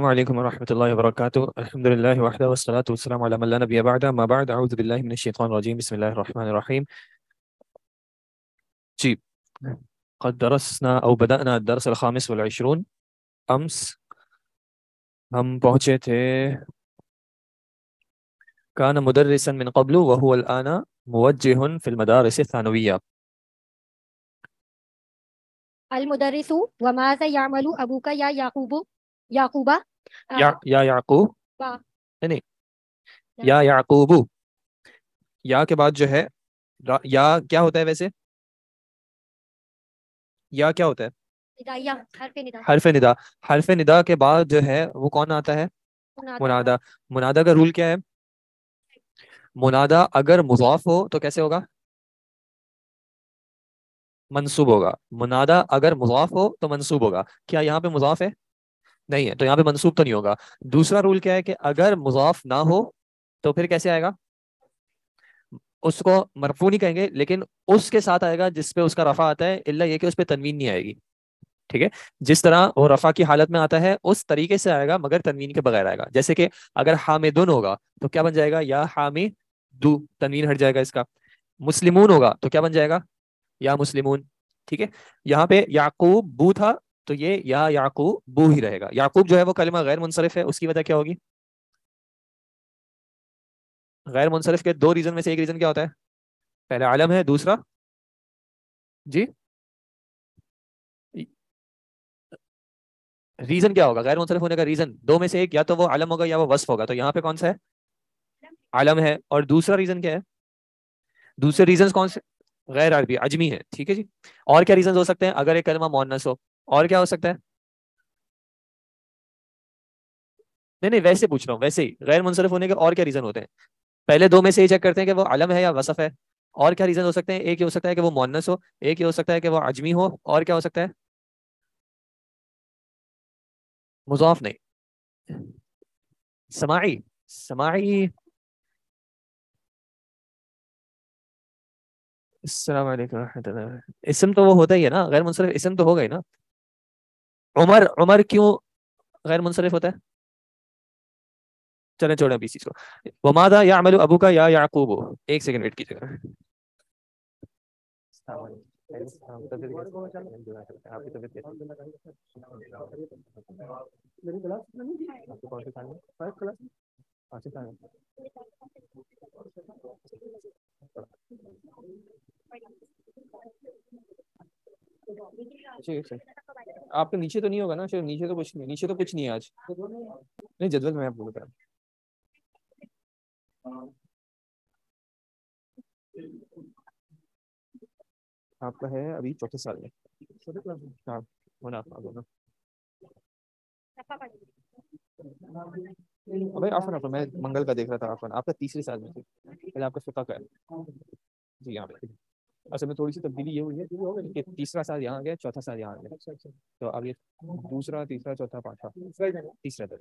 السلام علیکم ورحمۃ اللہ وبرکاتہ الحمد للہ وحدہ والصلاۃ والسلام علی من لا نبی بعد ما بعد اعوذ باللہ من الشیطان الرجیم بسم اللہ الرحمن الرحیم. جی، قد درسنا او بدأنا الدرس الخامس والعشرون. امس ہم پہنچے تھے کان مدرسا من قبل وهو الآن موجہ فی المدارس الثانویہ. المدرس وماذا يعمل أبوك يا يعقوب یا یعقوب نہیں یا یعقوب. یا کے بعد جو ہے یا کیا ہوتا ہے ویسے؟ یا کیا ہوتا ہے؟ حرف ندا. حرف ندا کے بعد جو ہے وہ کون آتا ہے؟ منادا. منادا کا رول کیا ہے؟ منادا اگر مضاف ہو تو کیسے ہوگا؟ منصوب ہوگا. منادا اگر مضاف ہو تو منصوب ہوگا. کیا یہاں پہ مضاف ہے؟ نہیں ہے، تو یہاں پہ منصوب تو نہیں ہوگا. دوسرا رول کیا ہے کہ اگر مضاف نہ ہو تو پھر کیسے آئے گا؟ اس کو مرفوع نہیں کہیں گے، لیکن اس کے ساتھ آئے گا جس پہ اس کا رفع آتا ہے، الا یہ کہ اس پہ تنوین نہیں آئے گی. ٹھیک ہے، جس طرح وہ رفع کی حالت میں آتا ہے اس طریقے سے آئے گا مگر تنوین کے بغیر آئے گا. جیسے کہ اگر حامدن ہوگا تو کیا بن جائے گا؟ یا حامدو، تنوین ہٹ جائے گا اس کا. مسلمون ہوگا تو کیا بن جائے گا؟ یا مسلمون. ٹھیک ہے، یہاں پہ یعقوب بو تھا تو یہ یا یعقوب بو ہی رہے گا. یعقوب جو ہے وہ کلمہ غیر منصرف ہے، اس کی وجہ کیا ہوگی؟ غیر منصرف کے دو ریزن میں سے ایک ریزن کیا ہوتا ہے؟ پہلا علم ہے، دوسرا جی ریزن کیا ہوگا؟ غیر منصرف ہونے کا ریزن دو میں سے ایک، یا تو وہ علم ہوگا یا وہ وصف ہوگا. تو یہاں پہ کون سا ہے؟ علم ہے. اور دوسرا ریزن کیا ہے؟ دوسرے ریزنز کون سے؟ غیر عربی، عجمی ہے. ٹھیک ہے جی. اور کیا ریزنز ہو سکتے ہیں اگر ایک کلمہ مؤنث ہو؟ اور کیا ہو سکتا ہے؟ نہیں نہیں، ویسے پوچھ رہا ہوں، ویسے ہی غیر منصرف ہونے کے اور کیا ریزن ہوتے ہیں؟ پہلے دو میں سے یہ چیک کرتے ہیں کہ وہ علم ہے یا وصف ہے. اور کیا ریزن ہو سکتے ہیں؟ ایک یہ ہو سکتا ہے کہ وہ مؤنث ہو، ایک یہ ہو سکتا ہے کہ وہ عجمی ہو، اور کیا ہو سکتا ہے؟ مضاف نہیں، سماعی. سماعی. السلام علیکم ورحمۃ اللہ. اسم تو وہ ہوتا ہی ہے نا، غیر منصرف اسم تو ہوگا ہی نا. عمر. عمر کیوں غیر منصرف ہوتا ہے؟ چلیں چھوڑیں ابھی اس چیز کو. وماذا یعمل ابوک یا یعقوب. ایک سیکنڈ ویٹ کیجیے گا. السلام علیکم. آپ کی طبیعت کیسی ہے؟ آپ کو کون سے کھانے ہیں؟ فرسٹ کلاس میں؟ کون سے کھانے ہیں؟ آپ کے نیچے تو نہیں ہوگا نا؟ نیچے تو کچھ نہیں، نیچے تو کچھ نہیں ہے آج. نہیں، جدول میں آپ کو بتا رہا ہوں. آپ کا ہے ابھی چوتھے سال میں. ہاں ہونا آپ کا. ابھی آفر میں منگل کا دیکھ رہا تھا. آپ کا تیسرے سال میں پہلے آپ کا فقہ کا ہے. جی یہاں پہ اصل میں تھوڑی سی تبدیلی یہ ہوئی ہے کہ تیسرا سال یہاں گیا، چوتھا سال یہاں گیا. تو اب یہ دوسرا، تیسرا، چوتھا، پانچواں، تیسرا تھا.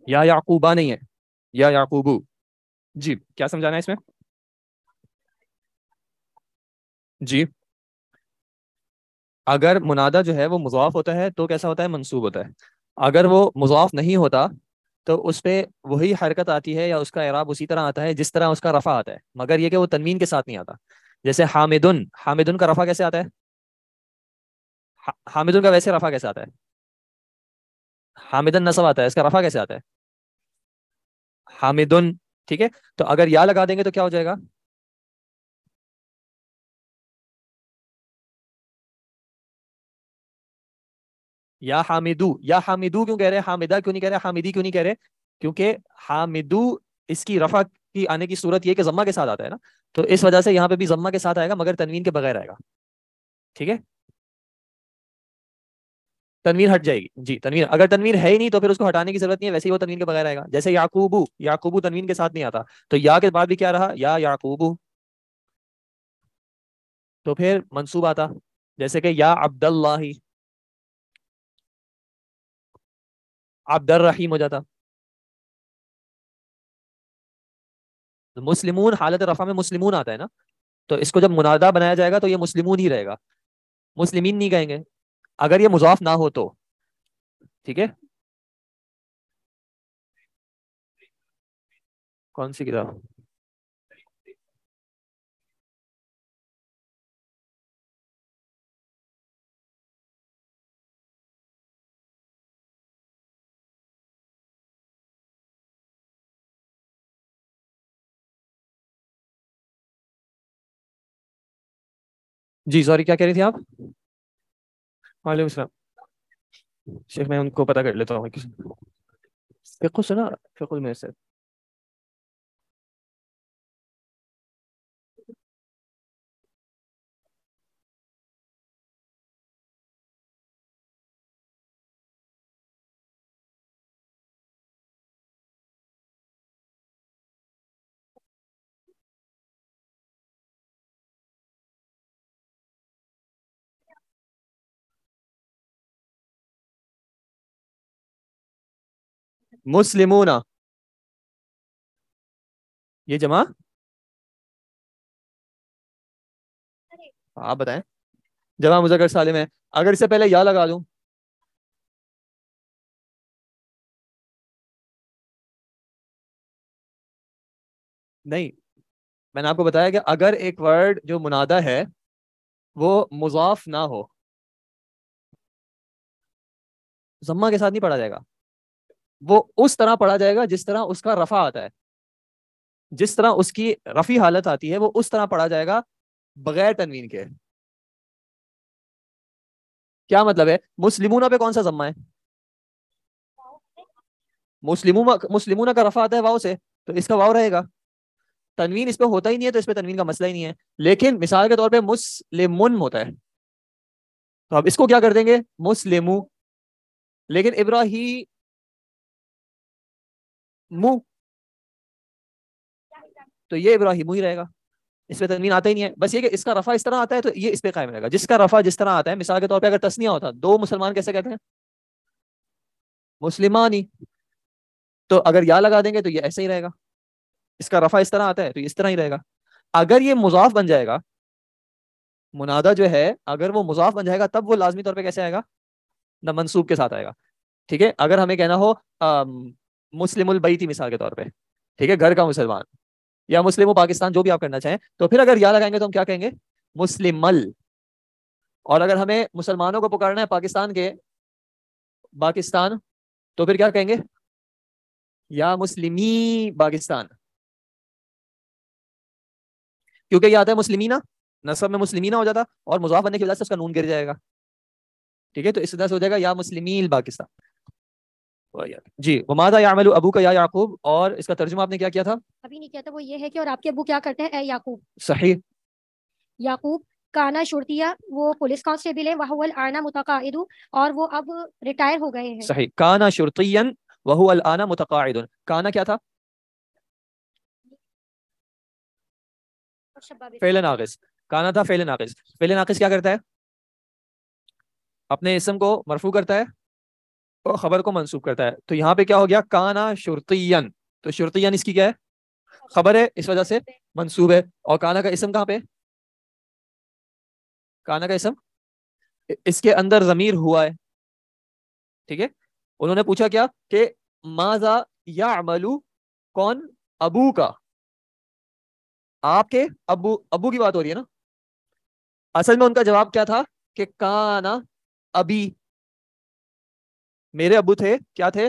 یا یعقوبہ نہیں ہے، یا یعقوبو. جی کیا سمجھانا ہے اس میں؟ جی اگر منادہ جو ہے وہ مضاف ہوتا ہے تو کیسا ہوتا ہے؟ منصوب ہوتا ہے. اگر وہ مضاف نہیں ہوتا تو اس پہ وہی حرکت آتی ہے یا اس کا اعراب اسی طرح آتا ہے جس طرح اس کا رفع آتا ہے، مگر یہ کہ وہ تنوین کے ساتھ نہیں آتا. جیسے حامدن. حامدن کا رفع کیسے آتا ہے؟ حامدن کا ویسے رفع کیسے آتا ہے؟ حامدن نصب آتا ہے، اس کا رفع کیسے آتا ہے؟ حامدن. ٹھیک ہے، تو اگر یا لگا دیں گے تو کیا ہو جائے گا؟ یا حامدو. یا حامدو کیوں کہہ رہے ہیں؟ حامدہ کیوں نہیں کہہ رہے؟ حامدی کیوں نہیں کہہ رہے؟ کیونکہ حامدو اس کی رفع کی آنے کی صورت یہ کہ ضمہ کے ساتھ آتا ہے نا، تو اس وجہ سے یہاں پہ بھی ضمہ کے ساتھ آئے گا مگر تنوین کے بغیر آئے گا. ٹھیک ہے، تنوین ہٹ جائے گی. جی تنوین، اگر تنوین ہے ہی نہیں تو پھر اس کو ہٹانے کی ضرورت نہیں ہے، ویسے ہی وہ تنوین کے بغیر آئے گا. جیسے یعقوبو. یعقوبو تنوین کے ساتھ نہیں آتا، تو یا کے بعد بھی کیا رہا؟ یا یعقوبو. تو پھر منصوب آتا، جیسے کہ یا عبد اللہ. عبد الرحیم ہو جاتا. مسلمون حالت رفع میں مسلمون آتا ہے نا، تو اس کو جب منادا بنایا جائے گا تو یہ مسلمون ہی رہے گا، مسلمین نہیں کہیں گے اگر یہ مضاف نہ ہو تو. ٹھیک ہے. کون سی کتاب؟ جی سوری، کیا کہہ رہی تھی آپ؟ وعلیکم السلام. شیخ میں ان کو پتہ کر لیتا ہوں. فقہ سنا، فقہ المیسر. مسلمون، یہ جمع آپ بتائیں. جمع مذکر سالم ہے، اگر اس سے پہلے یا لگا دوں؟ نہیں، میں نے آپ کو بتایا کہ اگر ایک ورڈ جو منادہ ہے وہ مضاف نہ ہو، ضمہ کے ساتھ نہیں پڑھا جائے گا، وہ اس طرح پڑھا جائے گا جس طرح اس کا رفع آتا ہے، جس طرح اس کی رفی حالت آتی ہے وہ اس طرح پڑھا جائے گا بغیر تنوین کے. کیا مطلب ہے؟ مسلمون پہ کون سا ضمہ ہے؟ مسلمون کا رفع آتا ہے واؤ سے، تو اس کا واؤ رہے گا. تنوین اس پہ ہوتا ہی نہیں ہے تو اس پہ تنوین کا مسئلہ ہی نہیں ہے. لیکن مثال کے طور پہ مسلمون ہوتا ہے، تو اب اس کو کیا کر دیں گے؟ مسلمو. لیکن ابراہیم تو یہ ابراہیم ہی رہے گا، اس پہ تنوین آتا ہی نہیں ہے. بس یہ کہ اس کا رفع اس طرح آتا ہے تو یہ اس پہ قائم رہے گا. جس کا رفع جس طرح آتا ہے، مثال کے طور پہ اگر تسنیہ ہوتا دو مسلمان کیسے کہتے ہیں؟ مسلمانی. تو اگر یا لگا دیں گے تو یہ ایسے ہی رہے گا. اس کا رفع اس طرح آتا ہے تو یہ اس طرح ہی رہے گا. اگر یہ مضاف بن جائے گا، منادہ جو ہے اگر وہ مضاف بن جائے گا تب وہ لازمی طور پہ کیسے آئے گا؟ نہ منصوب کے ساتھ آئے گا. ٹھیک ہے. اگر ہمیں کہنا ہو مسلم البیتی مثال کے طور پہ، ٹھیک ہے، گھر کا مسلمان، یا مسلم و پاکستان، جو بھی آپ کرنا چاہیں، تو پھر اگر یا لگائیں گے تو ہم کیا کہیں گے؟ مسلم ال. اور اگر ہمیں مسلمانوں کو پکارنا ہے پاکستان کے، پاکستان، تو پھر کیا کہیں گے؟ یا مسلمی پاکستان. کیونکہ یہ آتا ہے مسلمینہ، نصب میں مسلمینہ ہو جاتا اور مضاف بننے کی وجہ سے اس کا نون گر جائے گا. ٹھیک ہے، تو اس طرح سے ہو جائے گا یا مسلمین پاکستان. جی وماذا یعمل ابو کا یا یعقوب، اور اس کا ترجمہ آپ نے کیا کیا تھا؟ ابھی نہیں کیا تھا. وہ یہ ہے کہ اور آپ کے ابو کیا کرتے ہیں؟ اے یعقوب. صحیح. یعقوب کانا شرطیہ، وہ پولیس کانسٹیبل ہے. وہ الآن متقاعد، اور وہ اب ریٹائر ہو گئے ہیں. صحیح. کانا شرطیا وهو الآن متقاعد. کانا کیا تھا؟ فعل ناقص. کانا تھا فعل ناقص. فعل ناقص کیا کرتا ہے؟ اپنے اسم کو مرفوع کرتا ہے اور خبر کو منصوب کرتا ہے. تو یہاں پہ کیا ہو گیا؟ کانا شرطین. تو شرطین اس کی کیا ہے؟ خبر ہے، اس وجہ سے منصوب ہے. اور کانا کا اسم کہاں پہ؟ کانا کا اسم اس کے اندر ضمیر ہوا ہے. ٹھیک ہے. انہوں نے پوچھا کیا کہ ماذا یعمل، کون؟ ابو کا، آپ کے ابو. ابو کی بات ہو رہی ہے نا. اصل میں ان کا جواب کیا تھا کہ کانا ابی، میرے ابو تھے، کیا تھے؟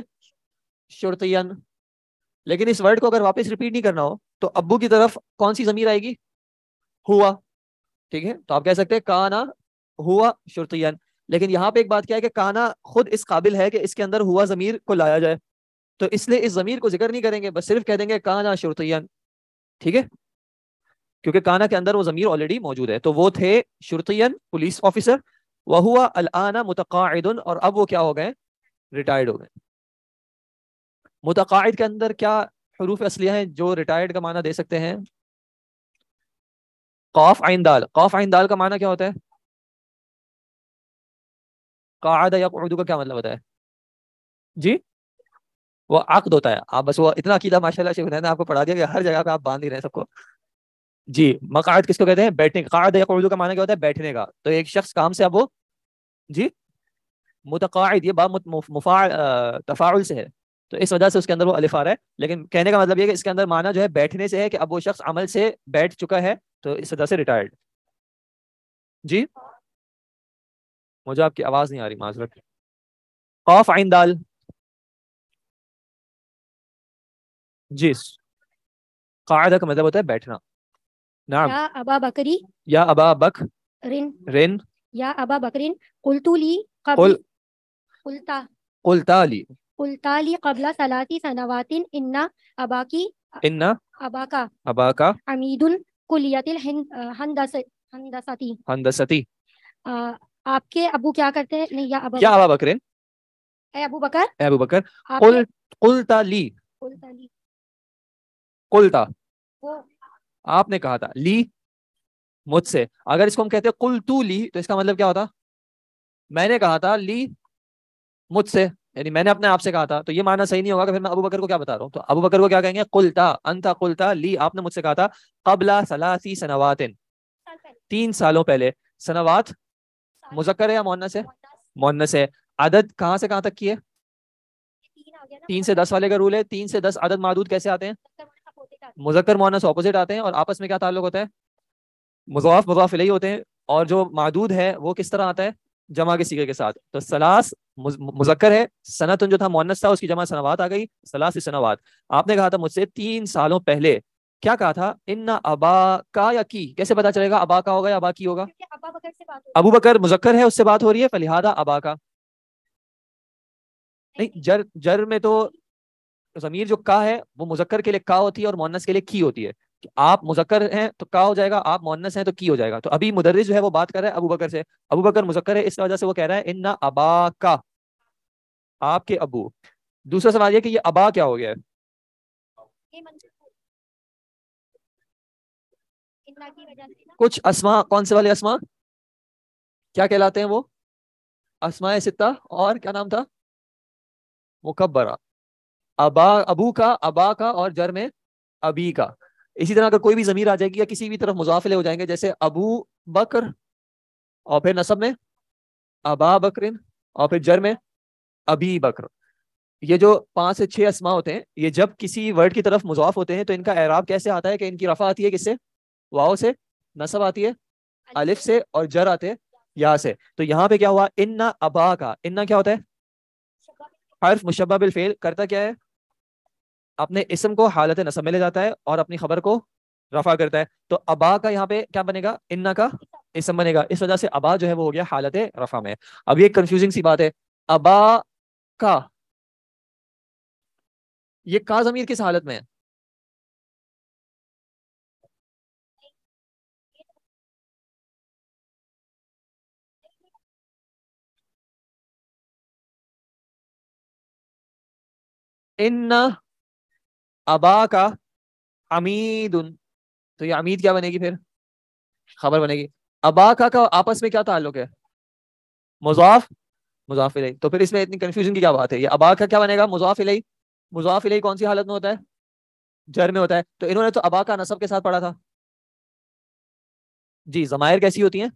شرطین. لیکن اس ورڈ کو اگر واپس ریپیٹ نہیں کرنا ہو تو ابو کی طرف کون سی ضمیر آئے گی؟ ہوا. ٹھیک ہے. تو آپ کہہ سکتے ہیں کانا ہوا شرطین. لیکن یہاں پہ ایک بات کیا ہے کہ کانا خود اس قابل ہے کہ اس کے اندر ہوا ضمیر کو لایا جائے، تو اس لیے اس ضمیر کو ذکر نہیں کریں گے، بس صرف کہہ دیں گے کانا شرطین. ٹھیک ہے. کیونکہ کانا کے اندر وہ ضمیر آلریڈی موجود ہے. تو وہ تھے شرطین، پولیس آفیسر. وہوا الآن متقاعد، اور اب وہ کیا ہو گئے؟ ریٹائرڈ ہو گئے. متقاعد کے اندر کیا حروف اصلیہ ہیں جو ریٹائرڈ کا معنی دے سکتے ہیں؟ قاف عین دال. قاف عین دال کا معنی کیا ہوتا ہے؟ قاعدہ یا قعود کا کیا مطلب ہوتا ہے؟ جی وہ عقد ہوتا ہے. آپ بس وہ اتنا عقیدہ ماشاءاللہ شیخ نے آپ کو پڑھا دیا کہ ہر جگہ پہ آپ باندھ ہی رہے ہیں سب کو. جی مقعد کس کو کہتے ہیں؟ بیٹھنے. قعد یقعد کا معنی کیا ہوتا ہے؟ بیٹھنے کا. تو ایک شخص کام سے اب وہ جی متقاعد، یہ باب مفاعل تفاعل سے ہے، تو اس وجہ سے اس کے اندر وہ الف آ رہا ہے. لیکن کہنے کا مطلب یہ کہ اس کے اندر معنی جو ہے بیٹھنے سے ہے کہ اب وہ شخص عمل سے بیٹھ چکا ہے، تو اس وجہ سے ریٹائرڈ. جی مجھے آپ کی آواز نہیں آ رہی، معذرت. قاف عین دال. جی قاعدہ کا مطلب ہوتا ہے بیٹھنا. نعم. یا ابا بکری یا ابا بکر رن رن یا ابا بکرین قلتو لی قل قبل قلتا قلتا لی قلتا لی قبل ثلاث سنوات ان اباکی ان اباکا ابا کا عمید کلیت الہندستی. ہندستی. آپ کے ابو کیا کرتے ہیں؟ نہیں، یا ابا یا بکر. ابا بکر اے ابو بکر اے ابو بکر آپ کے قلتا لی قلتا لی قلتا وہ آپ نے کہا تھا، لی مجھ سے. اگر اس کو ہم کہتے ہیں قلتو لی تو اس کا مطلب کیا ہوتا؟ میں نے کہا تھا، لی مجھ سے، یعنی میں نے اپنے آپ سے کہا تھا. تو یہ معنی صحیح نہیں ہوگا کہ پھر میں ابو بکر کو کیا بتا رہا ہوں. تو ابو بکر کو کیا کہیں گے؟ قلتا انت قلتا لی، آپ نے مجھ سے کہا تھا، قبل ثلاث سنوات 3 سالوں پہلے. سنوات مذکر ہے یا مؤنث ہے؟ مؤنث ہے. عدد کہاں سے کہاں تک کی ہے؟ 3 سے 10 والے کا رول ہے. 3 سے 10 عدد معدود کیسے آتے ہیں؟ مذکر مؤنث اپوزٹ آتے ہیں، اور آپس میں کیا تعلق ہوتا ہے؟ مضاف مضاف الیہ ہوتے ہیں. اور جو معدود ہے وہ کس طرح آتا ہے؟ جمع کے صیغے کے ساتھ. تو سلاس مذکر ہے، سنتن جو تھا مؤنث تھا، اس کی جمع سنوات آ گئی، سلاس سنوات. آپ نے کہا تھا مجھ سے 3 سالوں پہلے، کیا کہا تھا؟ ان ابا کا یا کی. کیسے پتا چلے گا ابا کا ہوگا یا ابا کی ہوگا؟ ابو بکر مذکر ہے، اس سے بات ہو رہی ہے، فلہذا ابا کا. نہیں، جر میں تو ضمیر جو کا ہے وہ مذکر کے لیے کا ہوتی ہے اور مؤنث کے لیے کی ہوتی ہے. آپ مذکر ہیں تو کا ہو جائے گا، آپ مؤنث ہیں تو کی ہو جائے گا. تو ابھی مدرس جو ہے وہ بات کر رہا ہے ابو بکر سے. ابو بکر مذکر ہے، اس وجہ سے وہ کہہ رہا ہے ان ابا کا، آپ کے ابو. دوسرا سوال یہ کہ یہ ابا کیا ہو گیا ہے؟ کچھ اسما، کون سے والے اسما کیا کہلاتے ہیں؟ وہ اسماء ستہ. اور کیا نام تھا؟ مکبرہ. ابا ابو کا، ابا کا، اور جر میں ابی کا. اسی طرح اگر کوئی بھی ضمیر آ جائے گی یا کسی بھی طرف مضاف الیہ ہو جائیں گے، جیسے ابو بکر، اور پھر نسب میں ابا بکرن، اور پھر جر میں ابی بکر. یہ جو 5 سے 6 اسما ہوتے ہیں، یہ جب کسی ورڈ کی طرف مضاف ہوتے ہیں تو ان کا اعراب کیسے آتا ہے کہ ان کی رفع آتی ہے کس سے؟ واو سے. نصب آتی ہے الف سے، اور جر آتے ہیں یا سے. تو یہاں پہ کیا ہوا؟ ان ابا کا. ان کیا ہوتا ہے؟ حرف مشبہ بالفعل. کرتا کیا ہے؟ اپنے اسم کو حالت نصب میں لے جاتا ہے اور اپنی خبر کو رفع کرتا ہے. تو ابا کا یہاں پہ کیا بنے گا؟ ان کا اسم بنے گا. اس وجہ سے ابا جو ہے وہ ہو گیا حالت رفع میں. اب یہ کنفیوزنگ سی بات ہے، ابا کا، یہ کا ضمیر کس حالت میں ہے؟ ان ابا کا حمید. تو یہ حمید کیا بنے گی؟ پھر خبر بنے گی. ابا کا آپس میں کیا تعلق ہے؟ مضاف مضاف الیہ. تو پھر اس میں اتنی کنفیوژن کی کیا بات ہے؟ یہ ابا کا کیا بنے گا؟ مضاف الیہ. مضاف الیہ کون سی حالت میں ہوتا ہے؟ جر میں ہوتا ہے. تو انہوں نے تو ابا کا نصب کے ساتھ پڑھا تھا. جی ضمائر کیسی ہوتی ہیں؟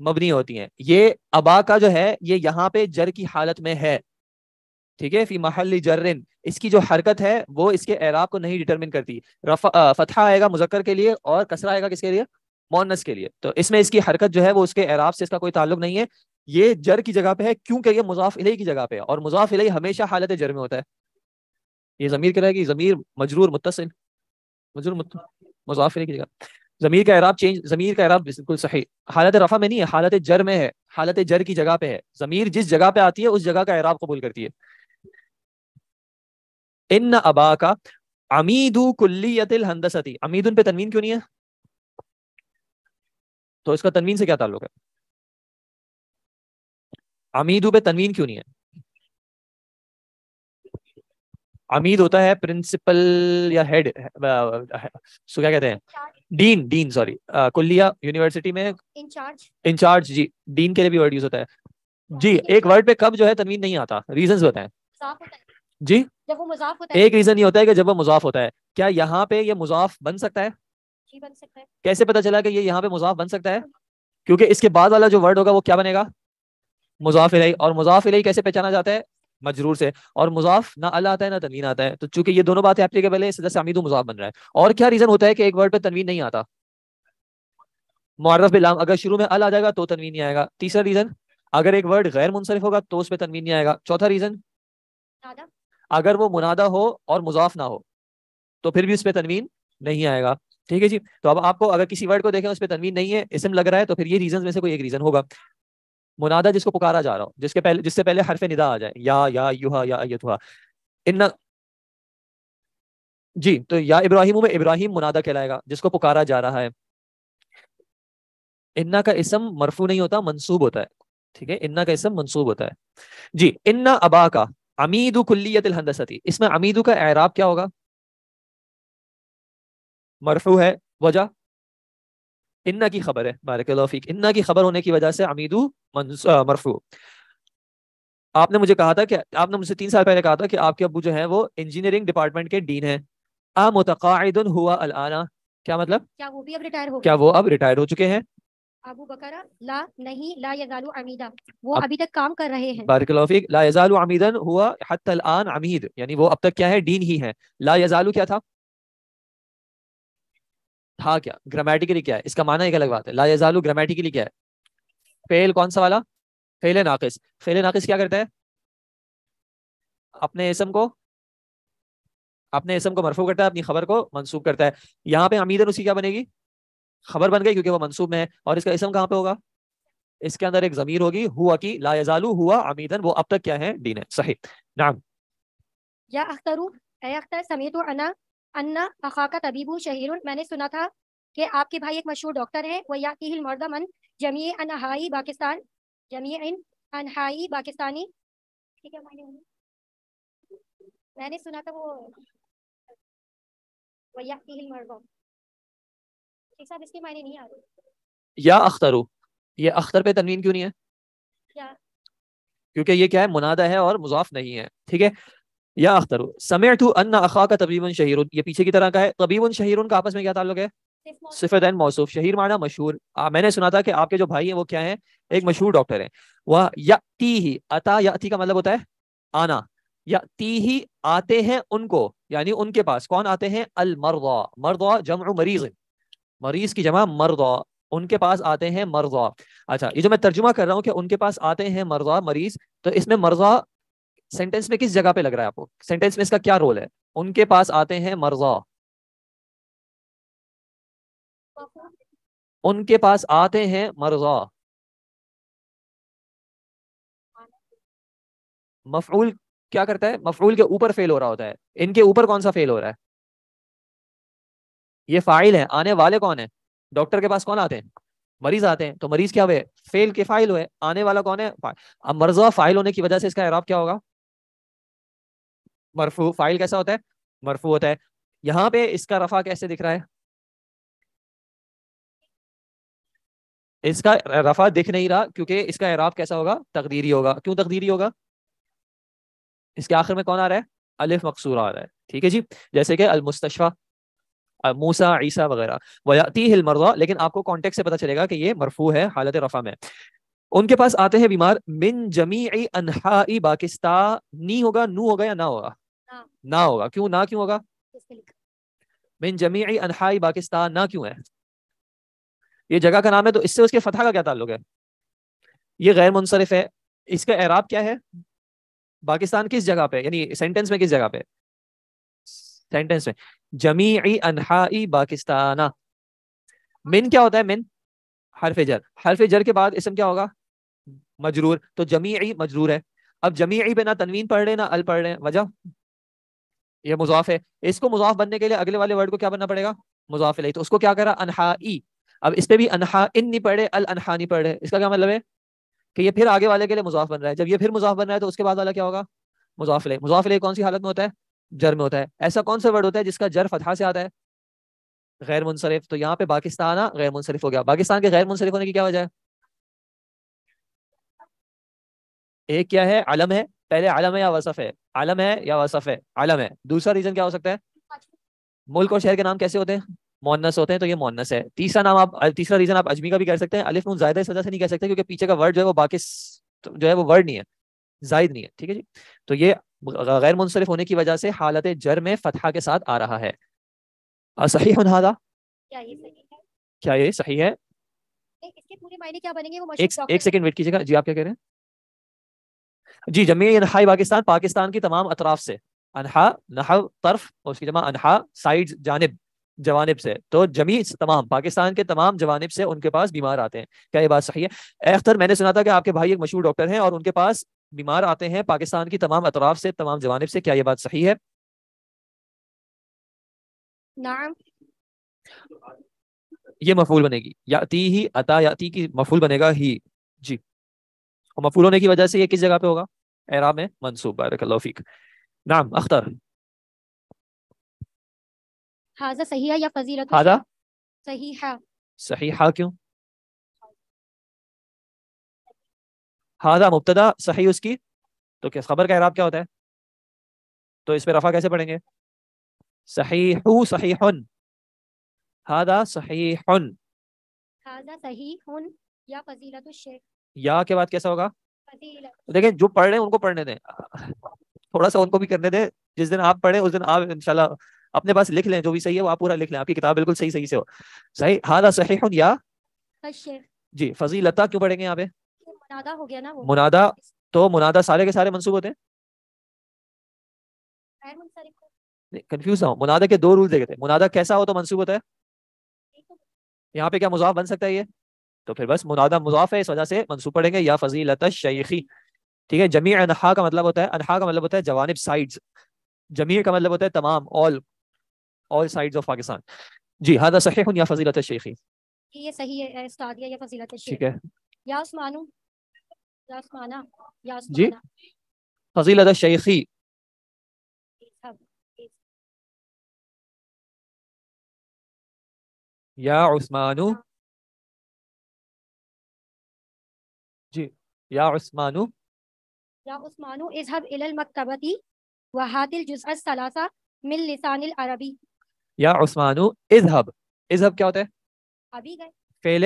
مبنی ہوتی ہیں. یہ ابا کا جو ہے یہ یہاں پہ جر کی حالت میں ہے، ٹھیک ہے، فی محل جرن. اس کی جو حرکت ہے وہ اس کے اعراب کو نہیں ڈٹرمن کرتی. فتحہ آئے گا مذکر کے لیے اور کسرہ آئے گا کس کے لیے؟ مؤنث کے لیے. تو اس میں اس کی حرکت جو ہے وہ اس کے اعراب سے اس کا کوئی تعلق نہیں ہے. یہ جر کی جگہ پہ ہے کیونکہ یہ مضاف الیہ کی جگہ پہ ہے، اور مضاف الیہ ہمیشہ حالت جر میں ہوتا ہے. یہ ضمیر کہہ رہا ہے کہ ضمیر مجرور متصل، مضاف الیہ کی جگہ. ضمیر کا اعراب چینج، ضمیر کا اعراب بالکل صحیح حالت رفع میں نہیں ہے، حالت جر میں ہے. حالت جر کی جگہ پہ ہے. ضمیر جس جگہ پہ آتی ہے اس جگہ کا اعراب قبول کرتی ہے. ان ابا کا عمید کلیت الہندستی. عمید پہ تنوین کیوں نہیں ہے؟ تو اس کا تنوین سے کیا تعلق ہے؟ عمید پہ تنوین کیوں نہیں ہے؟ عمید ہوتا ہے پرنسپل یا ہیڈ، سو کیا کہتے ہیں؟ ڈین. ڈین سوری، کلیہ یونیورسٹی میں انچارج. جی ڈین کے لیے بھی ورڈ یوز ہوتا ہے. جی ایک ورڈ پہ کب جو ہے تنوین نہیں آتا؟ ریزنز بتائیں. جی جب وہ مضاف ہوتا ہے. ایک ریزن یہ ہوتا ہے کہ جب وہ مضاف ہوتا ہے. کیا یہاں پہ یہ مضاف بن سکتا ہے؟ جی بن سکتا ہے. کیسے پتا چلا کہ یہ یہاں پہ مضاف بن سکتا ہے؟ کیونکہ اس کے بعد والا جو ورڈ ہوگا وہ کیا بنے گا؟ مضاف الیہ. اور مضاف الیہ کیسے پہچانا جاتا ہے؟ مجرور سے. اور مضاف نہ اللہ آتا ہے نہ تنوین آتا ہے. تو چونکہ یہ دونوں باتیں اپلیکیبل ہے اس وجہ سے حمید مضاف بن رہا ہے. اور کیا ریزن ہوتا ہے کہ ایک ورڈ پہ تنوین نہیں آتا؟ معرف باللام اگر شروع میں ال آ جائے گا تو تنوین نہیں آئے گا. تیسرا ریزن اگر ایک ورڈ غیر منصرف ہوگا تو اس پہ تنوین نہیں آئے گا. چوتھا ریزن اگر وہ منادہ ہو اور مضاف نہ ہو تو پھر بھی اس پہ تنوین نہیں آئے گا. ٹھیک ہے جی. تو اب آپ کو اگر کسی ورڈ کو دیکھیں اس پہ تنوین نہیں ہے, اسم لگ رہا ہے, تو پھر یہ ریزنز میں سے کوئی ایک ریزن ہوگا. منادہ جس کو پکارا جا رہا ہو, جس سے پہلے حرف ندا آ جائے, یا یوہا یا ایتھا. ان جی تو یا ابراہیم میں ابراہیم منادہ کہلائے گا جس کو پکارا جا رہا ہے. انا کا اسم مرفوع نہیں ہوتا, منصوب ہوتا ہے. ٹھیک ہے, انا کا اسم منصوب ہوتا ہے. جی انا ابا کا عمید کلیت الہندستی, اس میں عمید کا اعراب کیا ہوگا؟ مرفوع ہے. وجہ انا کی خبر ہے. بارک اللہ فیک. انا کی خبر ہونے کی وجہ سے عمیدو مرفوع. آپ نے مجھے کہا تھا کہ آپ نے مجھ سے 3 سال پہلے کہا تھا کہ آپ کے ابو جو ہیں وہ انجینئرنگ ڈپارٹمنٹ کے ڈین ہیں. متقاعد ہوا الان, کیا مطلب؟ کیا وہ بھی اب ریٹائر ہو کیا گئے؟ وہ اب ریٹائر ہو چکے ہیں؟ ابو بکر لا نہیں, لا یزال عمیدہ, وہ ابھی تک کام کر رہے ہیں. بارک اللہ فیک. لا یزال عمیدن ہوا حتی الان عمید, یعنی وہ اب تک کیا ہے؟ ڈین ہی ہے. لا یزالو کیا تھا؟ تھا کیا؟ گرامیٹیکلی کیا ہے؟ اس کا معنی ایک الگ بات ہے. لا یزالو گرامیٹیکلی کیا ہے؟ فعل کون سا والا؟ فعل ناقص. فعل ناقص کیا کرتا ہے؟ اپنے اسم کو مرفوع کرتا ہے, اپنی خبر کو منصوب کرتا ہے. یہاں پہ عمیدن اسی کیا بنے گی؟ خبر بن گئی کیونکہ وہ منصوب میں ہے. اور اس کا اسم کہاں پہ ہوگا؟ اس کے اندر ایک ضمیر ہوگی ہوا کی. لا یزالو ہوا عمیدن, وہ اب تک کیا ہے؟ دین ہے. صحیح. نعم. یا اختر, اے اختر, سمیت انا اخاک طبیب شہیر, میں نے سنا تھا کہ آپ کے بھائی ایک مشہور ڈاکٹر ہیں. وہ یاتیہ المرضى من جمیع انحائی پاکستان, جمیع انحائی پاکستانی. ٹھیک ہے, میں نے سنا تھا وہ یاتیہ المرضى. ٹھیک صاحب, اس کے معنی نہیں آ رہے. یا اخترو, یہ اختر پہ تنوین کیوں نہیں ہے؟ کیا؟ کیونکہ یہ کیا ہے؟ منادہ ہے اور مضاف نہیں ہے. ٹھیک ہے. یا اختر سمعت ان اخاک طبیب شہیر, یہ پیچھے کی طرح کا ہے. طبیب شہیر کا آپس میں کیا تعلق ہے؟ صفت عین موصوف. شہیر معنی مشہور. میں نے سنا تھا کہ آپ کے جو بھائی ہیں وہ کیا ہیں؟ ایک مشہور ڈاکٹر ہیں. وہ یاتی, اتا یاتی کا مطلب ہوتا ہے آنا. یاتی آتے ہیں ان کو, یعنی ان کے پاس. کون آتے ہیں؟ المرضى. مرضى جمع مریض, مریض کی جمع مرضى. ان کے پاس آتے ہیں مرضى. اچھا, یہ جو میں ترجمہ کر رہا ہوں کہ ان کے پاس آتے ہیں مرضى, مریض, تو اس میں مرضى سینٹینس میں کس جگہ پہ لگ رہا ہے آپ کو؟ سینٹینس میں اس کا کیا رول ہے؟ ان کے پاس آتے ہیں مرضى, ان کے پاس آتے ہیں مرضى. مفعول کیا کرتا ہے؟ مفعول کے اوپر فعل ہو رہا ہوتا ہے. ان کے اوپر کون سا فعل ہو رہا ہے؟ یہ فاعل ہے. آنے والے کون ہیں؟ ڈاکٹر کے پاس کون آتے ہیں؟ مریض آتے ہیں. تو مریض کیا ہوئے؟ فعل کے فاعل ہوئے. آنے والا کون ہے؟ اب مرضى فاعل ہونے کی وجہ سے اس کا اعراب کیا ہوگا؟ مرفوع. فاعل کیسا ہوتا ہے؟ مرفوع ہوتا ہے. یہاں پہ اس کا رفع کیسے دکھ رہا ہے؟ اس کا رفع دکھ نہیں رہا کیونکہ اس کا اعراب کیسا ہوگا؟ تقدیری ہوگا. کیوں تقدیری ہوگا؟ اس کے آخر میں کون آ رہا ہے؟ الف مقصور آ رہا ہے. ٹھیک ہے جی. جیسے کہ المستشفى, موسیٰ, عیسیٰ وغیرہ. وَيَأْتِيهِ الْمَرْضَى, لیکن آپ کو کانٹیکٹ سے پتہ چلے گا کہ یہ مرفوع ہے حالت رفع میں. ان کے پاس آتے ہیں بیمار. من جمیع انحاء پاکستان, نی ہوگا, نو ہوگا یا نہ ہوگا؟ نہ ہوگا. کیوں نہ کیوں ہوگا؟ من جمیع انحاء پاکستان, نہ کیوں ہے؟ یہ جگہ کا نام ہے تو اس سے اس کے فتح کا کیا تعلق ہے؟ یہ غیر منصرف ہے. اس کا اعراب کیا ہے؟ پاکستان کس جگہ پہ, یعنی سینٹینس میں کس جگہ پہ؟ سینٹینس میں جمیع انحاء پاکستان. من کیا ہوتا ہے؟ من حرف جر. حرف جر کے بعد اسم کیا ہوگا؟ مجرور. تو جمیعی مجرور ہے. اب جمیعی پہ نہ تنوین پڑھ رہے نہ ال پڑھ رہے. وجہ یہ مضاف ہے. اس کو مضاف بننے کے لیے اگلے والے ورڈ کو کیا بننا پڑے گا؟ مضاف الیہ. تو اس کو کیا کرا؟ انحائی. اب اس پہ بھی انحا ان نہیں پڑھے, الانحا نہیں پڑھ رہے. اس کا کیا مطلب ہے کہ یہ پھر آگے والے کے لیے مضاف بن رہا ہے. جب یہ پھر مضاف بن رہا ہے تو اس کے بعد والا کیا ہوگا؟ مضاف الیہ. مضاف الیہ کون سی حالت میں ہوتا ہے؟ جر میں ہوتا ہے. ایسا کون سا ورڈ ہوتا ہے جس کا جر فتحہ سے آتا ہے؟ غیر منصرف. تو یہاں پہ پاکستان غیر منصرف ہو گیا. پاکستان کے غیر منصرف ہونے کی کیا وجہ ہے؟ ایک کیا ہے؟ علم ہے, پہلے علم ہے یا وصف ہے؟ علم ہے یا وصف ہے؟ علم ہے. دوسرا ریزن کیا ہو سکتا ہے؟ ملک اور شہر کے نام کیسے ہوتے ہیں؟ مؤنث ہوتے ہیں, تو یہ مؤنث ہے. تیسرا نام آپ, تیسرا ریزن آپ اجمی کا بھی کر سکتے ہیں. الف نون زائدہ اس وجہ سے نہیں کہہ سکتے کیونکہ پیچھے کا ورڈ جو ہے وہ باقی جو ہے وہ ورڈ نہیں ہے, زائد نہیں ہے. ٹھیک ہے جی. تو یہ غیر منصرف ہونے کی وجہ سے حالت جر میں فتحہ کے ساتھ آ رہا ہے. صحیح ہذا, کیا یہ صحیح ہے؟ کیا یہ صحیح ہے؟ اس کے پورے معنی کیا بنیں گے؟ وہ ایک مشہور سیکنڈ ویٹ کیجیے گا جی. آپ کیا کہہ رہے ہیں؟ جی, جميع انحاء پاکستان, پاکستان کی تمام اطراف سے. انحاء نحو طرف, اور اس کی جمع انحاء سائڈ, جانب, جوانب سے. تو جمیع تمام پاکستان کے تمام جوانب سے ان کے پاس بیمار آتے ہیں. کیا یہ بات صحیح ہے؟ اے اختر, میں نے سنا تھا کہ آپ کے بھائی ایک مشہور ڈاکٹر ہیں اور ان کے پاس بیمار آتے ہیں پاکستان کی تمام اطراف سے, تمام جوانب سے. کیا یہ بات صحیح ہے؟ نعم. یہ مفعول بنے گی. یاتی ہی, عطا یاتی کی مفعول بنے گا ہی. جی, اور مفعول ہونے کی وجہ سے یہ کس جگہ پہ ہوگا؟ اعراب میں منصوب. بارک اللہ فیک. نعم اختر. حاضر صحیح ہے یا فضیلت ہذا صحیح ہے؟ صحیح کیوں؟ ہذا مبتدا, صحیح اس کی, تو کس خبر کا اعراب کیا ہوتا ہے؟ تو اس پہ رفع کیسے پڑھیں گے؟ صحیح صحیح, ہذا صحیح. حاضر صحیح یا فضیلت الشیخ؟ یا کے بعد کیسا ہوگا؟ فضیلت. دیکھیں, جو پڑھ رہے ہیں ان کو پڑھنے دیں, تھوڑا سا ان کو بھی کرنے دیں. جس دن آپ پڑھیں اس دن آپ انشاءاللہ اپنے پاس لکھ لیں, جو بھی صحیح ہے وہ آپ پورا لکھ لیں. آپ کی کتاب بالکل صحیح صحیح سے ہو. صحیح, ہذا صحیح یا الشیخ. جی. فضیلتا کیوں پڑھیں گے یہاں پہ؟ منادا ہو گیا نا وہ. منادا, تو منادا سارے کے سارے منصوب ہوتے ہیں. غیر منصرف. کنفیوز نہ ہو, منادا کے دو رول دیکھے تھے. منادا کیسا ہو تو منصوب ہوتا ہے. یہاں پہ کیا مضاف بن سکتا ہے یہ؟ تو پھر بس منادا مضاف ہے, اس وجہ سے منصوب پڑھیں گے, یا فضیلت الشیخی. ٹھیک ہے. جمیع انحاء کا مطلب ہوتا ہے, انحاء کا مطلب ہوتا ہے جوانب, سائڈز. جمیع کا مطلب ہوتا ہے تمام, all sides of پاکستان. جی, هذا صحیح یا فضیلت الشیخی. یہ صحیح ہے استاد یا فضیلت الشیخ. ٹھیک ہے یا عثمانو, یا عثمانہ, یا جی. عثمانہ. فضیلت الشیخی. یا عثمانو. جی, یا عثمانو. یا عثمانو اذهب الى المکتبۃ وهات الجزء الثلاثہ من لسان العربی. یا عثمانو اذهب. اذهب کیا ہوتا ہے؟ ابھی گئے. فعل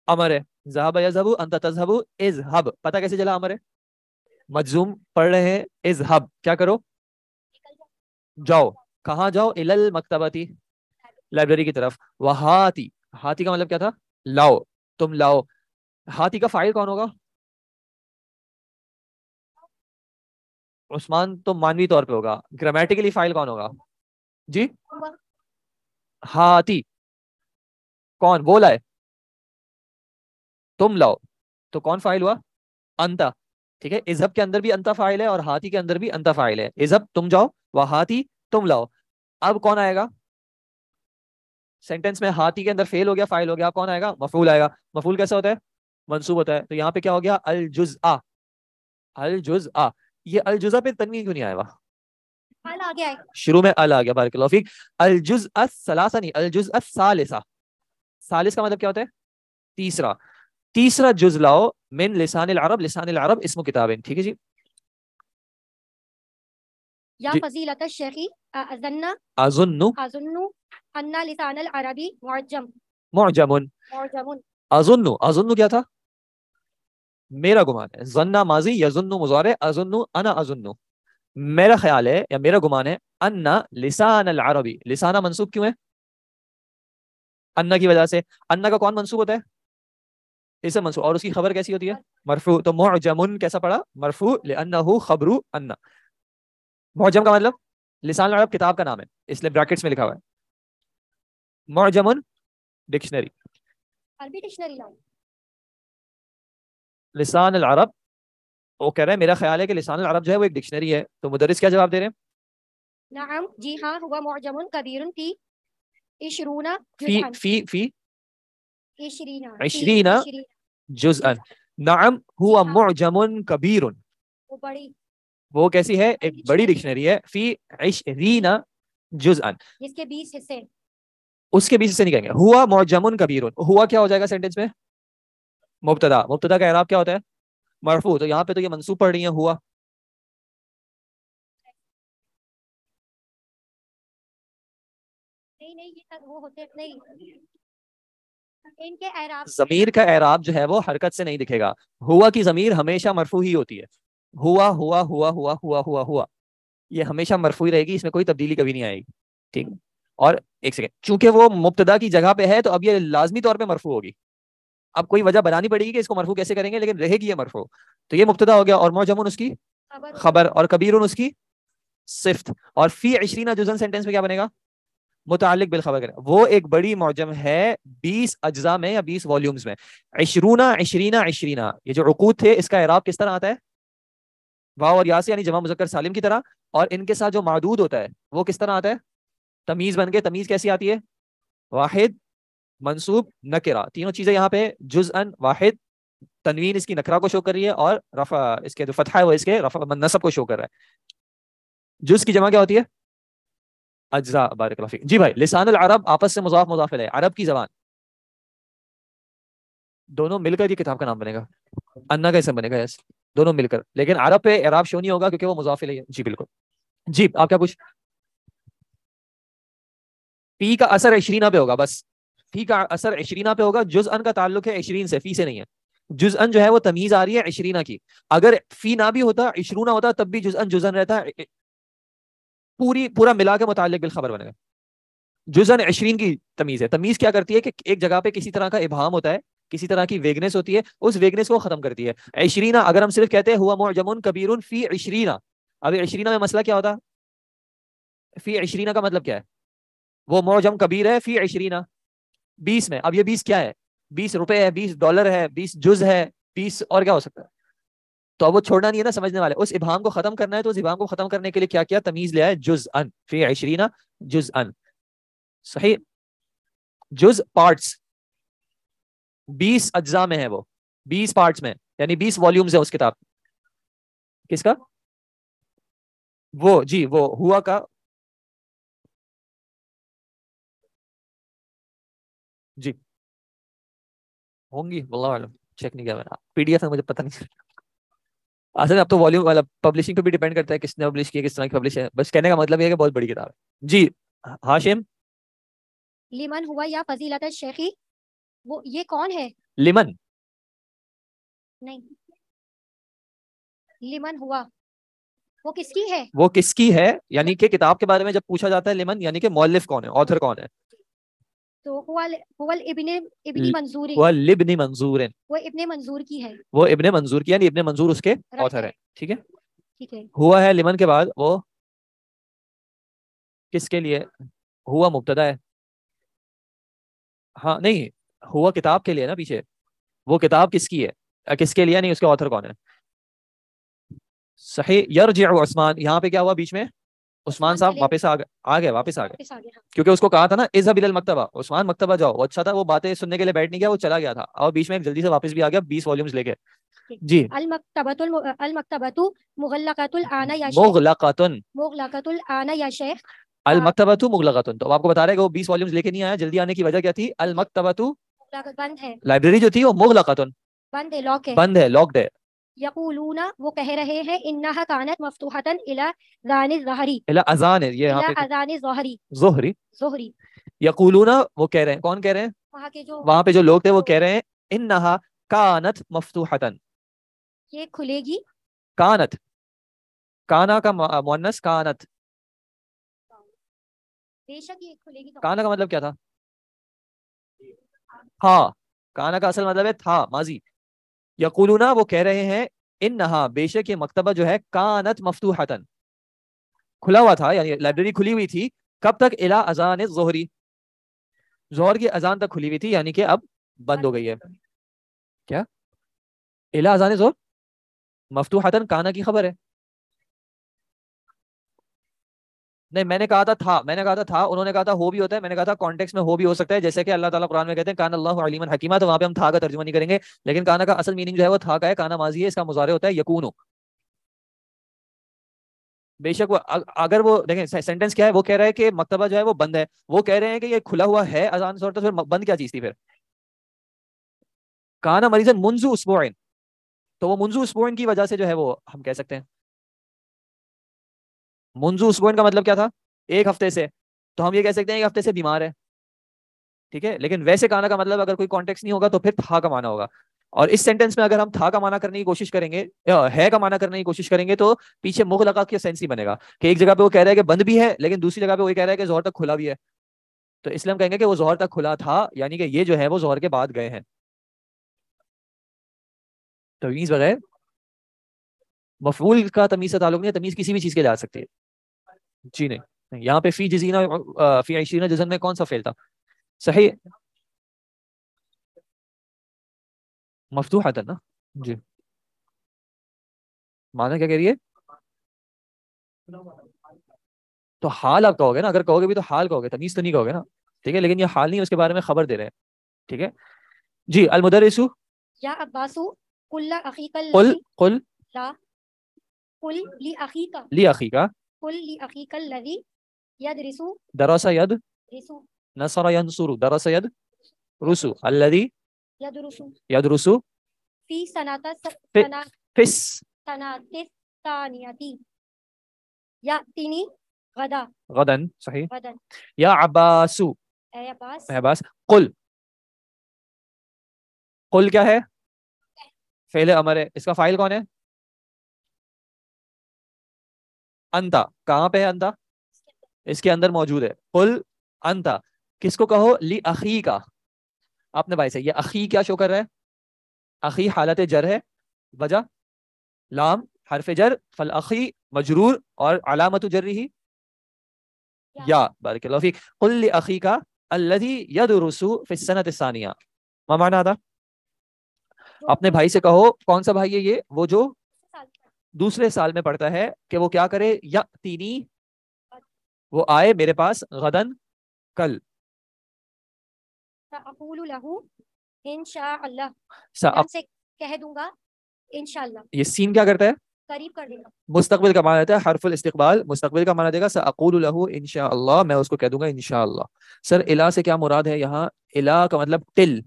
امر ہے. ذهب یذهب, انت تذهب, اذهب. پتہ کیسے چلا امر ہے؟ مجزوم پڑھ رہے ہیں, اذهب کیا کرو؟ جاؤ. کہاں جاؤ؟ الى المکتبۃ, لائبریری کی طرف. وہاتی, ہاتی کا مطلب کیا تھا؟ لاؤ, تم لاؤ. ہاتی کا فاعل کون ہوگا؟ عثمان تو مانوی طور پہ ہوگا. گرامیٹیکلی فاعل کون ہوگا؟ جی, ہاتی کون بولا ہے؟ تم لاؤ, تو کون فاعل ہوا؟ انتا. ٹھیک ہے. اذهب کے اندر بھی انتا فاعل ہے اور ہاتی کے اندر بھی انتا فاعل ہے. اذهب تم جاؤ, وہاتی تم لاؤ. اب کون آئے گا سینٹینس میں؟ ہاتی کے اندر فعل ہو گیا, فاعل ہو گیا, کون آئے گا؟ مفعول آئے گا. مفعول کیسا ہوتا ہے؟ منصوب ہوتا ہے. تو یہاں پہ کیا ہو گیا؟ الجزء. الجزء. یہ الجزء پہ تنوین کیوں نہیں آیا ہوا؟ آگے آئے. شروع میں ال آ گیا. بارک اللہ فیک. الجزء الثلاثہ نہیں, الجزء الثالثہ. ثالث کا مطلب کیا ہوتا ہے؟ تیسرا. تیسرا جز لاؤ من لسان العرب. لسان العرب اسم کتابیں. ٹھیک ہے جی. یا جی. فضیلت الشیخی اظن اظن ان لسان العربی معجم. معجم. معجم. اظن, اظن کیا تھا؟ میرا گمان ہے. ظن ماضی, یظن مضارع, اظن انا اظن. میرا خیال ہے یا میرا گمان ہے, ان لسان العربی. لسانہ منصوب کیوں ہے؟ ان کی وجہ سے. ان کا کون منصوب ہوتا ہے؟ اسے منصوب. اور اس کی خبر کیسی ہوتی ہے؟ مرفوع. تو معجم کیسا پڑا؟ مرفوع, لانه خبر ان. معجم کا مطلب لسان العرب کتاب کا نام ہے, اس لیے بریکٹس میں لکھا ہوا ہے. معجم ڈکشنری. عربی ڈکشنری لاؤ. لسان العرب, وہ کہہ رہے ہیں میرا خیال ہے کہ لسان العرب جو ہے وہ ایک ڈکشنری ہے. تو مدرس کیا جواب دے رہے ہیں؟ نعم جی ہاں, ہوا معجم کبیر فی 20 فی جزءا. فی فی 20 20 جزءا. نعم ہوا معجم کبیر. وہ بڑی, وہ کیسی ہے؟ ایک بڑی ڈکشنری ہے. فی 20 جزءا, جس کے 20 حصے. اس کے 20 حصے نہیں کہیں گے. ہوا معجم کبیر. ہوا کیا ہو جائے گا سینٹینس میں؟ مبتدا. مبتدا کا اعراب کیا ہوتا ہے؟ مرفوع. تو یہاں پہ تو یہ منصوب پڑھ رہی ہیں ہوا, نہیں یہ وہ ہوتے نہیں، ان کے اعراب ضمیر کا اعراب جو ہے وہ حرکت سے نہیں دکھے گا. ہوا کی ضمیر ہمیشہ مرفوع ہی ہوتی ہے. ہوا ہوا ہوا ہوا ہوا ہوا ہوا یہ ہمیشہ مرفوع رہے گی، اس میں کوئی تبدیلی کبھی نہیں آئے گی. ٹھیک. اور ایک سیکنڈ، چونکہ وہ مبتدا کی جگہ پہ ہے تو اب یہ لازمی طور پہ مرفوع ہوگی. اب کوئی وجہ بنانی پڑے گی کہ اس کو مرفوع کیسے کریں گے، لیکن رہے گی یہ مرفوع. تو یہ مبتدا ہو گیا، اور معجمن اس کی خبر، اور کبیر اس کی صفت. اور فی 20 جزء سینٹینس میں کیا بنے گا؟ متعلق بالخبر. وہ ایک بڑی معجم ہے 20 اجزاء میں یا 20 والیومز میں. 20 یہ جو عقود تھے اس کا اعراب کس طرح آتا ہے؟ واو اور یا سے، یعنی جمع مذکر سالم کی طرح. اور ان کے ساتھ جو معدود ہوتا ہے وہ کس طرح آتا ہے؟ تمیز بن کے. تمیز کیسی آتی ہے؟ واحد، منصوب، نکرہ. تینوں چیزیں یہاں پہ جزءاً، واحد، تنوین اس کی نکرہ کو شو کر رہی ہے، اور رفع اس کے جو فتحہ ہے وہ اس کے رفع نصب کو شو کر رہا ہے. جز کی جمع کیا ہوتی ہے؟ اجزاء. بارک اللہ فیک. جی بھائی، لسان العرب آپس سے مضاف مضاف الیہ، عرب کی زبان. دونوں مل کر یہ کتاب کا نام بنے گا. انا کا اسم بنے گا، یس، دونوں مل کر. لیکن عرب پہ اعراب شو نہیں ہوگا کیونکہ وہ مضاف الیہ ہے. جی بالکل. جی آپ کیا پوچھ؟ فی کا اثر 20 پہ ہوگا. بس فی کا اثر 20 پہ ہوگا. جزءن کا تعلق ہے 20 سے، فی سے نہیں ہے. جزءن جو ہے وہ تمیز آ رہی ہے 20 کی. اگر فی نہ بھی ہوتا، 20 ہوتا، تب بھی جزءن جزءن رہتا. پورا ملا کے متعلق بالخبر بنے گا. جزءن 20 کی تمیز ہے. تمیز کیا کرتی ہے کہ ایک جگہ پہ کسی طرح کا ابہام ہوتا ہے، کسی طرح کی ویگنس ہوتی ہے، اس ویگنس کو ختم کرتی ہے. 20 اگر ہم صرف کہتے ہیں ہوا معجم کبیر فی 20، اب 20 میں مسئلہ کیا ہوتا؟ فی 20 کا مطلب کیا ہے؟ وہ معجم کبیر ہے فی 20، 20 میں. اب یہ 20 کیا ہے؟ 20 روپے ہے، 20 ڈالر ہے، 20 جز ہے، 20 اور کیا ہو سکتا ہے؟ تو اب وہ چھوڑنا نہیں ہے نا سمجھنے والے. اس ابہام کو ختم کرنا ہے، تو اس ابہام کو ختم کرنے کے لیے کیا تمیز لیا ہے؟ جزءن فی 20 جزءن. صحیح. جز پارٹس، 20 اجزاء میں ہے وہ، 20 پارٹس میں، یعنی 20 والیومز ہے اس کتاب. کس کا؟ وہ جی وہ ہوا کا. جی ہوں گی، واللہ عالم، چیک نہیں کیا میں نے. پی ڈی ایف ہے، مجھے پتہ نہیں. اصل اب تو والیوم والا پبلشنگ پہ بھی ڈیپینڈ کرتا ہے کس نے پبلش کیا، کس طرح کی پبلش ہے. بس کہنے کا مطلب یہ ہے کہ بہت بڑی کتاب ہے. جی ہاشم. لیمن ہوا یا فضیلت الشیخی، وہ یہ کون ہے؟ لمن نہیں، لیمن ہوا وہ کس کی ہے؟ وہ کس کی ہے، یعنی کہ کتاب کے بارے میں جب پوچھا جاتا ہے لمن، یعنی کہ مؤلف کون ہے، آتھر کون ہے. تو ہوا ابن منظور، وہ لبن منظور، وہ ابن منظور کی ہے. وہ ابن منظور کی، یعنی ابن منظور اس کے آتھر ہے. ٹھیک ہے. ٹھیک ہے. ہوا ہے لمن کے بعد، وہ کس کے لیے؟ ہوا مبتدا ہے. ہاں نہیں، ہوا کتاب کے لیے نا پیچھے. وہ کتاب کس کی ہے، کس کے لیے نہیں، اس کے آتھر کون ہے. صحیح. یرجع عثمان، یہاں پہ کیا ہوا بیچ میں؟ عثمان صاحب واپس آ گئے واپس آ گئے. کیونکہ اس کو کہا تھا نا اذهب الى المکتبہ، عثمان مکتبہ جاؤ. وہ اچھا تھا، وہ باتیں سننے کے لیے بیٹھ نہیں گیا، وہ چلا گیا تھا، اور بیچ میں جلدی سے واپس بھی آ گیا 20 والیومز لے کے. جی. المکتبۃ مغلقۃ الآن یا شیخ، مغلقۃ الآن یا شیخ. المکتبۃ مغلقۃ، تو آپ کو بتا رہے ہیں کہ وہ 20 والیومز لے کے نہیں آیا. جلدی آنے کی وجہ کیا تھی؟ المکتبۃ بند ہے، لائبریری جو تھی وہ مغلقۃ بند ہے، لاک ہے، بند ہے، لاکڈ ہے. یقولون وہ کہہ رہے ہیں انها كانت مفتوحة الى ذان الظہری، الى اذان ہے یہ یہاں الى پہ اذان ظہری، ظہری. ظہری. یقولون وہ کہہ رہے ہیں، کون کہہ رہے ہیں؟ وہاں پہ جو لوگ تھے وہ کہہ رہے ہیں انها كانت مفتوحة، یہ کھلے گی. کانت، کانا کا مؤنث کانت. بے شک یہ کھلے گی. کانا کا مطلب کیا تھا؟ تھا. کانا کا اصل مطلب ہے تھا، ماضی. یقولون وہ کہہ رہے ہیں انہا بے شک یہ مکتبہ جو ہے کانت مفتوحتن کھلا ہوا تھا، یعنی لائبریری کھلی ہوئی تھی. کب تک؟ الی اذان الظہری، ظہر کی اذان تک کھلی ہوئی تھی، یعنی کہ اب بند ہو گئی ہے. کیا؟ الی اذان الظہر مفتوحتن کانا کی خبر ہے. نہیں میں نے کہا تھا، میں نے کہا تھا، انہوں نے کہا تھا ہو بھی ہوتا ہے. میں نے کہا تھا کانٹیکس میں ہو بھی ہو سکتا ہے، جیسے کہ اللہ تعالیٰ قرآن میں کہتے ہیں کان اللہ علیما حکیما، تو وہاں پہ ہم تھا کا ترجمہ نہیں کریں گے. لیکن کانا کا اصل میننگ جو ہے وہ تھا کا ہے. کانا ماضی ہے، اس کا مضارع ہوتا ہے یکونو. بے شک وہ اگر وہ دیکھیں سینٹینس کیا ہے، وہ کہہ رہا ہے کہ مکتبہ جو ہے وہ بند ہے، وہ کہہ رہے ہیں کہ یہ کھلا ہوا ہے اذان سے، تو پھر بند کیا چیز تھی پھر؟ کانا مریضن منذ اسبوعین، تو وہ منذ اسبوعین کی وجہ سے جو ہے وہ ہم کہہ سکتے ہیں. منذ اسبوعین کا مطلب کیا تھا؟ ایک ہفتے سے. تو ہم یہ کہہ سکتے ہیں کہ ہفتے سے بیمار ہے، ٹھیک ہے، لیکن ویسے کانا کا مطلب اگر کوئی کانٹیکس نہیں ہوگا تو پھر تھا کا مانا ہوگا. اور اس سینٹینس میں اگر ہم تھا کا مانا کرنے کی کوشش کریں گے، ہے کا مانا کرنے کی کوشش کریں گے، تو پیچھے مغلقہ کا سینس ہی بنے گا کہ ایک جگہ پہ وہ کہہ رہا ہے کہ بند بھی ہے، لیکن دوسری جگہ پہ وہ کہہ رہا ہے کہ ظہر تک کھلا بھی ہے. تو اس لیے ہم کہیں گے کہ وہ ظہر تک کھلا تھا، یعنی کہ یہ جو ہے وہ ظہر کے بعد گئے ہیں. تمیز بغیر مفعول کا تمیز سے تعلق نہیں ہے، تمیز کسی بھی چیز کے جا سکتی ہے. جی نہیں، یہاں پہ فی جزینہ فی عشرین جزن میں کون سا فعل تھا؟ صحیح، مفتوحہ تھا نا. جی، مانا کیا کہہ رہی ہے؟ تو حال آپ کہو گے نا، اگر کہو گے بھی تو حال کہو گے، تمیز تو نہیں کہو گے نا. ٹھیک ہے، لیکن یہ حال نہیں، اس کے بارے میں خبر دے رہے ہیں. ٹھیک ہے جی. المدرس یا عباسو قل اخیک قل الذی قل لا قل لاخیک لی اخیکا قل لاخیک الذی یدرسو درس ید رسو نصر ینصر درس ید رسو الذی یدرسو یدرس فی سنات فس سناتس ثانیتی یاتینی غدا غدن. صحیح. غدن. یا عباسو، اے عباس عباس. قل، قل کیا ہے؟ فعل امر ہے. اس کا فاعل کون ہے؟ انتا. کہاں پہ ہے انتا؟ اس کے اندر موجود ہے. قل انتا، کس کو کہو؟ لی اخی کا، اپنے بھائی سے. یہ اخی کیا شو کر رہا ہے؟ اخی حالت جر ہے، وجہ لام حرف جر، فالاخی مجرور، اور علامت جرہ یا. بارک اللہ فیک. قل لاخیک الذی یدرس فی السنۃ الثانیہ. ما معنی تھا؟ اپنے بھائی سے کہو. کون سا بھائی ہے یہ؟ وہ جو دوسرے سال میں پڑھتا ہے، کہ وہ کیا کرے؟ یاتینی، وہ آئے میرے پاس، غدن کل. سأقول له انشاء اللہ، سا- میں ان سے کہہ دوں گا انشاءاللہ. یہ سین کیا کرتا ہے؟ قریب کر دے گا. مستقبل کا معنی دیتا ہے، حرف الاستقبال مستقبل کا معنی دے گا. سأقول له انشاءاللہ، میں اس کو کہہ دوں گا انشاءاللہ. سر الا سے کیا مراد ہے یہاں؟ الا کا مطلب ٹل،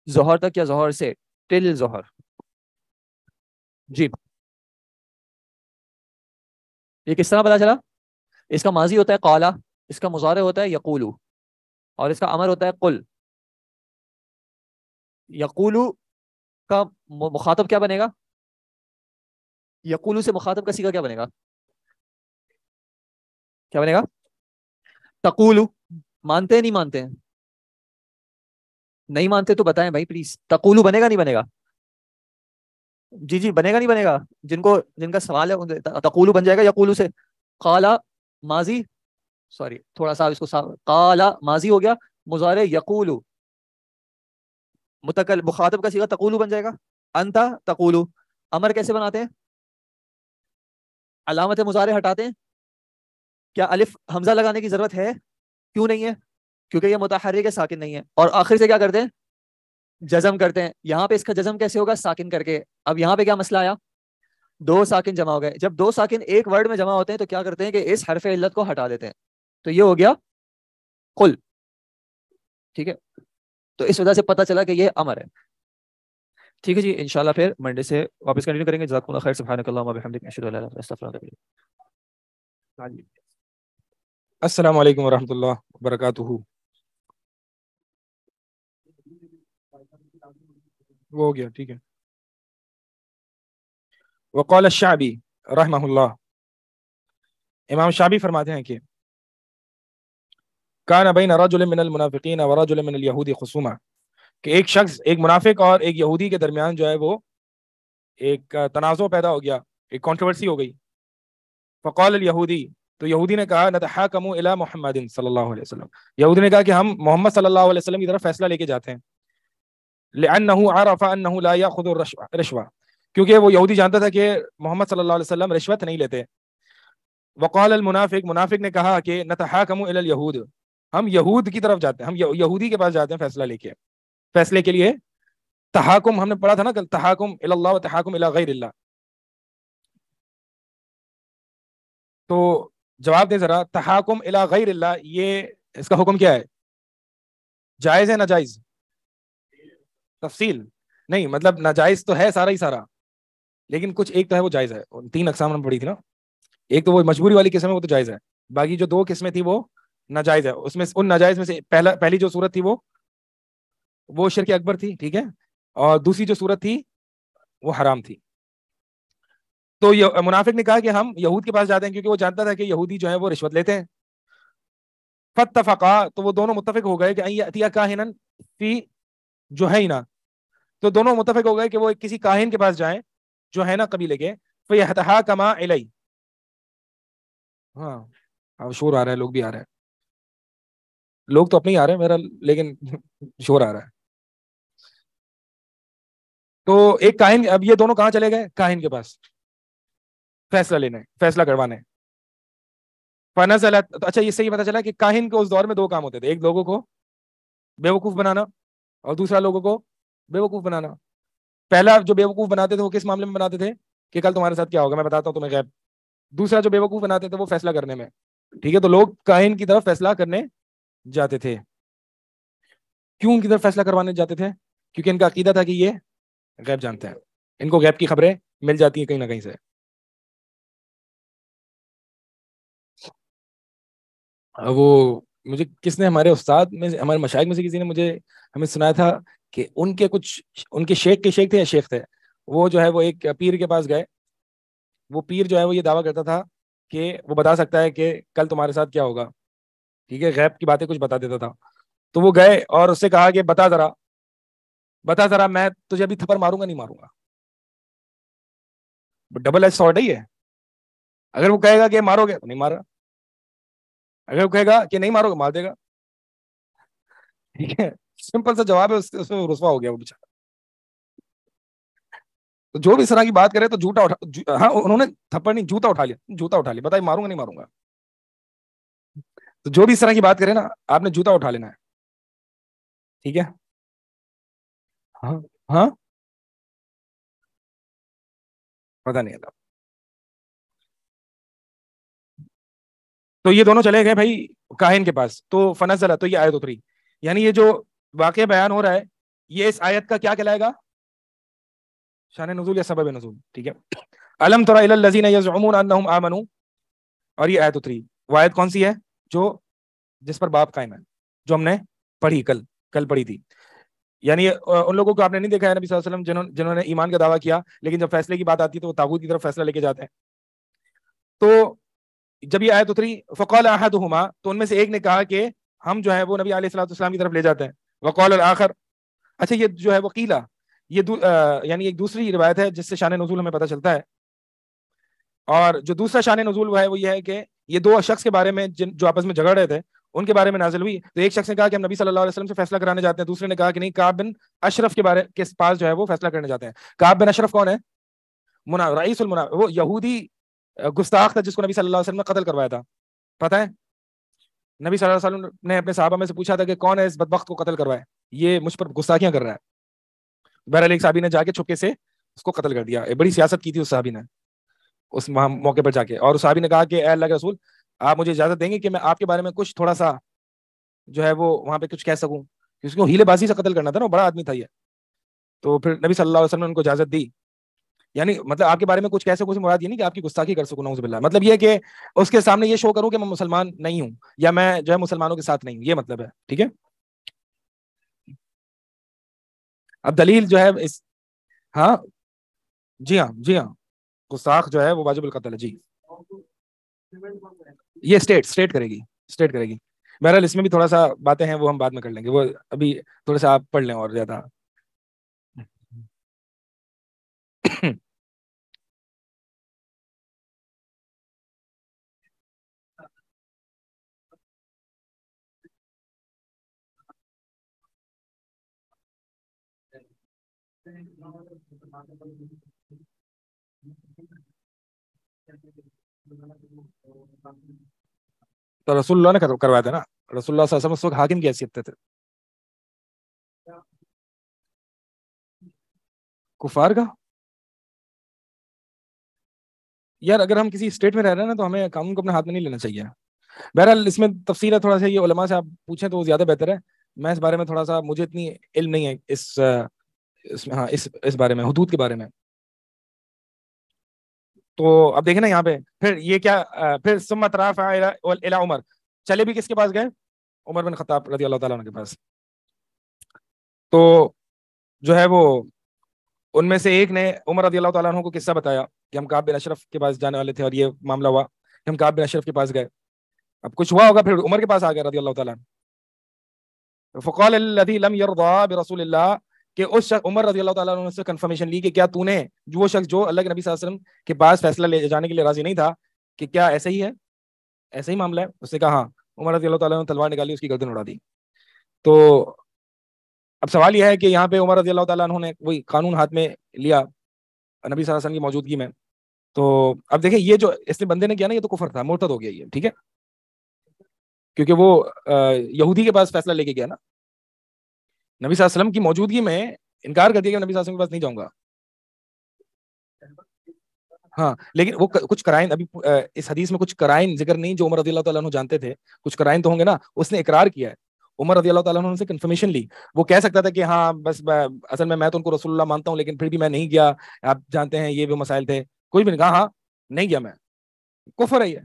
ظہر تک یا ظہر سے؟ ٹل ظہر. جی، یہ کس طرح پتا چلا؟ اس کا ماضی ہوتا ہے قالا، اس کا مضارع ہوتا ہے یقولو، اور اس کا امر ہوتا ہے قل. یقولو کا مخاطب کیا بنے گا؟ یقولو سے مخاطب کا صیغہ کیا بنے گا؟ کیا بنے گا؟ تقولو. مانتے ہیں نہیں مانتے ہیں؟ نہیں مانتے تو بتائیں بھائی پلیز. تقولو بنے گا نہیں بنے گا؟ جی جی، بنے گا نہیں بنے گا؟ جن کا سوال ہے تقولو بن جائے گا یقولو سے. قالا ماضی، سوری تھوڑا سا اس کو قالا ماضی ہو گیا، مضارع یقولو، مخاطب کا صیغہ تقولو بن جائے گا. انتا تقولو. امر کیسے بناتے ہیں؟ علامت مضارع ہٹاتے ہیں. کیا الف حمزہ لگانے کی ضرورت ہے؟ کیوں نہیں ہے؟ کیونکہ یہ متحرک ہے، ساکن نہیں ہے. اور آخر سے کیا کرتے ہیں؟ جزم کرتے ہیں. یہاں پہ اس کا جزم کیسے ہوگا؟ ساکن کر کے. اب یہاں پہ کیا مسئلہ آیا؟ دو ساکن جمع ہو گئے. جب دو ساکن ایک ورڈ میں جمع ہوتے ہیں تو کیا کرتے ہیں کہ اس حرف علت کو ہٹا دیتے ہیں. تو یہ ہو گیا قل. ٹھیک ہے، تو اس وجہ سے پتہ چلا کہ یہ امر ہے. ٹھیک ہے جی، انشاءاللہ پھر منڈے سے واپس کنٹینیو کریں گے. جزاکم اللہ خیر. سبحانک اللہم و بحمدک، اشہد ان لا الہ الا انت، استغفرک و اتوب الیک. السلام علیکم ورحمۃ اللہ وبرکاتہ. وہ ہو گیا، ٹھیک ہے. وقال الشعبی رحمہ اللہ، امام شعبی فرماتے ہیں کہ کان بین رجل من المنافقین ورجل من الیہود خصومہ، کہ ایک شخص، ایک منافق اور ایک یہودی کے درمیان جو ہے وہ ایک تنازع پیدا ہو گیا، ایک کنٹروورسی ہو گئی. فقال الیہودی، تو یہودی نے کہا نتحاکم الی محمد صلی اللہ علیہ وسلم، یہودی نے کہا کہ ہم محمد صلی اللہ علیہ وسلم کی طرف فیصلہ لے کے جاتے ہیں. لأنه عرف انه لا ياخذ الرشوہ، کیونکہ وہ یہودی جانتا تھا کہ محمد صلی اللہ علیہ وسلم رشوت نہیں لیتے. وقال المنافق، منافق نے کہا کہ نتحاکم الی الیہود، ہم یہود کی طرف جاتے ہیں، ہم یہودی کے پاس جاتے ہیں فیصلہ لے کے، فیصلے کے لیے. تحاکم ہم نے پڑھا تھا نا کل، تحاکم الی اللہ و تحاکم الی غیر اللہ. تو جواب دیں ذرا، تحاکم الی غیر اللہ، یہ اس کا حکم کیا ہے؟ جائز ہے ناجائز؟ تفصیل نہیں، مطلب ناجائز تو ہے سارا ہی سارا، لیکن کچھ ایک تو ہے وہ جائز ہے. 3 اقسام ہم نے پڑھی تھی نا. ایک تو وہ مجبوری والی قسم ہے، وہ تو جائز ہے. باقی جو 2 قسمیں تھی وہ ناجائز ہے. اس میں ان ناجائز میں سے پہلی جو صورت تھی وہ شرک اکبر تھی, ٹھیک ہے, اور دوسری جو صورت تھی وہ حرام تھی. تو منافق نے کہا کہ ہم یہود کے پاس جاتے ہیں, کیونکہ وہ جانتا تھا کہ یہودی جو ہے وہ رشوت لیتے ہیں. فاتفقا, تو وہ دونوں متفق ہو گئے کہ ان یاتیا کاہنا فی جہینا, تو دونوں متفق ہو گئے کہ وہ کسی کاہن کے پاس جائیں جو ہے نا قبیلے کے, فیحتحاکما الی. ہاں اب شور آ رہا ہے, لوگ بھی آ رہے ہیں, لوگ تو اپنے ہی آ رہے ہیں میرا, لیکن شور آ رہا ہے. تو ایک کاہن, اب یہ دونوں کہاں چلے گئے؟ کاہن کے پاس فیصلہ لینے, فیصلہ کروانے. فنزلت, تو اچھا یہ صحیح پتا چلا کہ کاہن کو اس دور میں دو کام ہوتے تھے, ایک لوگوں کو بیوقوف بنانا اور دوسرا لوگوں کو بیوقوف بنانا. پہلا جو بیوقوف بناتے تھے وہ کس معاملے میں بناتے تھے کہ کل تمہارے ساتھ کیا ہوگا, میں بتاتا ہوں تمہیں غیب. دوسرا جو بیوقوف بناتے تھے وہ فیصلہ کرنے میں, ٹھیک ہے. تو لوگ کاہن کی طرف فیصلہ کرنے جاتے تھے. کیوں ان کی طرف فیصلہ کروانے جاتے تھے؟ کیونکہ ان کا عقیدہ تھا کہ یہ غیب جانتے ہیں, ان کو غیب کی خبریں مل جاتی ہیں کہیں نہ کہیں سے. وہ مجھے کس نے, ہمارے استاد میں سے, ہمارے مشائخ میں سے کسی نے ہمیں سنایا تھا کہ ان کے شیخ تھے یا شیخ تھے, وہ جو ہے وہ ایک پیر کے پاس گئے. وہ پیر جو ہے وہ یہ دعویٰ کرتا تھا کہ وہ بتا سکتا ہے کہ کل تمہارے ساتھ کیا ہوگا, ٹھیک ہے, غیب کی باتیں کچھ بتا دیتا تھا. تو وہ گئے اور اس سے کہا کہ بتا ذرا میں تجھے ابھی تھپڑ ماروں گا نہیں ماروں گا. ڈبل ایج سارڈ ہے یہ. اگر وہ کہے گا کہ مارو گے تو نہیں مارا, اگر وہ کہے گا کہ نہیں مارو گے مار دے گا, ٹھیک ہے. سمپل سا جواب ہے, اس میں رسوا ہو گیا وہ بیچارہ. تو جو بھی اس طرح کی بات کرے تو جھوٹا ہاں انہوں نے تھپڑ نہیں, جوتا اٹھا لیا, بتائی ماروں گا نہیں ماروں گا. تو جو بھی اس طرح کی بات کرے نا, آپ نے جوتا اٹھا لینا ہے, ٹھیک ہے. ہاں ہاں پتا نہیں تھا. تو یہ دونوں چلے گئے بھائی کاہن کے پاس, تو فنزل, تو یہ آیت اتری. یعنی یہ جو واقعہ بیان ہو رہا ہے یہ اس آیت کا کیا کہلائے گا؟ شان نزول یا سبب نزول, ٹھیک ہے. الم تر الی الذین یزعمون انہم آمنوا, اور یہ آیت اتری. وہ آیت کون سی ہے؟ جس پر باب قائم ہے, جو ہم نے پڑھی کل پڑھی تھی. یعنی ان لوگوں کو آپ نے نہیں دیکھا ہے نبی صلی اللہ علیہ وسلم جنہوں نے ایمان کا دعویٰ کیا, لیکن جب فیصلے کی بات آتی ہے تو وہ طاغوت کی طرف فیصلہ لے کے جاتے ہیں. تو جب یہ آیت اتری, فقال احدهما, تو ان میں سے ایک نے کہا کہ ہم جو ہے وہ نبی علیہ الصلوۃ والسلام کی طرف لے جاتے ہیں. وقال الاخر, اچھا یہ جو ہے وکیلا, یہ یعنی ایک دوسری روایت ہے جس سے شان نزول ہمیں پتہ چلتا ہے. اور جو دوسرا شان نزول وہ یہ ہے کہ یہ دو شخص کے بارے میں جو آپس میں جھگڑ رہے تھے ان کے بارے میں نازل ہوئی. تو ایک شخص نے کہا کہ ہم نبی صلی اللہ علیہ وسلم سے فیصلہ کرانے جاتے ہیں, دوسرے نے کہا کہ نہیں, کعب بن اشرف کے پاس جو ہے وہ فیصلہ کرنے جاتے ہیں. کعب بن اشرف کون ہے؟ رئیس وہ یہودی گستاخ تھا جس کو نبی صلی اللہ علیہ وسلم نے قتل کروایا تھا, پتہ ہے. نبی صلی اللہ علیہ وسلم نے اپنے صحابہ میں سے پوچھا تھا کہ کون ہے اس بدبخت کو قتل کروائے, یہ مجھ پر گستاخیاں کر رہا ہے. بہرحال ایک صحابی نے جا کے چھپکے سے اس کو قتل کر دیا. بڑی سیاست کی تھی اس صحابی نے اس موقع پر جا کے, اور اس صحابی نے کہا کہ اے اللہ کے رسول, آپ مجھے اجازت دیں گے کہ میں آپ کے بارے میں کچھ تھوڑا سا جو ہے وہ وہاں پہ کچھ کہہ سکوں, کیونکہ اس کو ہیلے بازی سے قتل کرنا تھا نا, بڑا آدمی تھا یہ. تو پھر نبی صلی اللہ علیہ وسلم نے ان کو اجازت دی. یعنی مطلب آپ کے بارے میں کچھ کہہ سکوں سے مراد یہ نہیں کہ آپ کی گستاخی کر سکوں, نعوذ باللہ. مطلب یہ کہ اس کے سامنے یہ شو کروں کہ میں مسلمان نہیں ہوں یا میں جو ہے مسلمانوں کے ساتھ نہیں ہوں, یہ مطلب ہے, ٹھیک ہے. اب دلیل جو ہے ہاں جی ہاں گستاخ جو ہے وہ واجب القتل ہے جی. یہ اسٹیٹ کرے گی. بہرحال اس میں بھی تھوڑا سا باتیں ہیں وہ ہم بعد میں کر لیں گے, وہ ابھی تھوڑا سا آپ پڑھ لیں اور زیادہ. تو رسول اللہ نے کروایا تھا نا, رسول اللہ صلی اللہ علیہ وسلم اس وقت حاکم کی حیثیت تھے. کفار کا یار, اگر ہم کسی اسٹیٹ میں رہ رہے ہیں نا تو ہمیں قانون کو اپنے ہاتھ میں نہیں لینا چاہیے. بہرحال اس میں تفصیل ہے تھوڑا سا, یہ علماء سے آپ پوچھیں تو وہ زیادہ بہتر ہے. میں اس بارے میں تھوڑا سا, مجھے اتنی علم نہیں ہے اس بارے میں, حدود کے بارے میں. تو اب دیکھیں نا یہاں پہ پھر یہ کیا, پھر ثم رفع الی عمر, چلے بھی کس کے پاس گئے؟ عمر بن خطاب رضی اللہ تعالیٰ عنہ کے پاس. تو جو ہے وہ ان میں سے ایک نے عمر رضی اللہ تعالیٰ عنہ کو قصہ بتایا کہ ہم کعب بن اشرف کے پاس جانے والے تھے اور یہ معاملہ ہوا کہ ہم کعب بن اشرف کے پاس گئے. اب کچھ ہوا ہوگا، پھر عمر کے پاس آ گیا رضی اللہ تعالیٰ عنہ. فقال الذي لم يرضى برسول اللہ، کہ اس شخص عمر رضی اللہ تعالیٰ عنہ سے کنفرمیشن لی کہ کیا تو نے وہ شخص جو اللہ کے نبی صلی اللہ علیہ وسلم کے پاس فیصلہ لے جانے کے لیے راضی نہیں تھا، کہ کیا ایسا ہی ہے، ایسا ہی معاملہ ہے؟ اس نے کہا ہاں. عمر رضی اللہ تعالیٰ عنہ تلوار نکالی، اس کی گردن اڑا دی. تو اب سوال یہ ہے کہ یہاں پہ عمر رضی اللہ تعالیٰ عنہ نے وہی قانون ہاتھ میں لیا نبی صلی اللہ علیہ وسلم کی موجودگی میں. تو اب دیکھیں یہ جو اس نے بندے نے کیا نا، یہ تو کفر تھا، مرتد ہو گیا یہ، ٹھیک ہے، کیونکہ وہ یہودی کے پاس فیصلہ لے کے گیا نا، نبی صلی اللہ علیہ وسلم کی موجودگی میں انکار کر دیا کہ نبی صلی اللہ علیہ وسلم کے پاس نہیں جاؤں گا. ہاں لیکن وہ کچھ قرائن، ابھی اس حدیث میں کچھ قرائن ذکر نہیں جو عمر رضی اللہ تعالیٰ عنہ جانتے تھے، کچھ قرائن تو ہوں گے نا. اس نے اقرار کیا ہے، عمر رضی اللہ تعالیٰ عنہ سے کنفرمیشن لی. وہ کہہ سکتا تھا کہ ہاں بس اصل میں تو ان کو رسول اللہ مانتا ہوں لیکن پھر بھی میں نہیں گیا، آپ جانتے ہیں یہ بھی مسائل تھے. کوئی بھی نہیں کہا ہاں نہیں گیا میں، کفر ہے یہ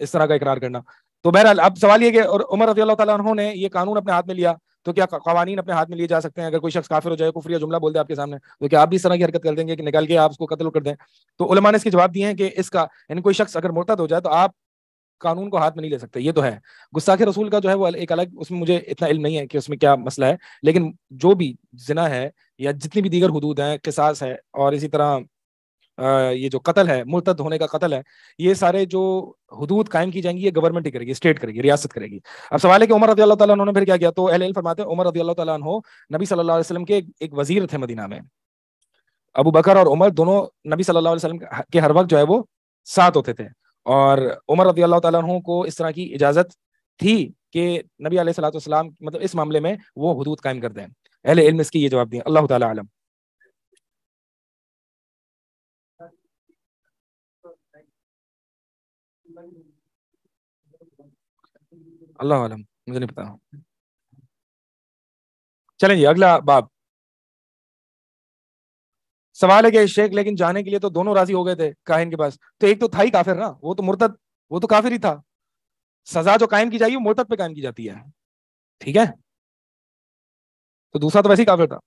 اس طرح کا اقرار کرنا. تو بہرحال اب سوال یہ کہ اور عمر رضی اللہ تعالیٰ عنہ نے یہ قانون اپنے ہاتھ میں لیا، تو کیا قوانین اپنے ہاتھ میں لیے جا سکتے ہیں؟ اگر کوئی شخص کافر ہو جائے، کفر یا جملہ بول دے آپ کے سامنے، تو کیا آپ بھی اس طرح کی حرکت کر دیں گے کہ نکال کے آپ اس کو قتل کر دیں؟ تو علماء نے اس کے جواب دیے ہیں کہ اس کا یعنی کوئی شخص اگر مرتد ہو جائے تو آپ قانون کو ہاتھ میں نہیں لے سکتے. یہ تو ہے گستاخ رسول کا جو ہے وہ ایک الگ، اس میں مجھے اتنا علم نہیں ہے کہ اس میں کیا مسئلہ ہے، لیکن جو بھی زنا ہے یا جتنی بھی دیگر حدود ہیں، قصاص ہے، اور اسی طرح یہ جو قتل ہے، مرتد ہونے کا قتل ہے، یہ سارے جو حدود قائم کی جائیں گی یہ گورنمنٹ ہی کرے گی، اسٹیٹ کرے گی، ریاست کرے گی. اب سوال ہے کہ عمر رضی اللہ تعالیٰ عنہ نے پھر کیا کیا؟ تو اہل علم فرماتے ہیں عمر رضی اللہ تعالیٰ عنہ نبی صلی اللہ علیہ وسلم کے ایک وزیر تھے مدینہ میں. ابو بکر اور عمر دونوں نبی صلی اللہ علیہ وسلم کے ہر وقت جو ہے وہ ساتھ ہوتے تھے، اور عمر رضی اللہ تعالیٰ عنہ کو اس طرح کی اجازت تھی کہ نبی علیہ الصلوۃ والسلام مطلب اس معاملے میں وہ حدود قائم کر دیں. اہل علم اس کی یہ جواب دیں، اللہ تعالیٰ عالم. اللہ عالم، مجھے نہیں پتا. چلیں جی اگلا باب. سوال ہے کہ شیخ لیکن جانے کے لیے تو دونوں راضی ہو گئے تھے کاہن کے پاس، تو ایک تو تھا ہی کافر نا، وہ تو مرتد، وہ تو کافر ہی تھا. سزا جو قائم کی جائے گی وہ مرتد پہ قائم کی جاتی ہے، ٹھیک ہے، تو دوسرا تو ویسے ہی کافر تھا.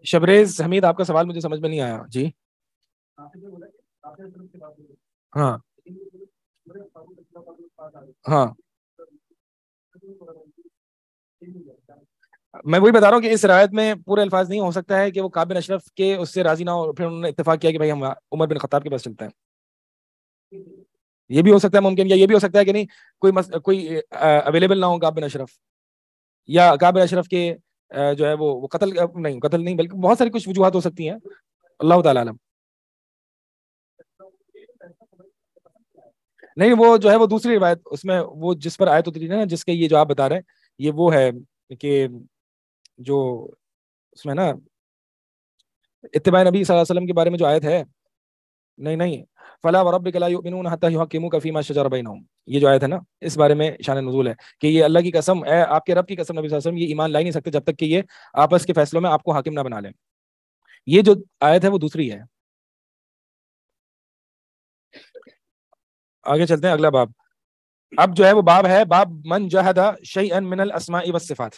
شبریز حمید آپ کا سوال مجھے سمجھ میں نہیں آیا جی. ہاں ہاں میں وہی بتا رہا ہوں کہ اس روایت میں پورے الفاظ نہیں، ہو سکتا ہے کہ وہ کعب بن اشرف کے اس سے راضی نہ ہو، پھر انہوں نے اتفاق کیا کہ بھائی ہم عمر بن خطاب کے پاس چلتے ہیں. یہ بھی ہو سکتا ہے ممکن، یا یہ بھی ہو سکتا ہے کہ نہیں کوئی اویلیبل نہ ہو کعب بن اشرف، یا کعب بن اشرف کے جو ہے وہ قتل نہیں بلکہ بہت ساری کچھ وجوہات ہو سکتی ہیں. اللہ تعالیٰ عالم. نہیں وہ جو ہے وہ دوسری روایت، اس میں وہ جس پر آیت اتری نا، جس کے یہ جو آپ بتا رہے ہیں یہ وہ ہے کہ جو اس میں نا اتباع نبی صلی اللہ علیہ وسلم کے بارے میں جو آیت ہے، نہیں فلا وربک لا یؤمنون حتی یحکموک فیما شجر بینہم، یہ جو آیت ہے نا اس بارے میں شان نزول ہے کہ یہ اللہ کی قسم، اے آپ کے رب کی قسم، نبی صلی اللہ علیہ وسلم یہ ایمان لا ہی نہیں سکتے جب تک کہ یہ آپس کے فیصلوں میں آپ کو حاکم نہ بنا لیں. یہ جو آیت ہے وہ دوسری ہے. آگے چلتے ہیں اگلا باب. اب جو ہے وہ باب ہے باب من جہد شیئا من الاسماء والصفات.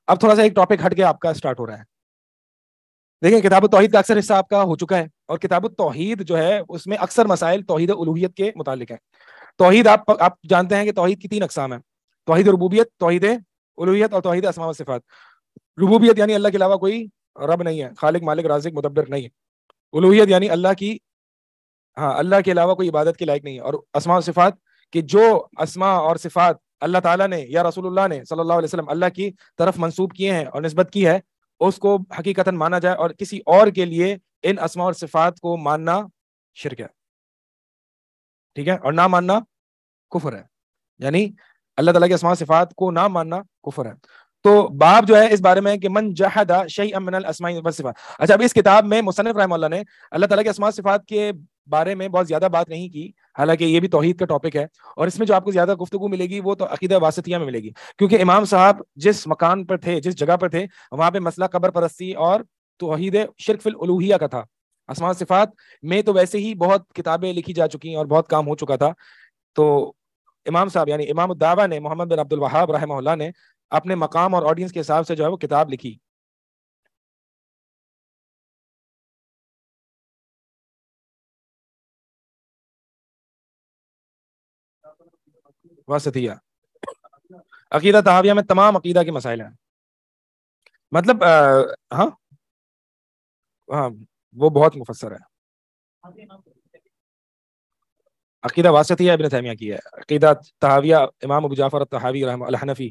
اب تھوڑا سا ایک ٹاپک ہٹ کے آپ کا سٹارٹ ہو رہا ہے. دیکھیں کتاب التوحید کا اکثر حصہ آپ کا ہو چکا ہے، اور کتاب التوحید جو ہے اس میں اکثر مسائل توحید الوہیت کے متعلق ہیں. توحید آپ جانتے ہیں کہ توحید کی 3 اقسام ہیں، توحید ربوبیت، توحید الوہیت اور توحید اسماء و صفات. ربوبیت یعنی اللہ کے علاوہ کوئی رب نہیں ہے، خالق مالک رازق مدبر نہیں ہے. الوہیت یعنی اللہ کی، ہاں اللہ کے علاوہ کوئی عبادت کے لائق نہیں ہے. اور اسماء و صفات کہ جو اسماء اور صفات اللہ تعالیٰ نے یا رسول اللہ نے صلی اللہ علیہ وسلم اللہ کی طرف منسوب کیے ہیں اور نسبت کی ہے، اس کو حقیقتاً مانا جائے، اور کسی اور کے لیے ان اسماء اور صفات کو ماننا شرک ہے، ٹھیک ہے، اور نہ ماننا کفر ہے. یعنی اللہ تعالیٰ کے اسماء و صفات کو نہ ماننا کفر ہے. تو باب جو ہے اس بارے میں کہ من جحد شیئا من الاسماء والصفات. اچھا اب اس کتاب میں مصنف رحمہ اللہ نے اللہ تعالیٰ کے اسماء و صفات کے بارے میں بہت زیادہ بات نہیں کی، حالانکہ یہ بھی توحید کا ٹاپک ہے، اور اس میں جو آپ کو زیادہ گفتگو ملے گی وہ تو عقیدہ واسطیہ میں ملے گی، کیونکہ امام صاحب جس مکان پر تھے، جس جگہ پر تھے، وہاں پہ مسئلہ قبر پرستی اور توحید شرک فی الالوہیہ کا تھا۔ اسماء صفات میں تو ویسے ہی بہت کتابیں لکھی جا چکی ہیں اور بہت کام ہو چکا تھا، تو امام صاحب یعنی امام الدعوہ نے محمد بن عبد الوہاب رحمہ اللہ نے اپنے مقام اور آڈینس کے حساب سے جو ہے وہ کتاب لکھی۔ واسطیہ عقیدہ تحاویہ میں تمام عقیدہ کے مسائل ہیں، مطلب ہاں ہاں وہ بہت مفسر ہے۔ عقیدہ واسطیہ ابن تیمیہ کی ہے، عقیدہ تحاویہ امام ابو جعفر الطحاوی رحمہ اللہ الحنفی،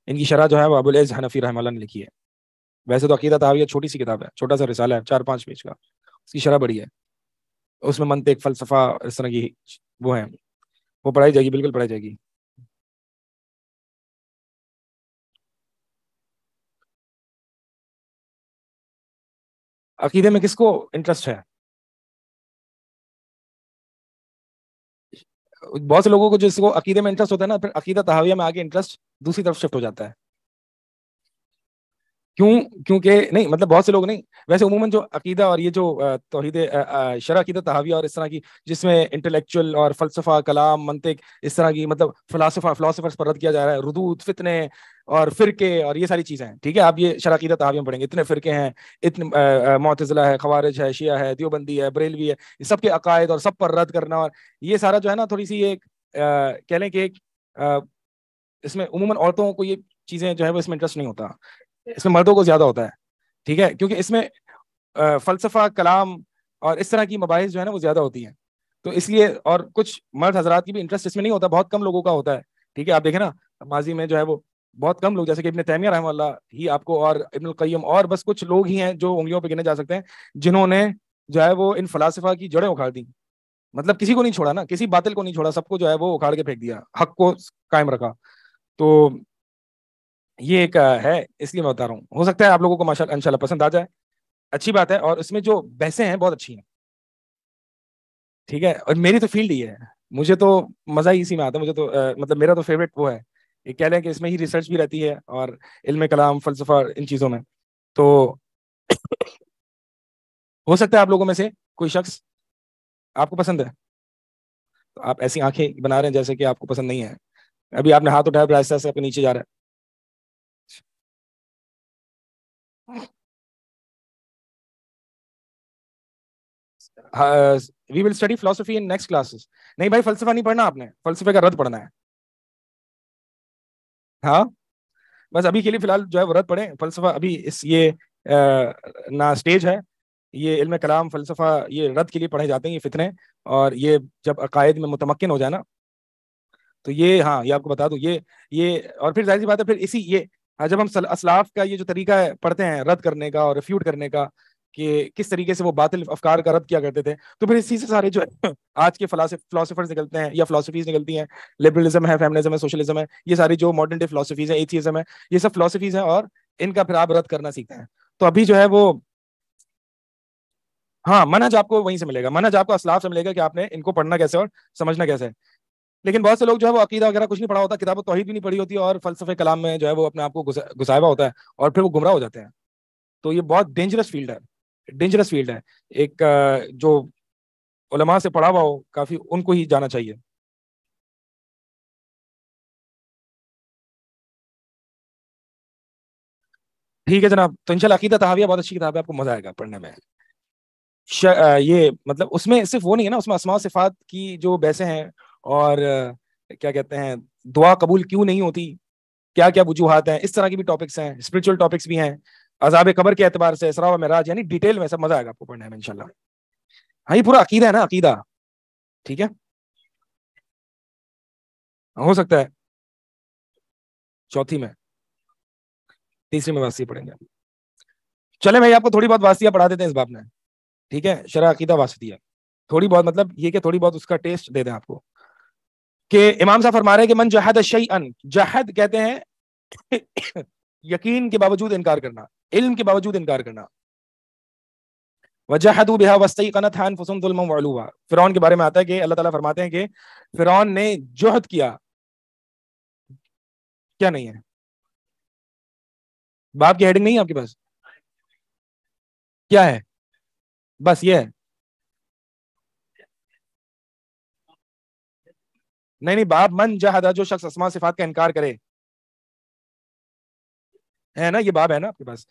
ان کی شرح جو ہے وہ ابو العز حنفی رحمہ اللہ نے لکھی ہے۔ ویسے تو عقیدہ تحاویہ چھوٹی سی کتاب ہے، چھوٹا سا رسالہ ہے 4-5 پیج کا، اس کی شرح بڑی ہے، اس میں منطق، فلسفہ، اس طرح کی وہ ہیں، وہ پڑھائی جائے گی، بالکل پڑھائی جائے گی۔ عقیدے میں کس کو انٹرسٹ ہے؟ بہت سے لوگوں کو جس کو عقیدے میں انٹرسٹ ہوتا ہے نا، پھر عقیدہ تحاویہ میں آگے انٹرسٹ دوسری طرف شفٹ ہو جاتا ہے۔ کیونکہ نہیں مطلب بہت سے لوگ نہیں، ویسے عموماً جو عقیدہ اور یہ جو توحید شرح عقیدہ تحاویہ اور اس طرح کی جس میں انٹلیکچوئل اور فلسفہ، کلام، منطق، اس طرح کی مطلب فلاسفرز پر رد کیا جا رہا ہے، ردود، فتنے اور فرقے اور یہ ساری چیزیں ہیں، ٹھیک ہے، آپ یہ شرح عقیدہ تحاویہ میں پڑھیں گے، اتنے فرقے ہیں، اتنے معتزلہ ہے، خوارج ہے، شیعہ ہے، دیوبندی ہے، بریلوی ہے، یہ سب کے عقائد اور سب پر رد کرنا، اور یہ سارا جو ہے نا تھوڑی سی ایک کہہ لیں کہ ایک اس میں عموماً عورتوں کو یہ چیزیں جو ہے وہ اس میں انٹرسٹ نہیں ہوتا، اس میں مردوں کو زیادہ ہوتا ہے، ٹھیک ہے، کیونکہ اس میں فلسفہ، کلام اور اس طرح کی مباحث جو ہے نا وہ زیادہ ہوتی ہیں، تو اس لیے، اور کچھ مرد حضرات کی بھی انٹرسٹ اس میں نہیں ہوتا، بہت کم لوگوں کا ہوتا ہے، ٹھیک ہے، آپ دیکھیں نا ماضی میں جو ہے وہ بہت کم لوگ، جیسے کہ ابن تیمیہ رحمہ اللہ ہی آپ کو، اور ابن القیم، اور بس کچھ لوگ ہی ہیں جو انگلیوں پہ گنے جا سکتے ہیں جنہوں نے جو ہے وہ ان فلاسفہ کی جڑیں اکھاڑ دی، مطلب کسی کو نہیں چھوڑا نا، کسی باطل کو نہیں چھوڑا، سب کو جو ہے وہ اکھاڑ کے پھینک دیا، حق کو قائم رکھا، تو یہ ایک ہے، اس لیے میں بتا رہا ہوں، ہو سکتا ہے آپ لوگوں کو ماشاءاللہ انشاءاللہ پسند آ جائے، اچھی بات ہے، اور اس میں جو بحثیں ہیں بہت اچھی ہیں، ٹھیک ہے، اور میری تو فیلڈ ہی ہے، مجھے تو مزہ ہی اسی میں آتا ہے، مجھے تو مطلب میرا تو فیوریٹ وہ ہے، یہ کہہ لیں کہ اس میں ہی ریسرچ بھی رہتی ہے اور علم کلام، فلسفہ، ان چیزوں میں، تو ہو سکتا ہے آپ لوگوں میں سے کوئی شخص آپ کو پسند ہے، تو آپ ایسی آنکھیں بنا رہے ہیں جیسے کہ آپ کو پسند نہیں ہے، ابھی آپ نے ہاتھ اٹھایا، پھر آہستہ آہستہ اپنے نیچے جا رہا ہے۔ وی ول اسٹڈی فلسفی ان نیکسٹ کلاسز۔ نہیں بھائی، فلسفہ نہیں پڑھنا آپ نے، فلسفے کا رد پڑھنا ہے، ہاں بس ابھی کے لیے فی الحال جو ہے وہ رد پڑھیں، فلسفہ ابھی اس یہ نہ اسٹیج ہے، یہ علم کلام، فلسفہ یہ رد کے لیے پڑھے جاتے ہیں، یہ فتنے، اور یہ جب عقائد میں متمکن ہو جائے نا تو یہ، ہاں یہ آپ کو بتا دوں، یہ اور پھر ظاہر سی بات ہے، پھر اسی یہ جب ہم اسلاف کا یہ جو طریقہ ہے پڑھتے ہیں رد کرنے کا اور ریفیوٹ کرنے کا، کہ کس طریقے سے وہ باطل افکار کا رد کیا کرتے تھے، تو پھر اسی سے سارے جو آج کے فلاسفرز نکلتے ہیں یا فلاسفیز نکلتی ہیں، لبرلزم ہے، فیمنزم ہے، سوشلزم ہے، یہ ساری جو ماڈرن ڈے فلاسفیز ہیں، ایتھیزم ہے، یہ سب فلاسفیز ہیں، اور ان کا پھر آپ رد کرنا سیکھتے ہیں، تو ابھی جو ہے وہ ہاں منہج آپ کو وہیں سے ملے گا، منہج آپ کو اسلاف سے ملے گا کہ آپ نے ان کو پڑھنا کیسے اور سمجھنا کیسے ہے، لیکن بہت سے لوگ جو ہے وہ عقیدہ وغیرہ کچھ نہیں پڑھا ہوتا، کتاب توحید بھی نہیں پڑھی ہوتی، اور فلسفے کلام میں جو ہے وہ اپنے آپ کو گھسایا ہوا ہوتا ہے، اور پھر وہ گمراہ ہو جاتے ہیں، تو یہ بہت ڈینجرس فیلڈ ہے، ڈینجرس فیلڈ ہے، ایک جو علماء سے پڑھا ہوا ہو کافی، ان کو ہی جانا چاہیے۔ ٹھیک ہے جناب، تو انشاءاللہ عقیدہ تحاویہ بہت اچھی کتاب ہے، آپ کو مزہ آئے گا پڑھنے میں، یہ مطلب اس میں صرف وہ نہیں ہے نا، اس میں اسماء و صفات کی جو بحثیں ہیں، اور کیا کہتے ہیں، دعا قبول کیوں نہیں ہوتی، کیا کیا وجوہات ہیں، اس طرح کی بھی ٹاپکس ہیں، اسپرچل ٹاپکس بھی ہیں، عذاب قبر کے اعتبار سے، اسراء و معراج، یعنی ڈیٹیل میں سب، مزہ آئے گا آپ کو پڑھنے میں انشاءاللہ۔ ہاں یہ پورا عقیدہ ہے نا، عقیدہ، ٹھیک ہے، ہو سکتا ہے چوتھی میں، تیسری میں واسطیہ پڑھیں گے، چلے بھائی آپ کو تھوڑی بہت واسطیہ پڑھا دیتے ہیں اس باب میں، ٹھیک ہے، شرح عقیدہ واسطیہ، تھوڑی بہت مطلب یہ کہ تھوڑی بہت اس کا ٹیسٹ دے دیں آپ کو، کہ امام صاحب فرما رہے ہیں کہ من جحد شیئا، جحد کہتے ہیں یقین کے باوجود انکار کرنا، علم کے باوجود انکار کرنا، وجحدوا بها واستيقنتها انفسهم ظلما وعلوا. فرعون کے بارے میں آتا ہے کہ اللہ تعالیٰ فرماتے ہیں کہ فرعون نے جہد کیا. کیا نہیں ہے باب کی ہیڈنگ نہیں ہے آپ کے پاس؟ کیا ہے؟ بس یہ ہے. نہیں باب من جہد، جو شخص اسماء صفات کا انکار کرے ہے نا. یہ باب ہے نا آپ کے پاس؟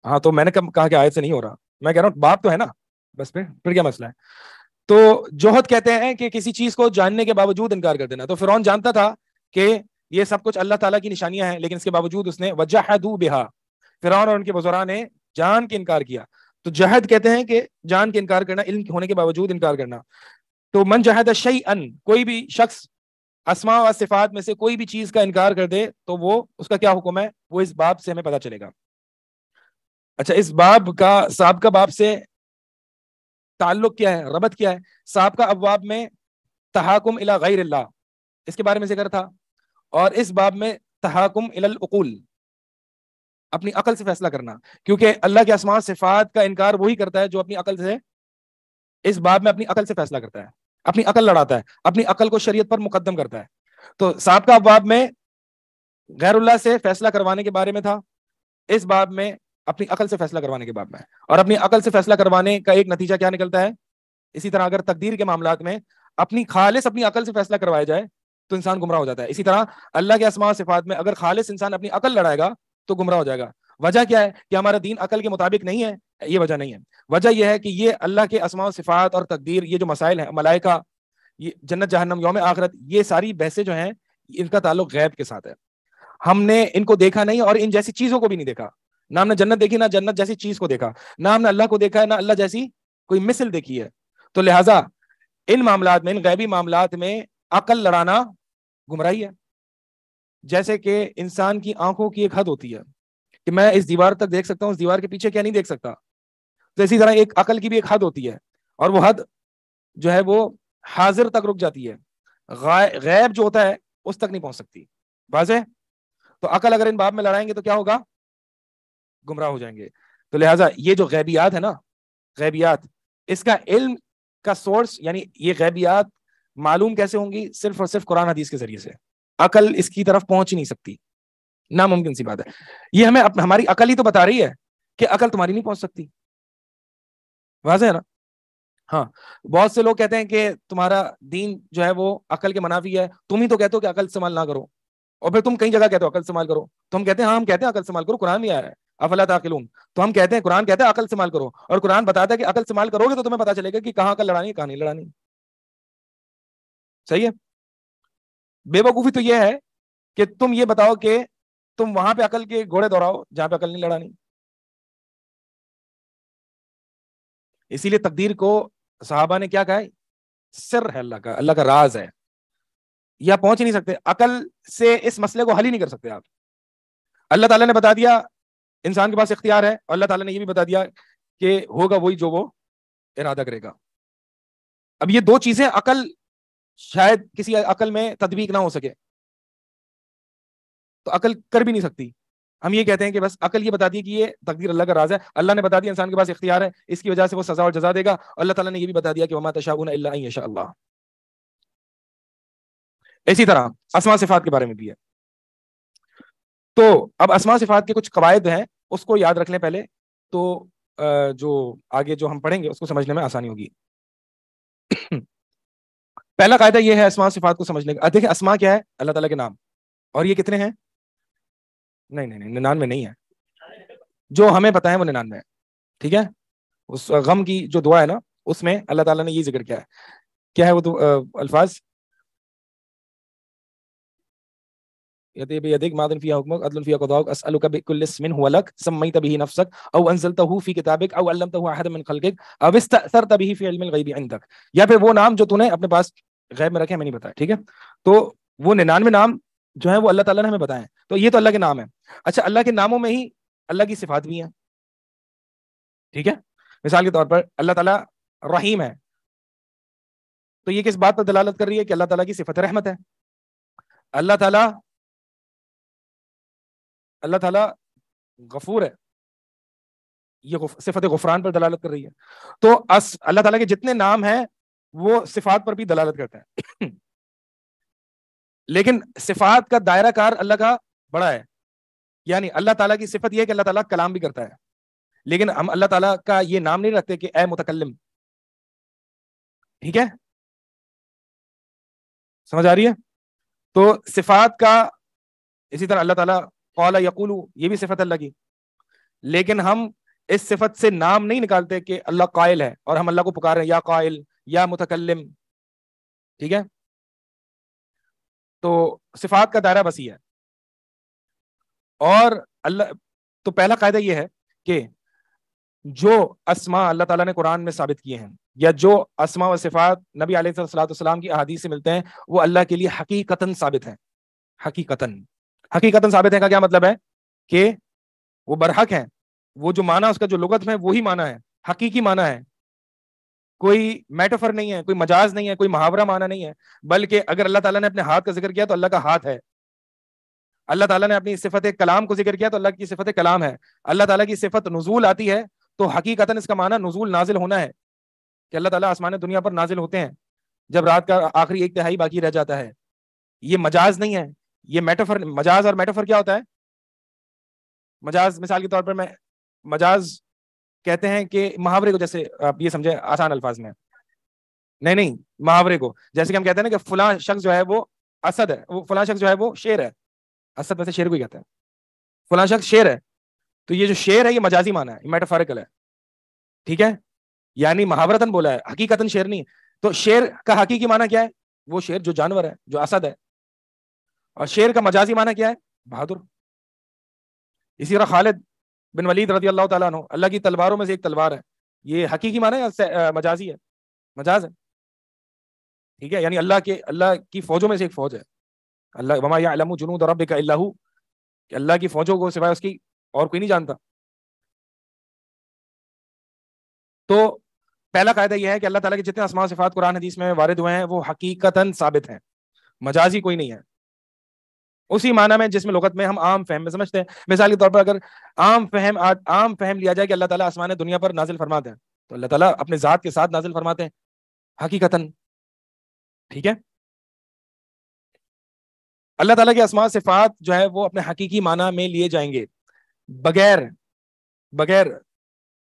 ہاں تو میں نے کہا کہ آیت سے نہیں ہو رہا، میں کہہ رہا ہوں باب تو ہے نا. بس پھر کیا مسئلہ ہے؟ تو جوہد کہتے ہیں کہ کسی چیز کو جاننے کے باوجود انکار کر دینا. تو فرعون جانتا تھا کہ یہ سب کچھ اللہ تعالیٰ کی نشانیاں ہیں، لیکن اس کے باوجود اس نے وجحدوا بہا، فرعون اور ان کے وزراء نے جان کے انکار کیا. تو جہد کہتے ہیں کہ جان کے انکار کرنا، علم ہونے کے باوجود انکار کرنا. تو من جہد شیئا، کوئی بھی شخص اسماء و صفات میں سے کوئی بھی چیز کا انکار کر دے تو وہ اس کا کیا حکم ہے، وہ اس باب سے ہمیں پتہ چلے گا. اچھا اس باب کا سابقہ باب سے تعلق کیا ہے، ربط کیا ہے؟ سابقہ ابواب میں تحاکم الی غیر اللہ، اس کے بارے میں ذکر تھا، اور اس باب میں تحاکم الی العقول، اپنی عقل سے فیصلہ کرنا. کیونکہ اللہ کے اسماء صفات کا انکار وہی کرتا ہے جو اپنی عقل سے، اس باب میں اپنی عقل سے فیصلہ کرتا ہے، اپنی عقل لڑاتا ہے، اپنی عقل کو شریعت پر مقدم کرتا ہے. تو سابقہ ابواب میں غیر اللہ سے فیصلہ کروانے کے بارے میں تھا، اس باب میں اپنی عقل سے فیصلہ کروانے کے باب میں. اور اپنی عقل سے فیصلہ کروانے کا ایک نتیجہ کیا نکلتا ہے؟ اسی طرح اگر تقدیر کے معاملات میں اپنی عقل سے فیصلہ کروایا جائے تو انسان گمراہ ہو جاتا ہے. اسی طرح اللہ کے اسماء و صفات میں اگر خالص انسان اپنی عقل لڑائے گا تو گمراہ ہو جائے گا. وجہ کیا ہے کہ ہمارا دین عقل کے مطابق نہیں ہے؟ یہ وجہ نہیں ہے. وجہ یہ ہے کہ یہ اللہ کے اسماء و صفات اور تقدیر، یہ جو مسائل ہیں، ملائکہ، یہ جنت جہنم، یوم آخرت، یہ ساری بحثیں جو ہیں ان کا تعلق غیب کے ساتھ ہے. ہم نے ان کو دیکھا نہیں اور ان جیسی چیزوں کو بھی نہیں دیکھا. نہ ہم نے جنت دیکھی، نہ جنت جیسی چیز کو دیکھا، نہ ہم نے اللہ کو دیکھا ہے، نہ اللہ جیسی کوئی مثل دیکھی ہے. تو لہٰذا ان معاملات میں، ان غیبی معاملات میں عقل لڑانا گمراہی ہے. جیسے کہ انسان کی آنکھوں کی ایک حد ہوتی ہے کہ میں اس دیوار تک دیکھ سکتا ہوں، اس دیوار کے پیچھے کیا نہیں دیکھ سکتا. تو اسی طرح ایک عقل کی بھی ایک حد ہوتی ہے، اور وہ حد جو ہے وہ حاضر تک رک جاتی ہے، غیب جو ہوتا ہے اس تک نہیں پہنچ سکتی. واضح؟ تو عقل اگر ان باب میں لڑائیں گے تو کیا ہوگا؟ گمراہ ہو جائیں گے. تو لہٰذا یہ جو غیبیات ہے نا، غیبیات، اس کا علم کا سورس، یعنی یہ غیبیات معلوم کیسے ہوں گی؟ صرف اور صرف قرآن حدیث کے ذریعے سے. عقل اس کی طرف پہنچ ہی نہیں سکتی، ناممکن سی بات ہے. یہ ہمیں ہماری عقل ہی تو بتا رہی ہے کہ عقل تمہاری نہیں پہنچ سکتی. واضح ہے نا؟ ہاں بہت سے لوگ کہتے ہیں کہ تمہارا دین جو ہے وہ عقل کے منافی ہے، تم ہی تو کہتے ہو کہ عقل استعمال نہ کرو، اور پھر تم کئی جگہ کہتے ہو عقل استعمال کرو. تو ہم کہتے ہیں ہاں، ہم کہتے ہیں عقل استعمال کرو، قرآن میں آیا ہے افلا تعقلون. تو ہم کہتے ہیں، قرآن کہتا ہے عقل استعمال کرو، اور قرآن بتاتا ہے کہ عقل استعمال کرو گے تو تمہیں پتا چلے گا کہ کہاں عقل لڑانی ہے، کہاں نہیں لڑانی. صحیح ہے؟ بے وقوفی تو یہ ہے کہ تم یہ بتاؤ کہ تم وہاں پہ عقل کے گھوڑے دوڑاؤ جہاں پہ عقل نہیں لڑانی. اسی لیے تقدیر کو صحابہ نے کیا کہا ہے؟ سر ہے، اللہ کا راز ہے، یا پہنچ ہی نہیں سکتے. عقل سے اس مسئلے کو حل ہی نہیں کر سکتے آپ. اللہ تعالیٰ نے بتا دیا انسان کے پاس اختیار ہے، اور اللہ تعالیٰ نے یہ بھی بتا دیا کہ ہوگا وہی جو وہ ارادہ کرے گا. اب یہ دو چیزیں عقل، شاید کسی عقل میں تطبیق نہ ہو سکے، تو عقل کر بھی نہیں سکتی. ہم یہ کہتے ہیں کہ بس عقل یہ بتا دی کہ یہ تقدیر اللہ کا راز ہے، اللہ نے بتا دیا انسان کے پاس اختیار ہے، اس کی وجہ سے وہ سزا اور جزا دے گا. اللہ تعالیٰ نے یہ بھی بتا دیا کہ وما تشاؤون الا ان یشاء اللہ. اسی طرح اسماء صفات کے بارے میں بھی ہے. تو اب اسماء صفات کے کچھ قواعد ہیں، اس کو یاد رکھ لیں پہلے، تو جو آگے جو ہم پڑھیں گے اس کو سمجھنے میں آسانی ہوگی. پہلا قاعدہ یہ ہے اسماء صفات کو سمجھنے کا. دیکھیں اسماء کیا ہے؟ اللہ تعالیٰ کے نام. اور یہ کتنے ہیں؟ نہیں 99 نہیں ہے، جو ہمیں پتا ہے وہ 99 ہے. ٹھیک ہے؟ اس غم کی جو دعا ہے نا، اس میں اللہ تعالیٰ نے یہ ذکر کیا ہے. کیا ہے وہ الفاظ؟ بيديك ماض فيها حكمك عدل فيها قضاؤك اسالك بكل اسم هو لك سميت به نفسك او انزلته في كتابك او علمته احد من خلقك او استاثرت به في علم الغيب عندك. یا پھر وہ نام جو تو نے اپنے پاس غیب میں رکھے میں نہیں بتایا. ٹھیک ہے؟ تو وہ 99 نام جو ہیں وہ اللہ تعالیٰ نے ہمیں بتائے. تو یہ تو اللہ کے نام ہے. اچھا اللہ کے ناموں میں ہی اللہ کی صفات بھی ہیں. ٹھیک ہے؟ مثال کے طور پر اللہ تعالیٰ رحیم ہے، تو یہ کس بات پر دلالت کر رہی ہے؟ کہ اللہ تعالیٰ کی صفت رحمت ہے. اللہ تعالیٰ غفور ہے، یہ صفت غفران پر دلالت کر رہی ہے. تو اللہ تعالیٰ کے جتنے نام ہیں وہ صفات پر بھی دلالت کرتے ہیں. لیکن صفات کا دائرہ کار اللہ کا بڑا ہے. یعنی اللہ تعالیٰ کی صفت یہ ہے کہ اللہ تعالیٰ کلام بھی کرتا ہے, لیکن ہم اللہ تعالیٰ کا یہ نام نہیں رکھتے کہ اے متکلم. ٹھیک ہے, سمجھ آ رہی ہے؟ تو صفات کا اسی طرح اللہ تعالیٰ قال یقول, یہ بھی صفت اللہ کی, لیکن ہم اس صفت سے نام نہیں نکالتے کہ اللہ قائل ہے اور ہم اللہ کو پکار رہے ہیں یا قائل یا متکلم. ٹھیک ہے, تو صفات کا دائرہ وسیع ہے. اور اللہ, تو پہلا قاعدہ یہ ہے کہ جو اسماء اللہ تعالیٰ نے قرآن میں ثابت کیے ہیں یا جو اسماء و صفات نبی علیہ الصلوۃ والسلام کی احادیث سے ملتے ہیں وہ اللہ کے لیے حقیقتاً ثابت ہیں. حقیقتاً ثابت ہیں کا کیا مطلب ہے؟ کہ وہ برحق ہیں, وہ جو معنی اس کا جو لغت میں وہی معنی ہے, حقیقی معنی ہے, کوئی میٹافر نہیں ہے, کوئی مجاز نہیں ہے, کوئی محاورہ معنی نہیں ہے, بلکہ اگر اللہ تعالیٰ نے اپنے ہاتھ کا ذکر کیا تو اللہ کا ہاتھ ہے. اللہ تعالیٰ نے اپنی صفت کلام کو ذکر کیا تو اللہ کی صفت کلام ہے. اللہ تعالیٰ کی صفت نزول آتی ہے تو حقیقتاً اس کا معنی نزول نازل ہونا ہے, کہ اللہ تعالیٰ آسمان دنیا پر نازل ہوتے ہیں جب رات کا آخری 1/3 باقی رہ جاتا ہے. یہ مجاز نہیں ہے, یہ میٹافر. مجاز اور میٹافر کیا ہوتا ہے؟ مجاز مثال کے طور پر میں مجاز کہتے ہیں کہ محاورے کو, جیسے آپ یہ سمجھے آسان الفاظ میں, نہیں محاورے کو, جیسے کہ ہم کہتے ہیں نا کہ فلاں شخص جو ہے وہ اسد ہے, وہ فلاں شخص جو ہے وہ شیر ہے. اسد ویسے شیر کو ہی کہتے ہیں, فلاں شخص شیر ہے, تو یہ جو شیر ہے یہ مجازی معنی ہے, یہ میٹافوریکل ہے. ٹھیک ہے, یعنی محاورتاً بولا ہے, حقیقتاً شیر نہیں. تو شیر کا حقیقی معنی کیا ہے؟ وہ شیر جو جانور ہے, جو اسد ہے. اور شیر کا مجازی معنی کیا ہے؟ بہادر. اسی طرح خالد بن ولید رضی اللہ تعالیٰ عنہ, اللہ کی تلواروں میں سے ایک تلوار ہے, یہ حقیقی معنی ہے یا مجازی ہے؟ مجاز ہے. ٹھیک ہے, یعنی اللہ کی فوجوں میں سے ایک فوج ہے. اللہ وما یعلم جنود ربک الا ہو, کہ اللہ کی فوجوں کو سوائے اس کی اور کوئی نہیں جانتا. تو پہلا قاعدہ یہ ہے کہ اللہ تعالیٰ کے جتنے اسماء و صفات قرآن حدیث میں وارد ہوئے ہیں وہ حقیقتاً ثابت ہیں, مجازی کوئی نہیں ہے. اسی معنی میں جس میں لغت میں ہم عام فہم میں سمجھتے ہیں. مثال کے طور پر اگر عام فہم لیا جائے کہ اللہ تعالیٰ آسمان دنیا پر نازل فرماتے ہیں, تو اللہ تعالیٰ اپنے ذات کے ساتھ نازل فرماتے ہیں حقیقتاً. ٹھیک ہے, اللہ تعالیٰ کے اسماء صفات جو ہے وہ اپنے حقیقی معنی میں لیے جائیں گے بغیر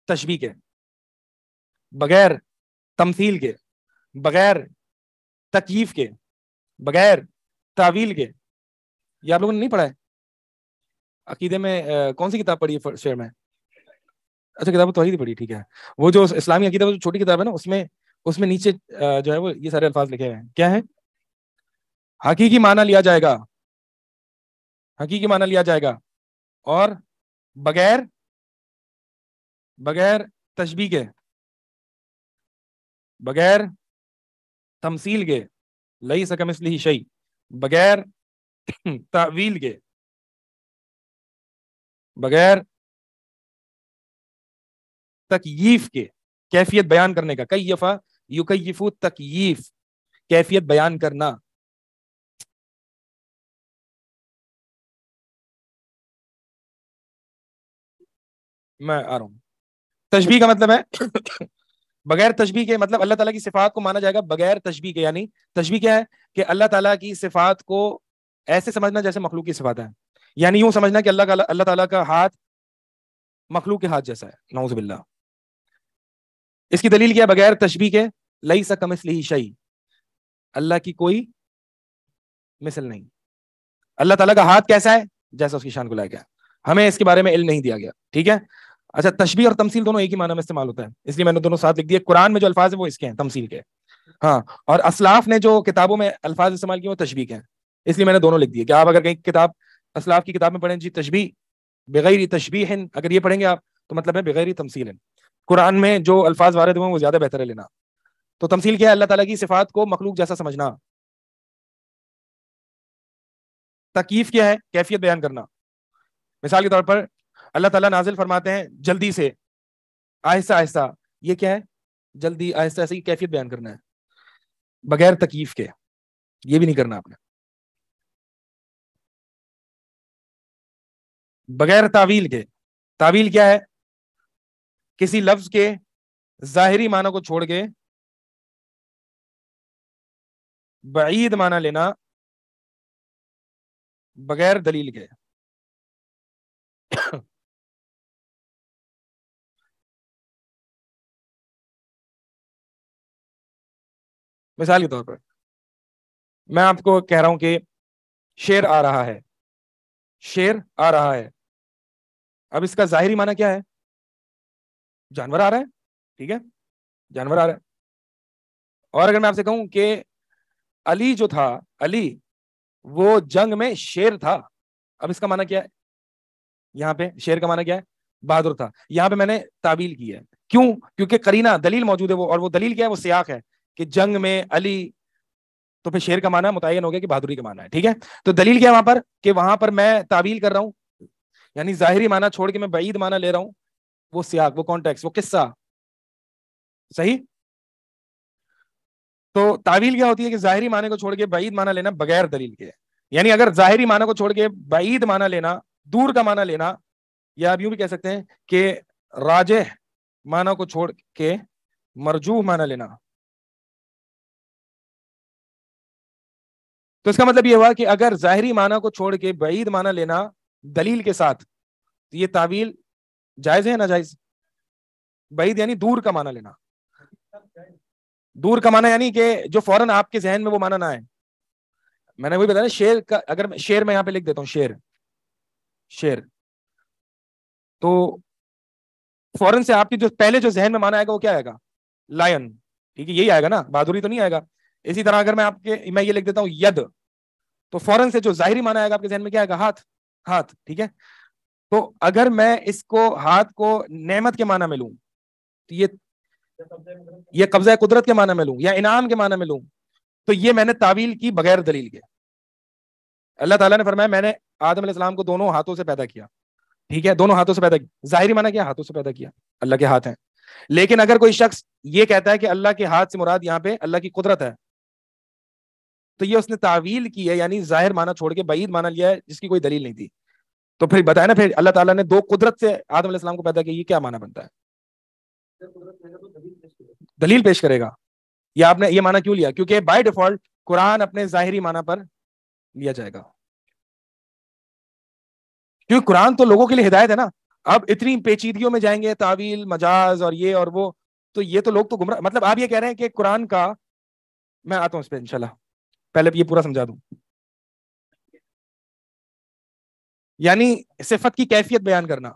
تشبیہ کے, بغیر تمثیل کے, بغیر تکییف کے, بغیر تعویل کے. یہ آپ لوگوں نے نہیں پڑھا ہے عقیدے میں؟ کون سی کتاب پڑھی ہے شعر میں؟ اچھا, کتاب توحید پڑھی. ٹھیک ہے, وہ جو اسلامی عقیدہ جو چھوٹی کتاب ہے نا, اس میں نیچے جو ہے وہ یہ سارے الفاظ لکھے ہوئے ہیں. کیا ہے؟ حقیقی معنی لیا جائے گا, حقیقی معنی لیا جائے گا, اور بغیر تشبیہ کے, بغیر تمثیل کے, لیس کمثلہ شیء, بغیر تعویل کے, بغیر تکییف کے, کیفیت بیان کرنے کا. کیفا یکیف تکییف, کیفیت بیان کرنا. میں آ رہا ہوں. تشبیہ کا مطلب ہے بغیر تشبیہ کے, مطلب اللہ تعالیٰ کی صفات کو مانا جائے گا بغیر تشبیہ کے. یعنی تشبیہ کیا ہے؟ کہ اللہ تعالیٰ کی صفات کو ایسے سمجھنا جیسے مخلوق کی صفات ہے. یعنی یوں سمجھنا کہ اللہ تعالیٰ کا ہاتھ مخلوق کے ہاتھ جیسا ہے, نعوذ باللہ. اس کی دلیل کیا ہے؟ بغیر تشبیہ کے, لیس کمثلہ شیء, اللہ کی کوئی مثل نہیں. اللہ تعالیٰ کا ہاتھ کیسا ہے؟ جیسا اس کی شان کو لائق ہے. ہمیں اس کے بارے میں علم نہیں دیا گیا. ٹھیک ہے, اچھا, تشبیہ اور تمثیل دونوں ایک ہی معنی میں استعمال ہوتا ہے, اس لیے میں نے دونوں ساتھ لکھ دیے. قرآن میں جو الفاظ ہیں وہ اس کے ہیں, تمثیل کے. ہاں, اور اسلاف نے جو کتابوں میں الفاظ استعمال کیے وہ تشبیہ کے ہیں, اس لیے میں نے دونوں لکھ دیے. کہ آپ اگر کہیں کتاب اسلاف کی کتاب میں پڑھیں جی تشبیہ بغیر تشبیہ, اگر یہ پڑھیں گے آپ تو مطلب ہے بغیر تمثیل. قرآن میں جو الفاظ وارد ہوئے ہیں وہ زیادہ بہتر ہے لینا. تو تمثیل کیا ہے؟ اللہ تعالیٰ کی صفات کو مخلوق جیسا سمجھنا. تکییف کیا ہے؟ کیفیت بیان کرنا. مثال کے طور پر اللہ تعالیٰ نازل فرماتے ہیں جلدی سے, آہستہ آہستہ. یہ کیا ہے؟ جلدی آہستہ ایسے کی کیفیت بیان کرنا ہے بغیر تکییف کے. یہ بھی نہیں کرنا آپ نے. بغیر تعویل کے. تعویل کیا ہے؟ کسی لفظ کے ظاہری معنی کو چھوڑ کے بعید معنی لینا بغیر دلیل کے. مثال کے طور پر میں آپ کو کہہ رہا ہوں کہ شیر آ رہا ہے, شیر آ رہا ہے. اب اس کا ظاہری معنی کیا ہے؟ جانور آ رہا ہے, ٹھیک ہے, جانور آ رہا ہے. اور اگر میں آپ سے کہوں کہ علی جو تھا, علی وہ جنگ میں شیر تھا, اب اس کا معنی کیا ہے؟ یہاں پہ شیر کا معنی کیا ہے؟ بہادر تھا. یہاں پہ میں نے تعبیل کی ہے. کیوں؟ کیونکہ قرینہ دلیل موجود ہے, وہ, اور وہ دلیل کیا ہے؟ وہ سیاق ہے کہ جنگ میں علی, تو پھر شیر کا معنی متعین ہو گیا کہ بہادری کا معنی ہے, ٹھیک ہے. تو دلیل کیا ہے وہاں پر؟ کہ وہاں پر میں تعبیل کر رہا ہوں, یعنی ظاہری معنی چھوڑ کے میں بعید معنی لے رہا ہوں. وہ سیاق, وہ کانٹیکس, وہ قصہ, صحیح. تو تعویل کیا ہوتی ہے؟ کہ ظاہری معنی کو چھوڑ کے بعید معنی لینا بغیر دلیل کے. یعنی اگر ظاہری معنی کو چھوڑ کے بعید معنی لینا, دور کا معنی لینا, یا آپ یوں بھی کہہ سکتے ہیں کہ راجح معنی کو چھوڑ کے مرجوح معنی لینا, تو اس کا مطلب یہ ہوا کہ اگر ظاہری معنی کو چھوڑ کے بعید معنی لینا دلیل کے ساتھ, تو یہ تعویل جائز ہے ناجائز؟ بعید یعنی دور کا معنی لینا, دور کا معنی یعنی کہ جو فوراً آپ کے ذہن میں وہ معنی نہ آئے. میں نے وہی بتایا شیر کا, اگر شیر میں یہاں پہ لکھ دیتا ہوں شیر, شیر, تو فوراً سے آپ کی جو پہلے جو ذہن میں معنی آئے گا وہ کیا آئے گا؟ لائن, ٹھیک ہے, یہی آئے گا نا, بہادری تو نہیں آئے گا. اسی طرح اگر میں یہ لکھ دیتا ہوں ید, تو فوراً سے جو ظاہری معنی آئے گا آپ کے ذہن میں کیا آئے گا؟ ہاتھ, ہاتھ, ٹھیک ہے. تو اگر میں اس کو ہاتھ کو نعمت کے معنی میں لوں, تو یہ قبضہ قدرت کے معنی میں لوں یا انعام کے معنی میں لوں, تو یہ میں نے تعویل کی بغیر دلیل کے. اللہ تعالیٰ نے فرمایا میں نے آدم علیہ السلام کو دونوں ہاتھوں سے پیدا کیا, ٹھیک ہے, دونوں ہاتھوں سے پیدا کیا. ظاہری معنی کیا؟ ہاتھوں سے پیدا کیا, اللہ کے ہاتھ ہیں. لیکن اگر کوئی شخص یہ کہتا ہے کہ اللہ کے ہاتھ سے مراد یہاں پہ اللہ کی قدرت ہے, تو یہ اس نے تعویل کی ہے, یعنی ظاہر معنی چھوڑ کے بعید معنی لیا ہے جس کی کوئی دلیل نہیں تھی. تو پھر بتایا نا, پھر اللہ تعالیٰ نے دو قدرت سے آدم علیہ السلام کو پیدا کیا, یہ کیا معنی بنتا ہے؟ دلیل پیش کرے گا. یا آپ نے یہ معنی کیوں لیا؟ کیونکہ بائی ڈیفالٹ قرآن اپنے ظاہری معنی پر لیا جائے گا, کیونکہ قرآن تو لوگوں کے لیے ہدایت ہے نا. اب اتنی پیچیدگیوں میں جائیں گے, تعویل, مجاز اور یہ اور وہ, تو یہ تو لوگ تو گمراہ. مطلب آپ یہ کہہ رہے ہیں کہ قرآن کا, میں آتا ہوں اس پہ انشاءاللہ, پہلے یہ پورا سمجھا دوں. یعنی صفت کی کیفیت بیان کرنا,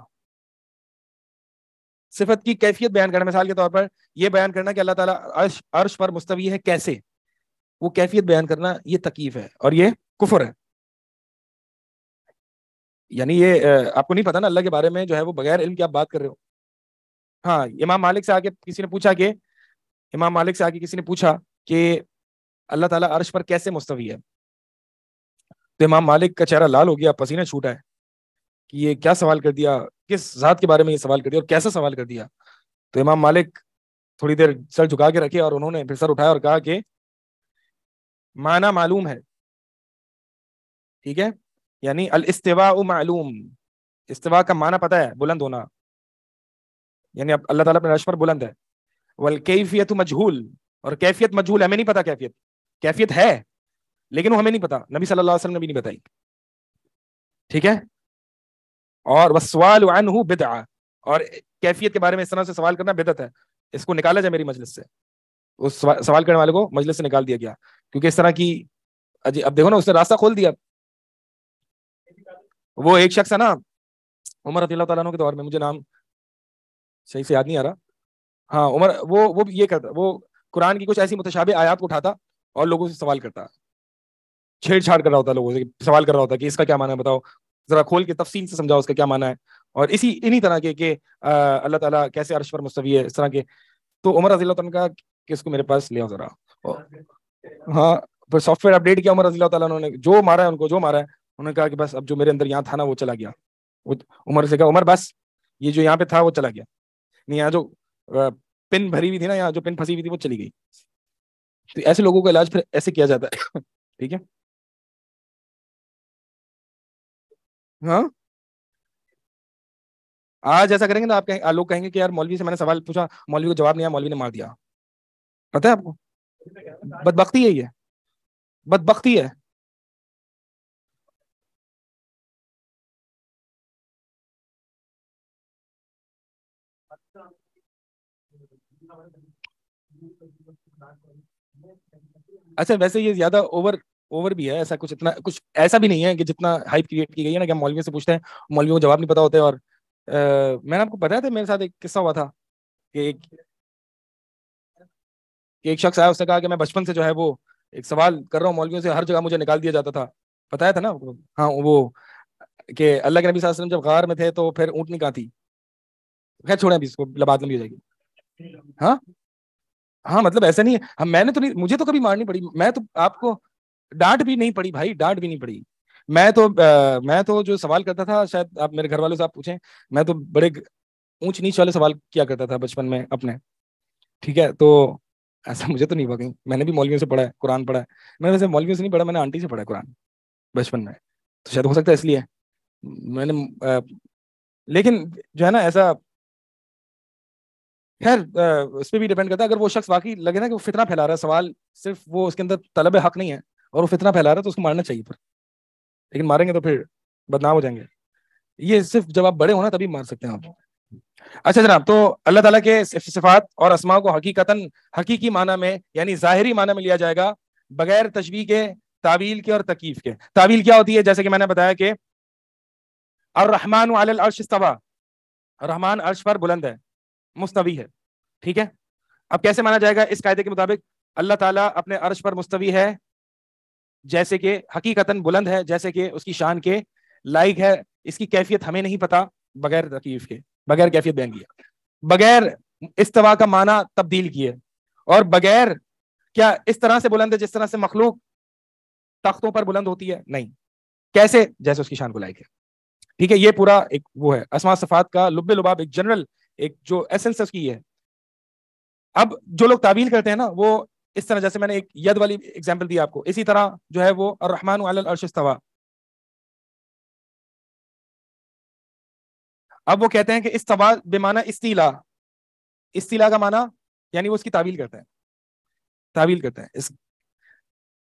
صفت کی کیفیت بیان کرنا. مثال کے طور پر یہ بیان کرنا کہ اللہ تعالیٰ عرش پر مستوی ہے, کیسے, وہ کیفیت بیان کرنا, یہ تکییف ہے اور یہ کفر ہے. یعنی یہ آپ کو نہیں پتا نا اللہ کے بارے میں جو ہے وہ بغیر علم کی آپ بات کر رہے ہو. ہاں, امام مالک سے آ کے کسی نے پوچھا کہ اللہ تعالیٰ عرش پر کیسے مستوی ہے, تو امام مالک کا چہرہ لال ہو گیا, پسینہ چھوٹا ہے کہ یہ کیا سوال کر دیا, کس ذات کے بارے میں یہ سوال کر دیا اور کیسا سوال کر دیا. تو امام مالک تھوڑی دیر سر جھکا کے رکھے اور انہوں نے پھر سر اٹھایا اور کہا کہ معنی معلوم ہے, ٹھیک ہے, یعنی الاستواء معلوم, استواء کا معنی پتہ ہے, بلند ہونا, یعنی اب اللہ تعالیٰ اپنے عرش پر بلند ہے. والکیفیت مجہول, اور کیفیت مجہول ہے, ہمیں نہیں پتا کیفیت, کیفیت ہے لیکن وہ ہمیں نہیں پتا, نبی صلی اللہ علیہ وسلم نے بھی نہیں بتائی, ٹھیک ہے. اور والسؤال عنہ بدعہ, اور کیفیت کے بارے میں اس طرح سے سوال کرنا بدعت ہے, اس کو نکالا جائے میری مجلس سے. اس سوال کرنے والے کو مجلس سے نکال دیا گیا, کیونکہ اس طرح کی اب دیکھو نا, اس نے راستہ کھول دیا. وہ ایک شخص ہے نا عمر رضی اللہ تعالیٰ عنہ کے دور میں, مجھے نام صحیح سے یاد نہیں آ رہا, ہاں عمر, وہ یہ کرتا, وہ قرآن کی کچھ ایسی متشابہ آیات کو اٹھاتا اور لوگوں سے سوال کرتا, چھیڑ چھاڑ کر رہا ہوتا, لوگوں سے سوال کر رہا ہوتا کہ اس کا کیا معنی ہے, بتاؤ ذرا کھول کے تفصیل سے سمجھاؤ اس کا کیا معنی ہے, اور انہی طرح کے کہ اللہ تعالیٰ کیسے عرش پر مستوی ہے, اس طرح کے. تو عمر رضی اللہ تعالیٰ کا کہ اس کو میرے پاس لے آؤ ذرا. ہاں, پھر سافٹ ویئر اپڈیٹ کیا عمر رضی اللہ تعالیٰ نے, جو مارا ہے ان کو, جو مارا ہے, انہوں نے کہا کہ بس اب جو میرے اندر یہاں تھا نا وہ چلا گیا. عمر سے کہا عمر بس یہ جو یہاں پہ تھا وہ چلا گیا, نہیں یہاں جو پن بھری ہوئی تھی نا, یہاں جو پن پھنسی ہوئی تھی وہ چلی گئی. تو ایسے لوگوں کا علاج پھر ایسے کیا جاتا ہے. ٹھیک ہے, ہاں آج ایسا کریں گے نا لوگ کہیں گے کہ یار مولوی سے میں نے سوال پوچھا، مولوی کو جواب نہیں آیا، مولوی نے مار دیا. پتہ ہے آپ کو؟ بدبختی ہے، یہ بدبختی ہے. اچھا ویسے یہ زیادہ اوور بھی ہے، ایسا کچھ ایسا بھی نہیں ہے کہ جتنا ہائپ کریٹ کی گئی ہے نا کہ ہم مولویوں سے پوچھتے ہیں، مولویوں کو جواب نہیں پتا ہوتے. اور میں نے آپ کو بتایا تھا میرے ساتھ ایک قصہ ہوا تھا کہ ایک شخص آیا، اس نے کہا کہ میں بچپن سے جو ہے وہ ایک سوال کر رہا ہوں مولویوں سے، ہر جگہ مجھے نکال دیا جاتا تھا. بتایا تھا نا آپ کو؟ ہاں، وہ کہ اللہ کے نبی صلی اللہ علیہ وسلم جب غار میں تھے تو پھر اونٹنی کہاں تھی. خیر چھوڑیں ابھی اس کو، بات لمبی ہو جائے گی. ہاں ہاں، مطلب ایسا نہیں ہے، میں نے تو نہیں، مجھے تو کبھی مارنی پڑی، میں تو آپ کو ڈانٹ بھی نہیں پڑی بھائی، ڈانٹ بھی نہیں پڑی. میں تو جو سوال کرتا تھا، شاید آپ میرے گھر والوں سے آپ پوچھیں، میں تو بڑے اونچ نیچ والے سوال کیا کرتا تھا بچپن میں اپنے. ٹھیک ہے، تو ایسا مجھے تو نہیں ہوا کہیں. میں نے بھی مولویوں سے پڑھا ہے، قرآن پڑھا ہے. میں نے ویسے مولویوں سے نہیں پڑھا، میں نے آنٹی سے پڑھا ہے قرآن بچپن میں، تو شاید ہو سکتا ہے اس لیے میں نے لیکن جو ہے نا ایسا، خیر اس پہ بھی ڈیپینڈ کرتا ہے. اگر وہ شخص واقعی لگے نا کہ وہ فتنہ پھیلا رہا ہے، سوال صرف وہ اس کے اندر طلب حق نہیں ہے اور وہ فتنہ پھیلا رہا ہے، تو اس کو مارنا چاہیے پھر. لیکن ماریں گے تو پھر بدنام ہو جائیں گے. یہ صرف جب آپ بڑے ہونا تبھی مار سکتے ہیں آپ. اچھا جناب، تو اللہ تعالیٰ کے صفات اور اسماء کو حقیقی معنی میں یعنی ظاہری معنی میں لیا جائے گا، بغیر تشبیہ کے، تعویل کے اور تکییف کے. تعویل کیا ہوتی ہے؟ جیسے کہ میں نے بتایا کہ الرحمن علی العرش استوى، رحمان عرش پر بلند ہے، مستوی ہے. ٹھیک ہے، اب کیسے مانا جائے گا اس قاعدے کے مطابق؟ اللہ تعالیٰ اپنے عرش پر مستوی ہے، جیسے کہ حقیقتاً بلند ہے، جیسے کہ اس کی شان کے لائق ہے. اس کی کیفیت ہمیں نہیں پتا، بغیر تکییف کے، بغیر کیفیت بیان کیا، بغیر استوا کا معنی تبدیل کیے، اور بغیر کیا اس طرح سے بلند ہے جس طرح سے مخلوق تختوں پر بلند ہوتی ہے. نہیں، کیسے؟ جیسے اس کی شان کو لائق ہے. ٹھیک ہے، یہ پورا ایک وہ ہے اسماء صفات کا لب لباب، ایک جنرل، ایک جو ایسنس اس کی ہے. اب جو لوگ تعویل کرتے ہیں نا، وہ اس طرح، جیسے میں نے ایک ید والی ایگزامپل دی آپ کو، اسی طرح جو ہے وہ الرحمن علی العرش استوى. اب وہ کہتے ہیں کہ استوا بمعنی استیلا کا معنی، یعنی وہ اس کی تعویل کرتے ہیں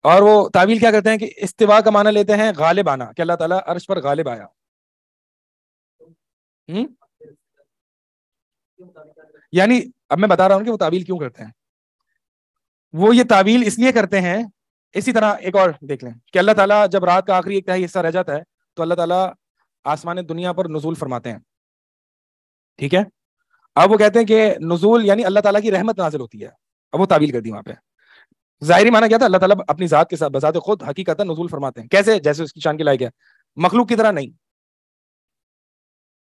اور وہ تعویل کیا کرتے ہیں کہ استوا کا معنی لیتے ہیں غالب آنا، کہ اللہ تعالیٰ عرش پر غالب آیا. یعنی اب میں بتا رہا ہوں کہ وہ تعویل کیوں کرتے ہیں. وہ یہ تعویل اس لیے کرتے ہیں، اسی طرح ایک اور دیکھ لیں کہ اللہ تعالیٰ جب رات کا آخری ایک تہائی حصہ رہ جاتا ہے تو اللہ تعالیٰ آسمان دنیا پر نزول فرماتے ہیں. ٹھیک ہے، اب وہ کہتے ہیں کہ نزول یعنی اللہ تعالیٰ کی رحمت نازل ہوتی ہے. اب وہ تعویل کر دی وہاں پہ. ظاہری معنی کیا تھا؟ اللہ تعالیٰ اپنی ذات کے ساتھ بذات خود حقیقت نزول فرماتے ہیں. کیسے؟ جیسے اس کی شان کے لائق ہے، مخلوق کی طرح نہیں،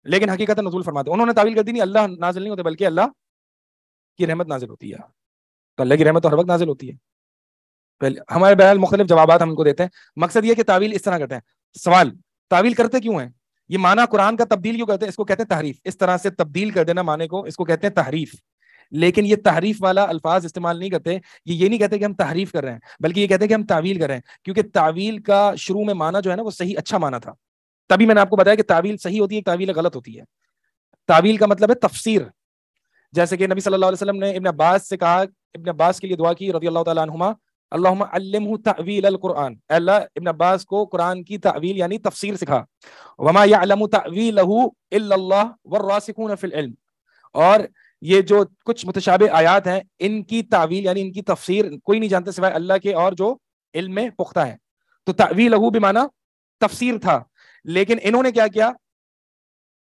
لیکن حقیقت نزول فرماتے ہیں. انہوں نے تعویل کر دی نہیں، اللہ نازل نہیں ہوتے بلکہ اللہ کی رحمت نازل ہوتی ہے. تو اللہ کی رحمت ہر وقت نازل ہوتی ہے. ہمارے بہرحال مختلف جوابات ہم ان کو دیتے ہیں. مقصد یہ کہ تعویل اس طرح کرتے ہیں. سوال، تعویل کرتے کیوں ہیں؟ یہ معنی قرآن کا تبدیل کیوں کرتے ہیں؟ اس کو کہتے ہیں تحریف. اس طرح سے تبدیل کر دینا معنی کو، اس کو کہتے ہیں تحریف. لیکن یہ تحریف والا الفاظ استعمال نہیں کرتے. یہ نہیں کہتے کہ ہم تحریف کر رہے ہیں، بلکہ یہ کہتے ہیں کہ ہم تعویل کر رہے ہیں. کیونکہ تعویل کا شروع میں معنی جو ہے نا وہ صحیح اچھا معنی تھا. تبھی میں نے آپ کو بتایا کہ تعویل صحیح ہوتی ہے، تعویل غلط ہوتی ہے. تعویل کا مطلب ہے تفسیر. جیسے کہ نبی صلی اللہ علیہ وسلم نے ابن عباس سے کہا، ابن عباس کے لیے دعا کی رضی اللہ تعالیٰ عنہما، اللہم علمہ تعویل القرآن، اے اللہ ابن عباس کو قرآن کی تعویل یعنی تفسیر سکھا. وما یعلم تعویلہ الا اللہ والراسخون فی العلم، اور یہ جو کچھ متشابہ آیات ہیں ان کی تعویل یعنی ان کی تفسیر کوئی نہیں جانتے سوائے اللہ کے اور جو علم میں پختہ ہیں. تو تعویلہ بمعنی تفسیر تھا. لیکن انہوں نے کیا کیا؟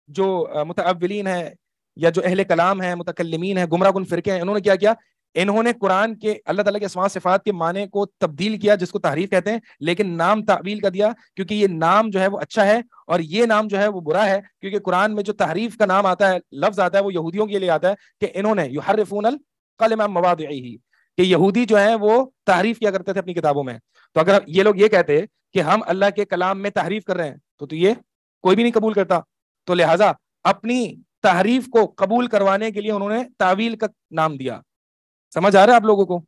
جو متأولین ہیں یا جو اہل کلام ہیں، متکلمین ہیں، گمراہ کن فرقے ہیں، انہوں نے کیا کیا؟ انہوں نے قرآن کے اللہ تعالیٰ کے اسماء صفات کے معنی کو تبدیل کیا، جس کو تحریف کہتے ہیں، لیکن نام تعویل کا دیا، کیونکہ یہ نام جو ہے وہ اچھا ہے اور یہ نام جو ہے وہ برا ہے. کیونکہ قرآن میں جو تحریف کا نام آتا ہے، لفظ آتا ہے، وہ یہودیوں کے لیے آتا ہے کہ انہوں نے یحرفون الکلم عن مواضعہ، کہ یہودی جو ہیں وہ تحریف کیا کرتے تھے اپنی کتابوں میں. تو اگر یہ لوگ یہ کہتے کہ ہم اللہ کے کلام میں تحریف کر رہے ہیں تو یہ کوئی بھی نہیں قبول کرتا. تو لہٰذا اپنی تحریف کو قبول کروانے کے لیے انہوں نے تعویل کا نام دیا. سمجھ آ رہا ہے آپ لوگوں کو؟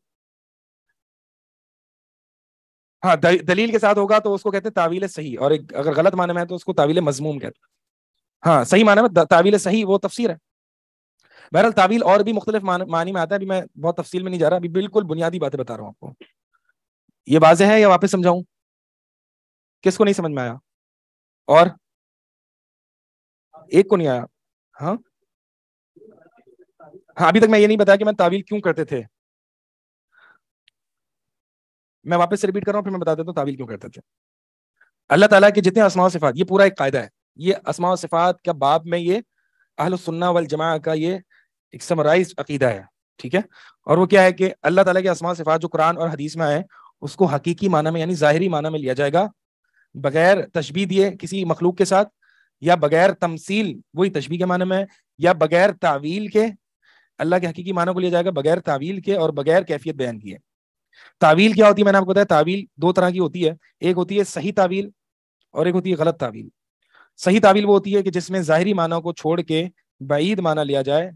ہاں، دلیل کے ساتھ ہوگا تو اس کو کہتے ہیں تعویل صحیح، اور اگر غلط معنی میں ہے تو اس کو تعویل مذموم کہتے ہیں. ہاں صحیح معنی میں تعویل صحیح وہ تفسیر ہے. بہرحال تعویل اور بھی مختلف معنی میں آتا ہے, ابھی میں بہت تفصیل میں نہیں جا رہا, ابھی بالکل بنیادی باتیں بتا رہا ہوں آپ کو. یہ واضح ہے یا واپس سمجھاؤں؟ کس کو نہیں سمجھ میں آیا؟ اور ایک کو نہیں آیا؟ ہاں ہاں ابھی تک میں یہ نہیں بتایا کہ میں تعویل کیوں کرتے تھے. میں واپس سے ریپیٹ کر رہا ہوں, پھر میں بتا دیتا ہوں تعویل کیوں کرتے تھے. اللہ تعالیٰ کے جتنے اسماء و صفات, یہ پورا ایک قاعدہ ہے, یہ اسماء و صفات کا باب میں یہ اہل السنہ والجماع کا یہ ایک سمرائز عقیدہ ہے, ٹھیک ہے. اور وہ کیا ہے کہ اللہ تعالیٰ کے اسماء و صفات جو قرآن اور حدیث میں آئے اس کو حقیقی معنی میں یعنی ظاہری معنی میں لیا جائے گا, بغیر تشبیہ دیے کسی مخلوق کے ساتھ, یا بغیر تمثیل وہی تشبیہ کے معنی میں, یا بغیر تعویل کے. اللہ کے حقیقی معنی کو لیا جائے گا بغیر تعویل کے اور بغیر کیفیت بیان کیے. تعویل کیا ہوتی ہے؟ میں نے آپ کو بتایا تعویل دو طرح کی ہوتی ہے, ایک ہوتی ہے صحیح تعویل اور ایک ہوتی ہے غلط تعویل. صحیح تعویل وہ ہوتی ہے کہ جس میں ظاہری معنی کو چھوڑ کے بعید معنی لیا جائے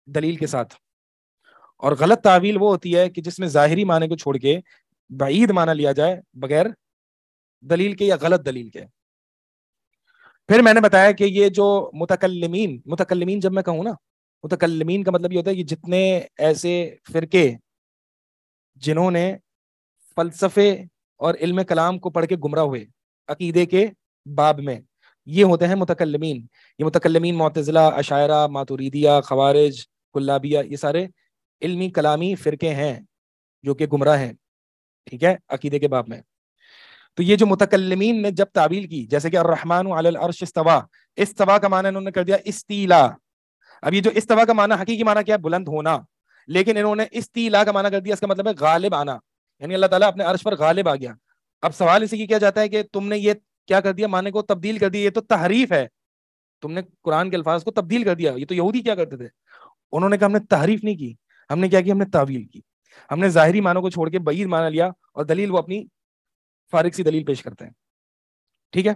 دلیل کے ساتھ, اور غلط تعویل وہ ہوتی ہے کہ جس میں ظاہری معنی کو چھوڑ کے بعید معنی لیا جائے بغیر دلیل کے یا غلط دلیل کے. پھر میں نے بتایا کہ یہ جو متکلمین جب میں کہوں نا, متکلمین کا مطلب یہ ہوتا ہے کہ جتنے ایسے فرقے جنہوں نے فلسفے اور علم کلام کو پڑھ کے گمراہ ہوئے عقیدے کے باب میں, یہ ہوتے ہیں متکلمین. یہ متکلمین معتزلہ, اشاعرہ, ماتوریدیہ, خوارج, کلابیہ, یہ سارے علمی کلامی فرقے ہیں جو کہ گمراہ ہیں, ٹھیک ہے, عقیدے کے باب میں. تو یہ جو متکلمین نے جب تعویل کی, جیسے کہ الرحمن علی العرش استوى, استوا کا معنی انہوں نے کر دیا استیلا. اب یہ جو استوا کا معنی حقیقی معنی کیا ہے؟ بلند ہونا, لیکن انہوں نے استیلا کا معنی کر دیا, اس کا مطلب ہے غالب آنا, یعنی اللہ تعالیٰ اپنے عرش پر غالب آ گیا. اب سوال اسی کی کیا جاتا ہے کہ تم نے یہ کیا کر دیا, معنی کو تبدیل کر دیا, یہ تو تحریف ہے, تم نے قرآن کے الفاظ کو تبدیل کر دیا. یہ تو یہودی کیا کرتے تھے, انہوں نے کہا ہم نے تحریف نہیں کی, ہم نے کیا کی, ہم نے تعویل کی. ہم نے ظاہری معنی کو چھوڑ کے بعید معنی لیا, اور دلیل وہ اپنی فارغ سی دلیل پیش کرتے ہیں, ٹھیک ہے.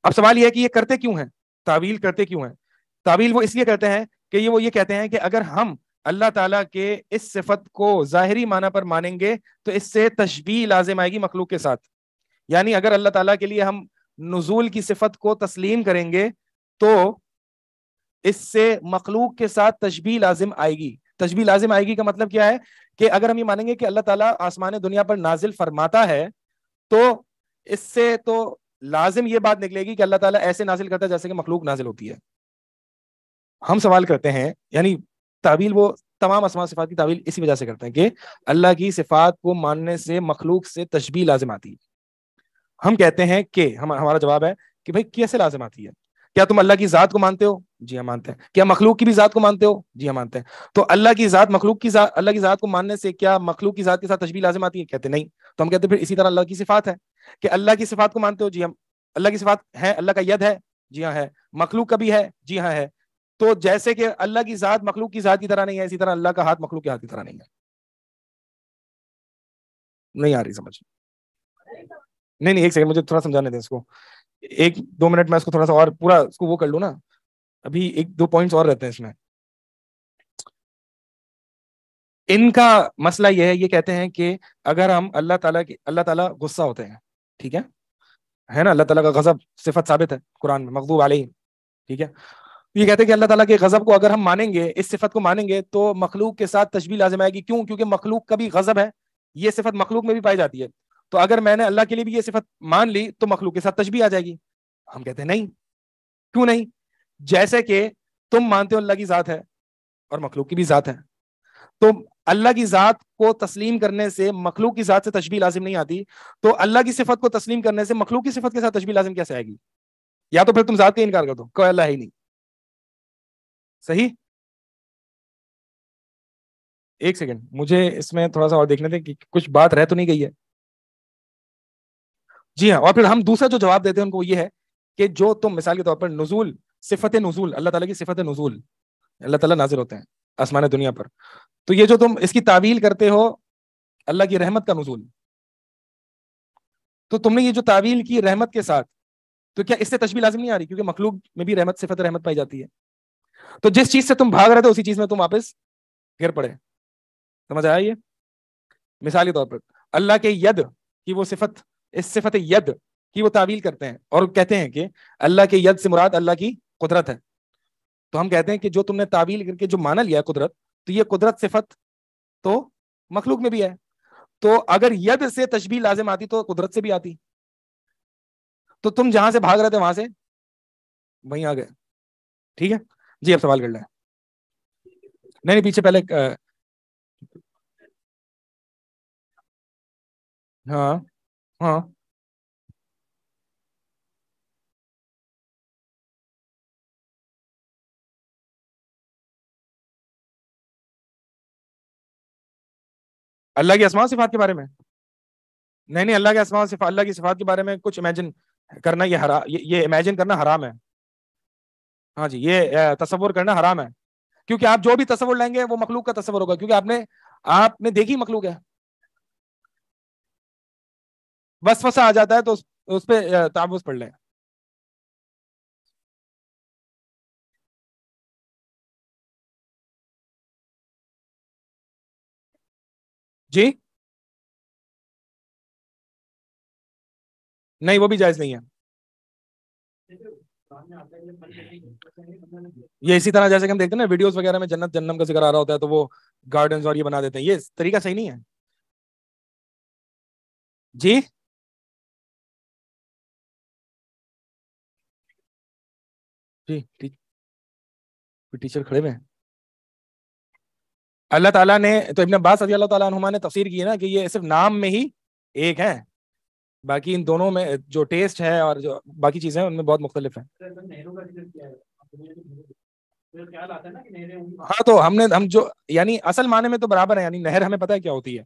اب سوال یہ ہے کہ یہ کرتے کیوں ہیں, تعویل کرتے کیوں ہیں؟ تعویل وہ اس لیے کرتے ہیں کہ وہ یہ کہتے ہیں کہ اگر ہم اللہ تعالیٰ کے اس صفت کو ظاہری معنی پر مانیں گے تو اس سے تشبیہ لازم آئے گی مخلوق کے ساتھ. یعنی اگر اللہ تعالیٰ کے لیے ہم نزول کی صفت کو تسلیم کریں گے تو اس سے مخلوق کے ساتھ تشبیہ لازم آئے گی. تشبیہ لازم آئے گی کا مطلب کیا ہے کہ اگر ہم یہ مانیں گے کہ اللہ تعالیٰ آسمان دنیا پر نازل فرماتا ہے تو اس سے تو لازم یہ بات نکلے گی کہ اللہ تعالیٰ ایسے نازل کرتا ہے جیسے کہ مخلوق نازل ہوتی ہے. ہم سوال کرتے ہیں, یعنی تعویل وہ تمام اسماء صفات کی تعویل اسی وجہ سے کرتے ہیں کہ اللہ کی صفات کو ماننے سے مخلوق سے تشبیہ لازم آتی ہے. ہم کہتے ہیں کہ ہمارا جواب ہے کہ بھائی کیسے لازم آتی ہے؟ کیا تم اللہ کی ذات کو مانتے ہو؟ جی ہاں مانتے ہیں. کیا مخلوق کی بھی ذات کو مانتے ہو؟ جی ہاں مانتے ہیں. تو اللہ کی ذات مخلوق کی ذات, اللہ کی ذات کو ماننے سے کیا مخلوق کی ذات کے ساتھ تشبیہ لازم آتی ہے؟ کہتے نہیں. تو ہم کہتے ہیں پھر اسی طرح اللہ کی صفات ہے کہ اللہ کی صفات کو مانتے ہو؟ جی ہم. اللہ کی صفات ہے, اللہ کا ید ہے, جی ہاں ہے. مخلوق کا بھی ہے, جی ہاں ہے. تو جیسے کہ اللہ کی ذات مخلوق کی ذات کی طرح نہیں ہے, اسی طرح اللہ کا ہاتھ مخلوق کے ہاتھ کی طرح نہیں ہے. نہیں آ رہی سمجھ؟ نہیں ایک سیکنڈ, مجھے تھوڑا سمجھانے دیں اس کو, 1-2 منٹ میں اس کو تھوڑا سا اور پورا اس کو وہ کر لوں نا. ابھی 1-2 پوائنٹس اور رہتے ہیں اس میں. ان کا مسئلہ یہ ہے, یہ کہتے ہیں کہ اگر ہم اللہ تعالیٰ غصہ ہوتے ہیں, ٹھیک ہے نا, اللہ تعالیٰ کا غضب صفت ثابت ہے قرآن میں, مغضوب علیہم, ٹھیک ہے. یہ کہتے ہیں کہ اللہ تعالیٰ کے غضب کو اگر ہم مانیں گے, اس صفت کو مانیں گے, تو مخلوق کے ساتھ تشبیہ لازم آئے گی. کیوں؟ کیونکہ مخلوق کا بھی غضب ہے, یہ صفت مخلوق میں بھی پائی جاتی ہے. تو اگر میں نے اللہ کے لیے بھی یہ صفت مان لی تو مخلوق کے ساتھ تشبیہ آ جائے گی. ہم کہتے ہیں نہیں. کیوں نہیں؟ جیسے کہ تم مانتے ہو اللہ کی ذات ہے اور مخلوق کی بھی ذات ہے, تو اللہ کی ذات کو تسلیم کرنے سے مخلوق کی ذات سے تشبیہ لازم نہیں آتی. تو اللہ کی صفت کو تسلیم کرنے سے مخلوق کی صفت کے ساتھ تشبیہ لازم کیسے آئے گی؟ یا تو پھر تم ذات کا انکار کر دو, کوئی اللہ ہی نہیں. صحیح. ایک سیکنڈ, مجھے اس میں تھوڑا سا اور دیکھنے دیں کہ کچھ بات رہ تو نہیں گئی ہے. جی ہاں. اور پھر ہم دوسرا جو جواب دیتے ہیں ان کو یہ ہے کہ جو تم مثال کے طور پر نزول, صفت نزول, اللہ تعالیٰ کی صفت نزول, اللہ تعالیٰ نازل ہوتے ہیں آسمان دنیا پر, تو یہ جو تم اس کی تعویل کرتے ہو اللہ کی رحمت کا نزول, تو تم نے یہ جو تعویل کی رحمت کے ساتھ, تو کیا اس سے تشبیہ لازم نہیں آ رہی؟ کیونکہ مخلوق میں بھی رحمت, صفت رحمت پائی جاتی ہے. تو جس چیز سے تم بھاگ رہے تھے اسی چیز میں تم واپس گر پڑے. سمجھ آیا یہ؟ مثال کے طور پر اللہ کے ید کی وہ صفت, اس صفت ید کی وہ تعویل کرتے ہیں اور کہتے ہیں کہ اللہ کے ید سے مراد اللہ کی قدرت ہے. تو ہم کہتے ہیں کہ جو تم نے تعویل کر کے جو مانا لیا ہے قدرت, تو یہ قدرت صفت تو مخلوق میں بھی ہے. تو اگر ید سے تشبیہ لازم آتی تو قدرت سے بھی آتی. تو تم جہاں سے بھاگ رہے تھے وہاں سے وہیں آ گئے. ٹھیک ہے جی, اب سوال کر لیں. نہیں پیچھے پہلے ہاں ہاں اللہ کی اسماء و صفات کے بارے میں نہیں, اللہ کے اسماء و صفات, اللہ کی صفات کے بارے میں کچھ امیجن کرنا یہ امیجن کرنا حرام ہے. ہاں جی, یہ تصور کرنا حرام ہے, کیونکہ آپ جو بھی تصور لیں گے وہ مخلوق کا تصور ہوگا, کیونکہ آپ نے دیکھی مخلوق ہے. وسوسہ آ جاتا ہے تو اس پہ تعوذ پڑھ لیں. جی نہیں, وہ بھی جائز نہیں ہے. یہ اسی طرح جیسے کہ ہم دیکھتے ہیں نا ویڈیوز وغیرہ میں جنت جہنم کا ذکر آ رہا ہوتا ہے تو وہ گارڈنز اور یہ بنا دیتے ہیں, یہ طریقہ صحیح نہیں ہے. جی جی ٹیچر کھڑے ہوئے ہیں. اللہ تعالیٰ نے تو ابن عباس رضی اللہ تعالیٰ عنہما نے تفسیر کی ہے نا کہ یہ صرف نام میں ہی ایک ہے, باقی ان دونوں میں جو ٹیسٹ ہے اور جو باقی چیزیں ہیں ان میں بہت مختلف ہیں. ہاں تو ہم جو یعنی اصل معنی میں تو برابر ہے, یعنی نہر ہمیں پتہ ہے کیا ہوتی ہے,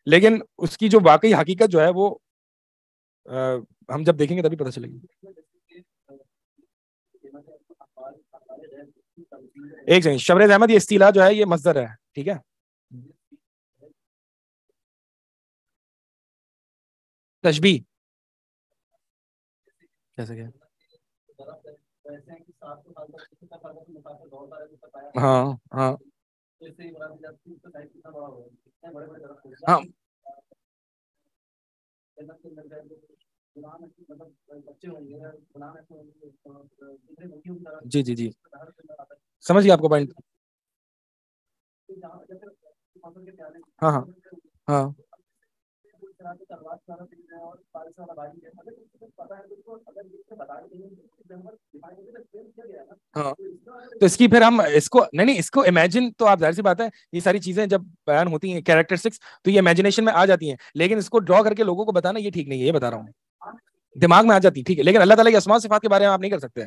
لیکن اس کی جو واقعی حقیقت جو ہے وہ ہم جب دیکھیں گے تبھی پتہ چلے گی. ایک سیکنڈ, شبریز احمد, یہ اصطلاح جو ہے یہ مصدر ہے, ٹھیک ہے. تشبیہ کیسے کیا؟ ہاں ہاں ہاں جی جی جی سمجھ گیا آپ کو پوائنٹ. ہاں ہاں ہاں ہاں تو اس کی پھر ہم اس کو نہیں اس کو امیجن, تو آپ ظاہر سی بات ہے یہ ساری چیزیں جب بیان ہوتی ہیں کیریکٹرسٹکس تو یہ امیجنیشن میں آ جاتی ہیں, لیکن اس کو ڈرا کر کے لوگوں کو بتانا یہ ٹھیک نہیں ہے, یہ بتا رہا ہوں. دماغ میں آ جاتی ٹھیک ہے, لیکن اللہ تعالیٰ کی اسماء و صفات کے بارے میں آپ نہیں کر سکتے.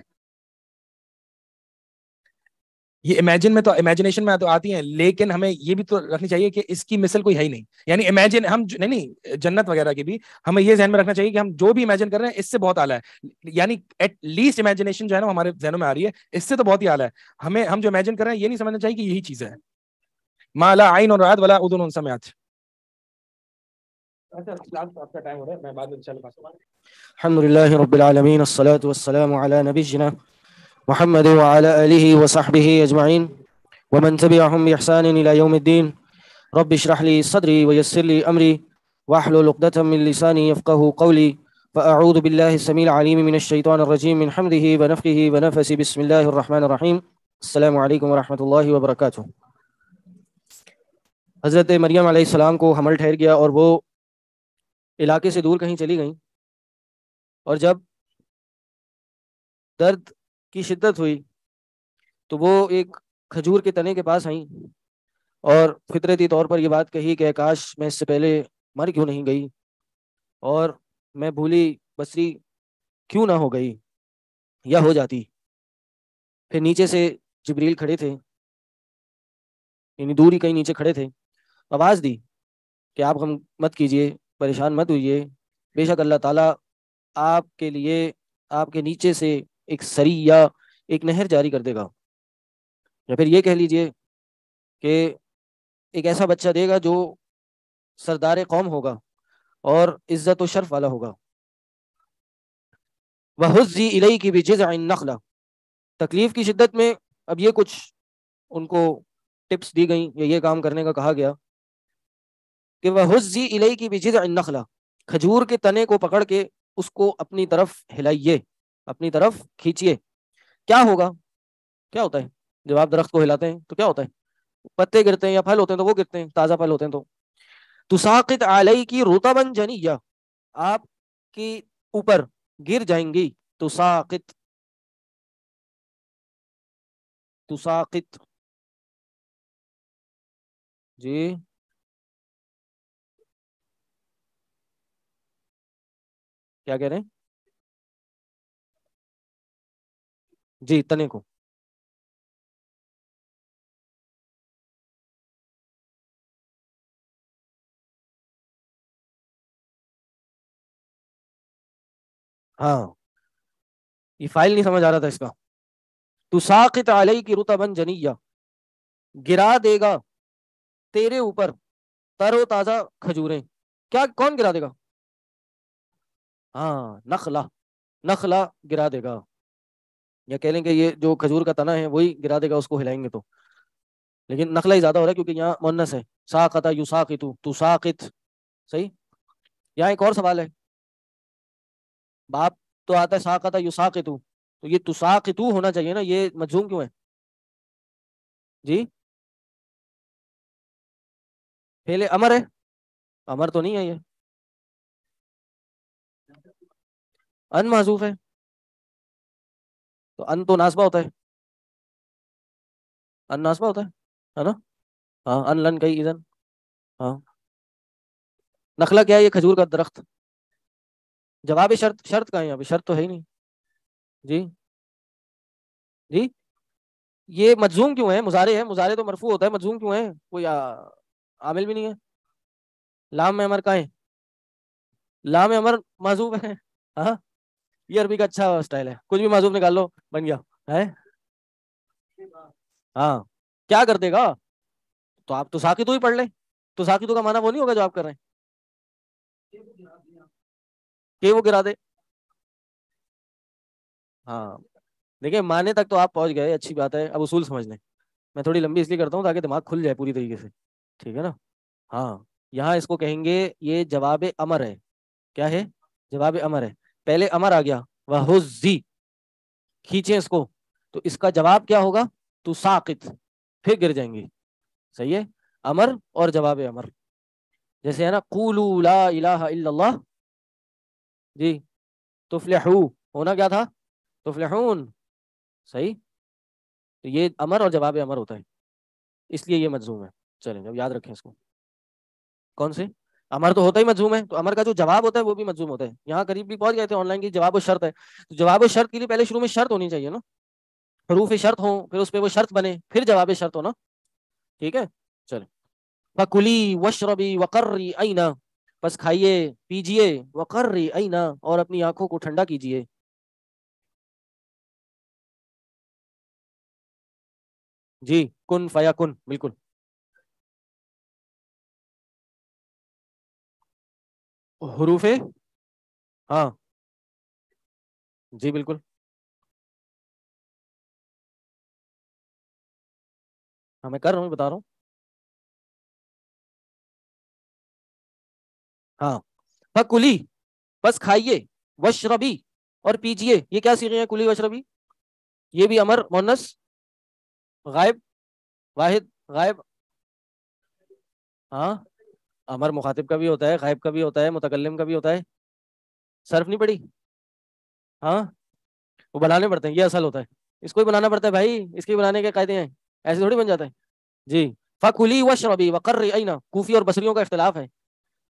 یہ امیجن میں تو امیجنیشن میں تو آتی ہیں, لیکن ہمیں یہ بھی تو رکھنی چاہیے کہ اس کی مثل کوئی ہے ہی نہیں. یعنی امیجن ہم نہیں جنت وغیرہ کی بھی ہمیں یہ ذہن میں رکھنا چاہیے کہ ہم جو بھی امیجن کر رہے ہیں اس سے بہت اعلیٰ ہے, یعنی ایٹ لیسٹ امیجنیشن جو ہے نا ہمارے ذہنوں میں آ رہی ہے اس سے تو بہت ہی اعلیٰ ہے. ہم جو امیجن کر رہے ہیں یہ نہیں سمجھنا چاہیے کہ یہی چیز ہے. ما لا عین رأت ولا اذن سمعت. الحمد لله رب العالمين, الصلاة والسلام على نبينا محمد وعلى آله وصحبه أجمعين ومن تبعهم بإحسان إلى يوم الدين. رب اشرح لي صدري ويسر لي أمري واحلل عقدة من لساني يفقهوا قولي. فأعوذ بالله السميع العليم من الشيطان الرجيم من حمده ونفخه ونفسه. بسم الله الرحمن الرحيم. السلام عليكم ورحمة الله وبركاته. حضرت مریم علیہ السلام کو حمل ٹھہر گیا اور وہ علاقے سے دور کہیں چلی گئیں, اور جب درد کی شدت ہوئی تو وہ ایک کھجور کے تنے کے پاس آئیں اور فطرتی طور پر یہ بات کہی کہ کاش میں اس سے پہلے مر کیوں نہیں گئی اور میں بھولی بصری کیوں نہ ہو گئی یا ہو جاتی. پھر نیچے سے جبریل کھڑے تھے, یعنی دور ہی کہیں نیچے کھڑے تھے, آواز دی کہ آپ غم مت کیجئے, پریشان مت ہوئیے, بے شک اللہ تعالیٰ آپ کے لیے آپ کے نیچے سے ایک سری یا ایک نہر جاری کر دے گا, یا پھر یہ کہہ لیجئے کہ ایک ایسا بچہ دے گا جو سردار قوم ہوگا اور عزت و شرف والا ہوگا. وَهُزِّي إِلَيْكِ بِجِذْعِ النَّخْلَةِ. تکلیف کی شدت میں اب یہ کچھ ان کو ٹپس دی گئیں یا یہ کام کرنے کا کہا گیا کہ وَهُزِّي إِلَيْكِ بِجِذْعِ النَّخْلَةِ, کھجور کے تنے کو پکڑ کے اس کو اپنی طرف ہلائیے، اپنی طرف کھینچیے. کیا ہوگا؟ کیا ہوتا ہے جب آپ درخت کو ہلاتے ہیں تو کیا ہوتا ہے؟ پتے گرتے ہیں یا پھل ہوتے ہیں تو وہ گرتے ہیں، تازہ پھل ہوتے ہیں تو. تساقط علیکی رطبا جنیا، آپ کی اوپر گر جائیں گی. تساقط، تساقط جی کیا کہہ رہے ہیں؟ جی تنے کو. ہاں یہ فائل نہیں سمجھ آ رہا تھا اس کا. تساقط علیک رطبا جنیا، گرا دے گا تیرے اوپر تر و تازہ کھجوریں. کیا کون گرا دے گا؟ ہاں نخلا، نخلا گرا دے گا. یا کہہ لیں کہ یہ جو کھجور کا تنا ہے وہی گرا دے گا اس کو ہلائیں گے تو. لیکن نخلا ہی زیادہ ہو رہا ہے کیونکہ یہاں مؤنث ہے. ساقط یساقط تساقط. صحیح. یہاں ایک اور سوال ہے. باپ تو آتا ہے ساقط یساقط، تو یہ تساقط ہونا چاہیے نا، یہ مجزوم کیوں ہے؟ جی فعل امر ہے. امر تو نہیں ہے یہ. ان محذوف ہے تو ان تو ناسبہ ہوتا ہے. ان ناسبہ ہوتا ہے نا. ہاں ان لن کئی اذن. ہاں نخلا کیا ہے؟ یہ کھجور کا درخت. جواب شرط، شرط کا ہے یہاں پہ؟ شرط تو ہے ہی نہیں. جی جی یہ مجزوم کیوں ہے؟ مضارع ہے، مضارع تو مرفوع ہوتا ہے، مجزوم کیوں ہے؟ کوئی عامل بھی نہیں ہے. لام میں امر کا ہے، لام امر معذوف ہے. ہاں یہ عربی کا اچھا سٹائل ہے، کچھ بھی معذوف نکال لو بن گیا ہے. ہاں کیا کر دے گا؟ تو آپ تو ساقط ہی پڑھ لیں. تو ساقط کا معنی وہ نہیں ہوگا جو آپ کر رہے ہیں کہ وہ گرا دے. ہاں دیکھیں معنی تک تو آپ پہنچ گئے، اچھی بات ہے. اب اصول سمجھ لیں. میں تھوڑی لمبی اس لیے کرتا ہوں تاکہ دماغ کھل جائے پوری طریقے سے. ٹھیک ہے نا. ہاں یہاں اس کو کہیں گے یہ جواب امر ہے. کیا ہے؟ جواب امر ہے. پہلے امر آ گیا وَهُزِّ، کھینچیں اس کو، تو اس کا جواب کیا ہوگا؟ تو ساقط، پھر گر جائیں گی. صحیح ہے. امر اور جواب امر. جیسے ہے نا قولوا لا الہ الا اللہ، جی تفلحو، ہونا کیا تھا؟ تفلحون. صحیح. تو یہ امر اور جواب امر ہوتا ہے، اس لیے یہ مجزوم ہے. چلیں اب یاد رکھیں اس کو. کون سے؟ امر تو ہوتا ہی مجزوم ہے، تو امر کا جو جواب ہوتا ہے وہ بھی مجزوم ہوتا ہے. یہاں قریب بھی پہنچ گئے تھے آن لائن کی جواب و شرط ہے. تو جواب و شرط کے لیے پہلے شروع میں شرط ہونی چاہیے نا، حروف شرط ہوں، پھر اس پہ وہ شرط بنے، پھر جواب شرط ہونا. ٹھیک ہے. چلیں. فَكُلِي وَاشْرَبِي وَقَرِّي عَيْنًا، بس کھائیے پیجیے، وَقَرِّي عَيْنًا، اور اپنی آنکھوں کو ٹھنڈا کیجیے. جی کن فیا کن، بالکل. حروف ہاں جی بالکل. ہاں میں کر رہا ہوں، بتا رہا ہوں. ہاں فَكُلِي، بس کھائیے، وَاشْرَبِي، اور پیجیے. یہ کیا صیغے ہیں؟ کلی وشربی. یہ بھی امر مؤنث غائب واحد غائب. ہاں امر مخاطب کا بھی ہوتا ہے، غائب کا بھی ہوتا ہے، متکلم کا بھی ہوتا ہے. صرف نہیں پڑی؟ ہاں وہ بنانے پڑتے ہیں، یہ اصل ہوتا ہے. اس کو ہی بنانا پڑتا ہے بھائی، اس کے بنانے کے قاعدے ہیں، ایسے تھوڑی بن جاتا ہے. جی فَكُلِي وَاشْرَبِي وَقَرِّي عَيْنًا. کوفی اور بصریوں کا اختلاف ہے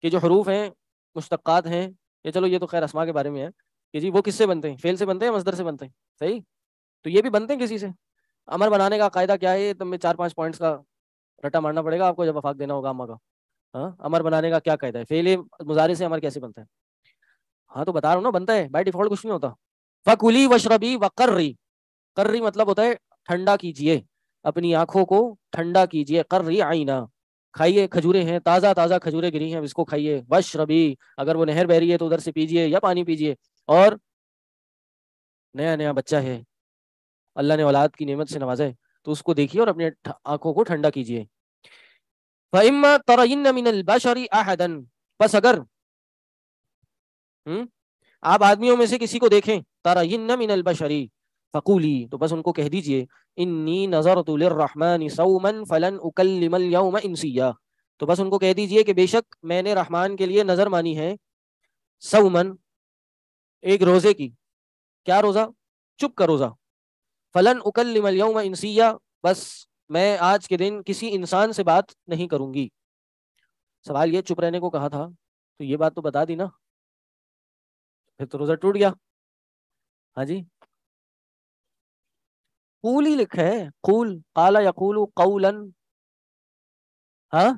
کہ جو حروف ہیں مشتقات ہیں، یہ چلو یہ تو خیر اسما کے بارے میں ہے کہ جی وہ کس سے بنتے ہیں؟ فعل سے بنتے ہیں، مصدر سے بنتے ہیں. صحیح. تو یہ بھی بنتے ہیں کسی سے. امر بنانے کا قاعدہ کیا ہے؟ تم میں 4-5 پوائنٹس کا رٹا مارنا پڑے گا آپ کو جب وفاق دینا ہوگا امہ کا. ہاں امر بنانے کا کیا قاعدہ ہے؟ فعل مضارع سے امر کیسے بنتا ہے؟ ہاں تو بتا رہا ہوں نا، بنتا ہے بائی ڈیفالٹ، کچھ نہیں ہوتا. فَكُلِي وَاشْرَبِي وَقَرِّي، قرری مطلب ہوتا ہے ٹھنڈا کیجئے، اپنی آنکھوں کو ٹھنڈا کیجئے. قرری عینا، کھائیے، کھجوریں ہیں، تازہ تازہ کھجوریں گری ہیں، اس کو کھائیے. واشربی، اگر وہ نہر بہ رہی ہے تو ادھر سے پیجئے یا پانی پیجئے. اور نیا نیا بچہ ہے، اللہ نے اولاد کی نعمت سے نوازا ہے، تو اس کو دیکھیے اور اپنے آنکھوں کو ٹھنڈا کیجئے. فَإِمَّا تَرَيِنَّ مِنَ الْبَشَرِ أَحَدًا، بس اگر آپ آدمیوں میں سے کسی کو دیکھیں ترین من البشری فقولی، تو بس ان کو کہہ دیجئے انی نظرت للرحمن صوما فلن اکلم اليوم انسیا، تو بس ان کو کہہ دیجئے کہ بے شک میں نے رحمان کے لیے نظر مانی ہے صومن ایک روزے کی، کیا روزہ؟ چپ کا روزہ، فلن اکلم اليوم انسیا، بس میں آج کے دن کسی انسان سے بات نہیں کروں گی۔ سوال یہ چپ رہنے کو کہا تھا تو یہ بات تو بتا دی نا، پھر تو روزہ ٹوٹ گیا۔ ہاں جی، قول ہی لکھا ہے، قول، قال یقول قولا، ہاں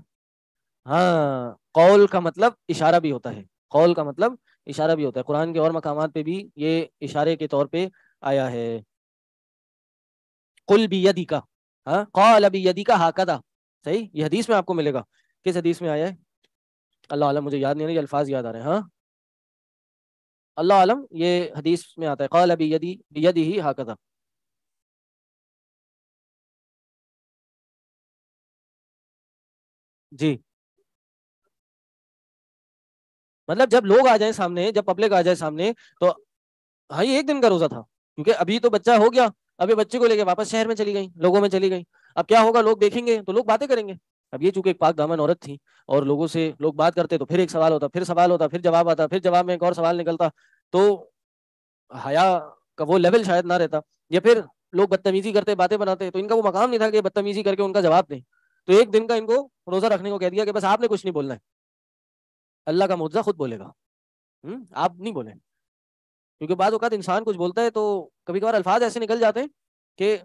ہاں، قول کا مطلب اشارہ بھی ہوتا ہے، قول کا مطلب اشارہ بھی ہوتا ہے، قرآن کے اور مقامات پہ بھی یہ اشارے کے طور پہ آیا ہے۔ قل بیدک، ہاں، قال بیدک ہکذا، صحیح، یہ حدیث میں آپ کو ملے گا۔ کس حدیث میں آیا ہے؟ اللہ عالم، مجھے یاد نہیں ہے، یہ الفاظ یاد آ رہے ہیں، ہاں اللہ عالم، یہ حدیث میں آتا ہے قال بیدہ ہکذا۔ جی، مطلب جب لوگ آ جائیں سامنے، جب پبلک آ جائے سامنے تو، ہاں یہ ایک دن کا روزہ تھا، کیونکہ ابھی تو بچہ ہو گیا، ابھی بچے کو لے کے واپس شہر میں چلی گئی، لوگوں میں چلی گئی، اب کیا ہوگا، لوگ دیکھیں گے تو لوگ باتیں کریں گے۔ اب یہ چونکہ ایک پاک دامن عورت تھی اور لوگوں سے لوگ بات کرتے تو پھر ایک سوال ہوتا، پھر سوال ہوتا، پھر جواب آتا، پھر جواب میں ایک اور سوال نکلتا، تو حیا کا وہ لیول شاید نہ رہتا، یا پھر لوگ بدتمیزی کرتے، باتیں بناتے، تو ان کا وہ مقام نہیں تھا کہ بدتمیزی کر کے ان کا جواب دیں، تو ایک دن کا ان کو روزہ رکھنے کو کہہ دیا کہ بس آپ نے کچھ نہیں بولنا ہے، اللہ کا معجزہ خود بولے گا، آپ نہیں بولیں۔ کیونکہ بعض اوقات انسان کچھ بولتا ہے تو کبھی کبھار الفاظ ایسے نکل جاتے ہیں کہ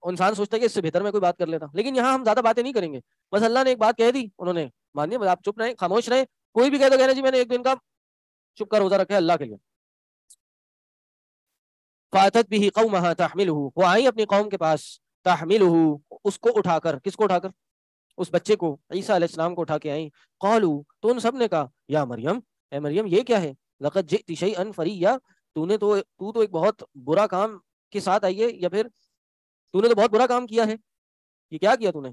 انسان سوچتا ہے کہ اس سے بہتر میں کوئی بات کر لیتا، لیکن یہاں ہم زیادہ باتیں نہیں کریں گے، بس اللہ نے ایک بات کہہ دی، انہوں نے مانی، بس آپ چپ رہیں، خاموش رہیں، کوئی بھی کہہ دو کہنا جی میں نے ایک دن کا چپ کا روزہ رکھا ہے اللہ کے لیے۔ فاتت به قومها تحمله، وہ آئی اپنی قوم کے پاس، تحمله، اس کو اٹھا کر، کس کو اٹھا کر؟ اس بچے کو، عیسیٰ علیہ السلام کو اٹھا کے آئیں، قالوا، تو ان سب نے کہا، یا مریم، اے مریم یہ کیا ہے، لقد جئت شیئا فریا، تو ایک بہت برا کام کے ساتھ آئی ہے، یا پھر تو نے تو بہت برا کام کیا ہے، یہ کیا کیا تو نے؟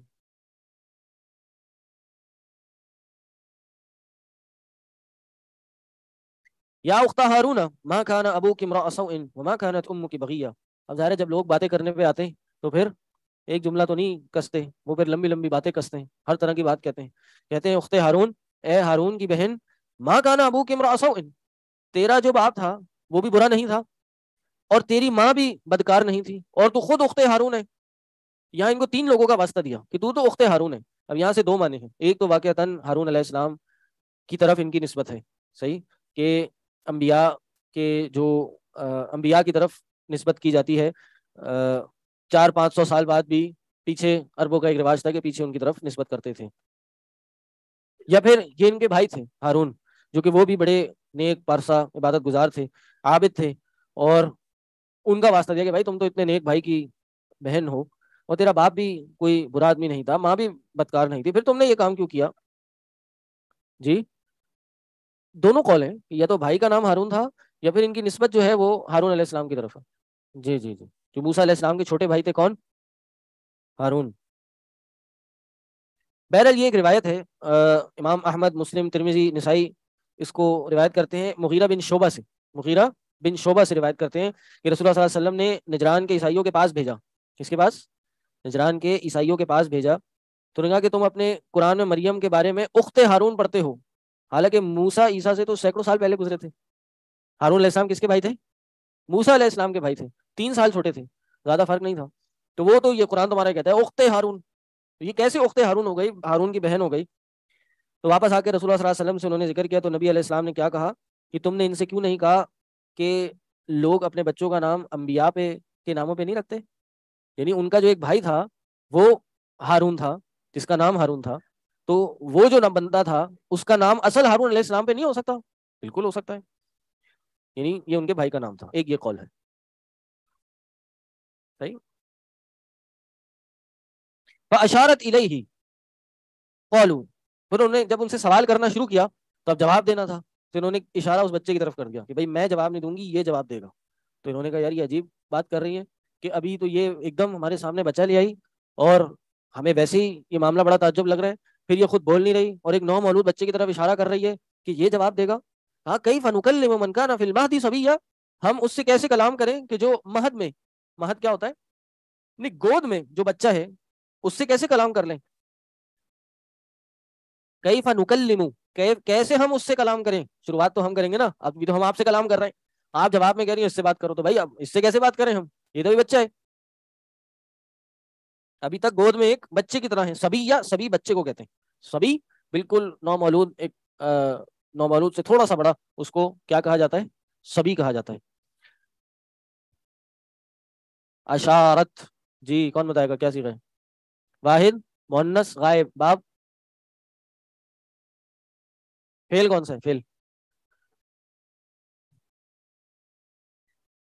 یا اخت ہارون ما کان ابوک امرأ سوء وما كانت امک بغیہ، اب ظاہر ہے جب لوگ باتیں کرنے پہ آتے ہیں تو پھر ایک جملہ تو نہیں کستے، وہ پھر لمبی لمبی باتیں کستے ہیں، ہر طرح کی بات کہتے ہیں اخت ہارون، اے ہارون کی بہن، ما کان ابوک امرأ سوء، تیرا جو باپ تھا وہ بھی برا نہیں تھا، اور تیری ماں بھی بدکار نہیں تھی، اور تو خود اخت ہارون ہے۔ یہاں ان کو تین لوگوں کا واسطہ دیا کہ تو اخت ہارون ہے۔ اب یہاں سے دو معنی ہیں، ایک تو واقعتاً ہارون علیہ السلام کی طرف ان کی نسبت ہے، صحیح، کہ انبیاء کے جو انبیاء کی طرف نسبت کی جاتی ہے، 400-500 سال بعد بھی پیچھے عربوں کا ایک رواج تھا کہ پیچھے ان کی طرف نسبت کرتے تھے، یا پھر یہ ان کے بھائی تھے ہارون، جو کہ وہ بھی بڑے نیک پارسا عبادت گزار تھے، عابد تھے، اور ان کا واسطہ دیا کہ بھائی تم تو اتنے نیک بھائی کی بہن ہو، اور تیرا باپ بھی کوئی برا آدمی نہیں تھا، ماں بھی بدکار نہیں تھی، پھر تم نے یہ کام کیوں کیا؟ جی، دونوں قول ہیں، یا تو بھائی کا نام ہارون تھا یا پھر ان کی نسبت جو ہے وہ ہارون علیہ السلام کی طرف ہے۔ جی جی جی، جو موسیٰ علیہ السلام کے چھوٹے بھائی تھے، کون؟ ہارون۔ بہرحال یہ ایک روایت ہے، امام احمد، مسلم، ترمذی، نسائی اس کو روایت کرتے ہیں مغیرہ بن شعبہ سے، مغیرہ بن شعبہ سے روایت کرتے ہیں کہ رسول اللہ صلی اللہ علیہ وسلم نے نجران کے عیسائیوں کے پاس بھیجا، کس کے پاس؟ نجران کے عیسائیوں کے پاس بھیجا، تو نے کہا کہ تم اپنے قرآن میں مریم کے بارے میں اخت ہارون پڑھتے ہو، حالانکہ موسیٰ عیسیٰ سے تو سینکڑوں سال پہلے گزرے تھے۔ ہارون علیہ السلام کس کے بھائی تھے؟ موسیٰ علیہ السلام کے بھائی تھے، 3 سال چھوٹے تھے، زیادہ فرق نہیں تھا، تو وہ تو یہ قرآن تمہارا کہتا ہے اخت ہارون، یہ کیسے اخت ہارون ہو گئی، ہارون کی بہن ہو گئی؟ تو واپس آ کے رسول اللہ صلی اللہ علیہ وسلم سے انہوں نے ذکر کیا، تو نبی علیہ السلام نے کیا کہا کہ تم نے ان سے کیوں نہیں کہا کہ لوگ اپنے بچوں کا نام انبیاء پہ کے ناموں پہ نہیں رکھتے، یعنی ان کا جو ایک بھائی تھا وہ ہارون تھا، جس کا نام ہارون تھا، تو وہ جو نام بندہ تھا اس کا نام اصل ہارون علیہ السلام پہ نہیں ہو سکتا؟ بالکل ہو سکتا ہے، یعنی یہ ان کے بھائی کا نام تھا، ایک یہ قول ہے، صحیح۔ فاشارت الیہ قالوا، پھر انہوں نے جب ان سے سوال کرنا شروع کیا تو اب جواب دینا تھا، تو انہوں نے اشارہ اس بچے کی طرف کر دیا کہ بھائی میں جواب نہیں دوں گی، یہ جواب دے گا، تو انہوں نے کہا یار یہ عجیب بات کر رہی ہے کہ ابھی تو یہ ایک دم ہمارے سامنے بچہ لے آئی اور ہمیں ویسے ہی یہ معاملہ بڑا تعجب لگ رہا ہے، پھر یہ خود بول نہیں رہی اور ایک نو مولود بچے کی طرف اشارہ کر رہی ہے کہ یہ جواب دے گا۔ ہاں کیف نکلم من کان فی المہد صبیا، ہم اس سے کیسے کلام کریں کہ جو مہد میں، مہد کیا ہوتا ہے؟ نہیں، گود میں جو بچہ ہے اس سے کیسے کلام کر لیں؟ کیف نکلم، کیسے ہم اس سے کلام کریں؟ شروعات تو ہم کریں گے نا، اب بھی تو ہم آپ سے کلام کر رہے ہیں، آپ جواب میں کہہ رہی ہیں اس سے بات کرو، تو بھائی اب اس سے کیسے بات کریں ہم، یہ تو بھی بچہ ہے، ابھی تک گود میں ایک بچے کی طرح ہے. سبی یا سبی بچے کو کہتے ہیں، سبی بالکل نومولود، ایک نومولود سے تھوڑا سا بڑا، اس کو کیا کہا جاتا ہے؟ سبی کہا جاتا ہے. اشارت، جی کون بتائے گا کیا صیغہ ہے؟ واحد، مؤنث، غائب، باب، فعل کون سا ہے؟ فعل.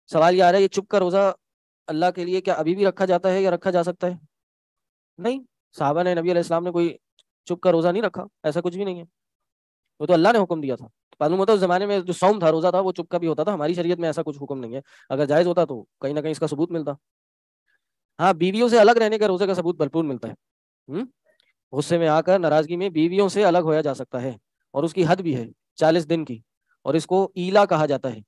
سوال یہ آ رہا ہے، یہ چپ کا روزہ اللہ کے لیے کیا ابھی بھی رکھا جاتا ہے یا رکھا جا سکتا ہے؟ نہیں، صحابہ نے، نبی علیہ السلام نے کوئی چپ کا روزہ نہیں رکھا، ایسا کچھ بھی نہیں ہے، وہ تو اللہ نے حکم دیا تھا. معلوم ہوتا ہے اس زمانے میں جو صوم تھا، روزہ تھا، وہ چپ کا بھی ہوتا تھا. ہماری شریعت میں ایسا کچھ حکم نہیں ہے، اگر جائز ہوتا تو کہیں نہ کہیں اس کا ثبوت ملتا. ہاں بیویوں سے الگ رہنے کا روزے کا ثبوت بھرپور ملتا ہے. غصے میں آ کر، ناراضگی میں بیویوں سے الگ ہویا جا سکتا ہے، اور اس کی حد بھی ہے 40 دن کی، اور اس کو ایلا کہا جاتا ہے.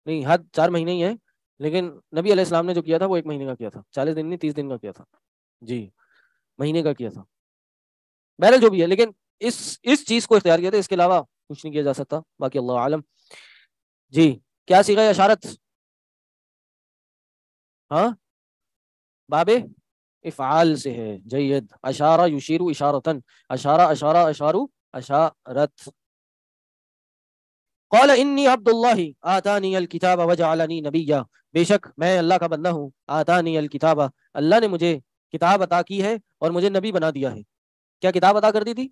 نہیں، حد 4 مہینے ہی ہے، لیکن نبی علیہ السلام نے جو کیا تھا وہ 1 مہینے کا کیا تھا، 40 دن نہیں، 30 دن کا کیا تھا. جی، مہینے کا کیا تھا. بہرحال جو بھی ہے، لیکن اس چیز کو اختیار کیا تھا، اس کے علاوہ کچھ نہیں کیا جا سکتا، باقی اللہ عالم. جی، کیا صیغہ ہے اشارت؟ ہاں، باب افعال سے ہے. جید، اشارہ یشیر اشارتن، اشارہ اشارہ اشارو اشارت. قال انی عبد اللہ آتانی الکتاب وجعلنی نبیا، بے شک میں اللہ کا بندہ ہوں. آتانی الکتاب، اللہ نے مجھے کتاب عطا کی ہے اور مجھے نبی بنا دیا ہے. کیا کتاب عطا کر دی تھی؟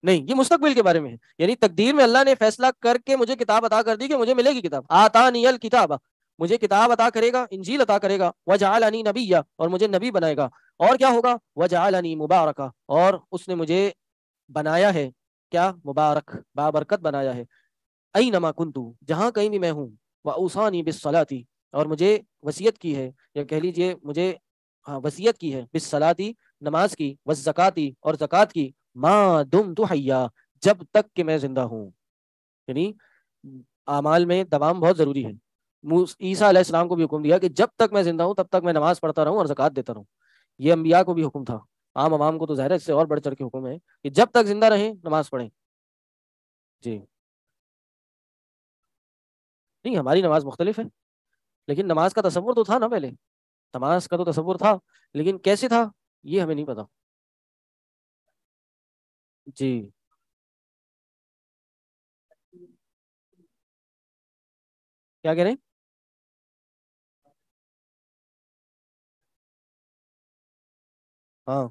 نہیں، یہ مستقبل کے بارے میں ہے، یعنی تقدیر میں اللہ نے فیصلہ کر کے مجھے کتاب عطا کر دی کہ مجھے ملے گی کتاب. آتانی الکتاب، مجھے کتاب عطا کرے گا، انجیل عطا کرے گا. وجعلنی نبیا، اور مجھے نبی بنائے گا. اور کیا ہوگا؟ وجعلنی مبارکا، اور اس نے مجھے بنایا ہے کیا؟ مبارک، بابرکت بنایا ہے. اینما کنتو، جہاں کہیں بھی میں ہوں. واوصانی بالصلاۃ، اور مجھے وصیت کی ہے، یا کہہ لیجئے مجھے وصیت کی ہے، بالصلاۃ، نماز کی، والزکاۃ، اور زکوٰۃ کی، ما دمت حیا، جب تک کہ میں زندہ ہوں. یعنی اعمال میں دوام بہت ضروری ہے. عیسیٰ علیہ السلام کو بھی حکم دیا کہ جب تک میں زندہ ہوں تب تک میں نماز پڑھتا رہوں اور زکوٰۃ دیتا رہوں. یہ انبیاء کو بھی حکم تھا، عام عوام کو تو ظاہر ہے اس سے اور بڑھ چڑھ کے حکم ہے کہ جب تک زندہ رہیں نماز پڑھیں. جی، نہیں ہماری نماز مختلف ہے، لیکن نماز کا تصور تو تھا نا پہلے، نماز کا تو تصور تھا، لیکن کیسے تھا یہ ہمیں نہیں پتا. جی، کیا کہہ رہے ہیں؟ ہاں،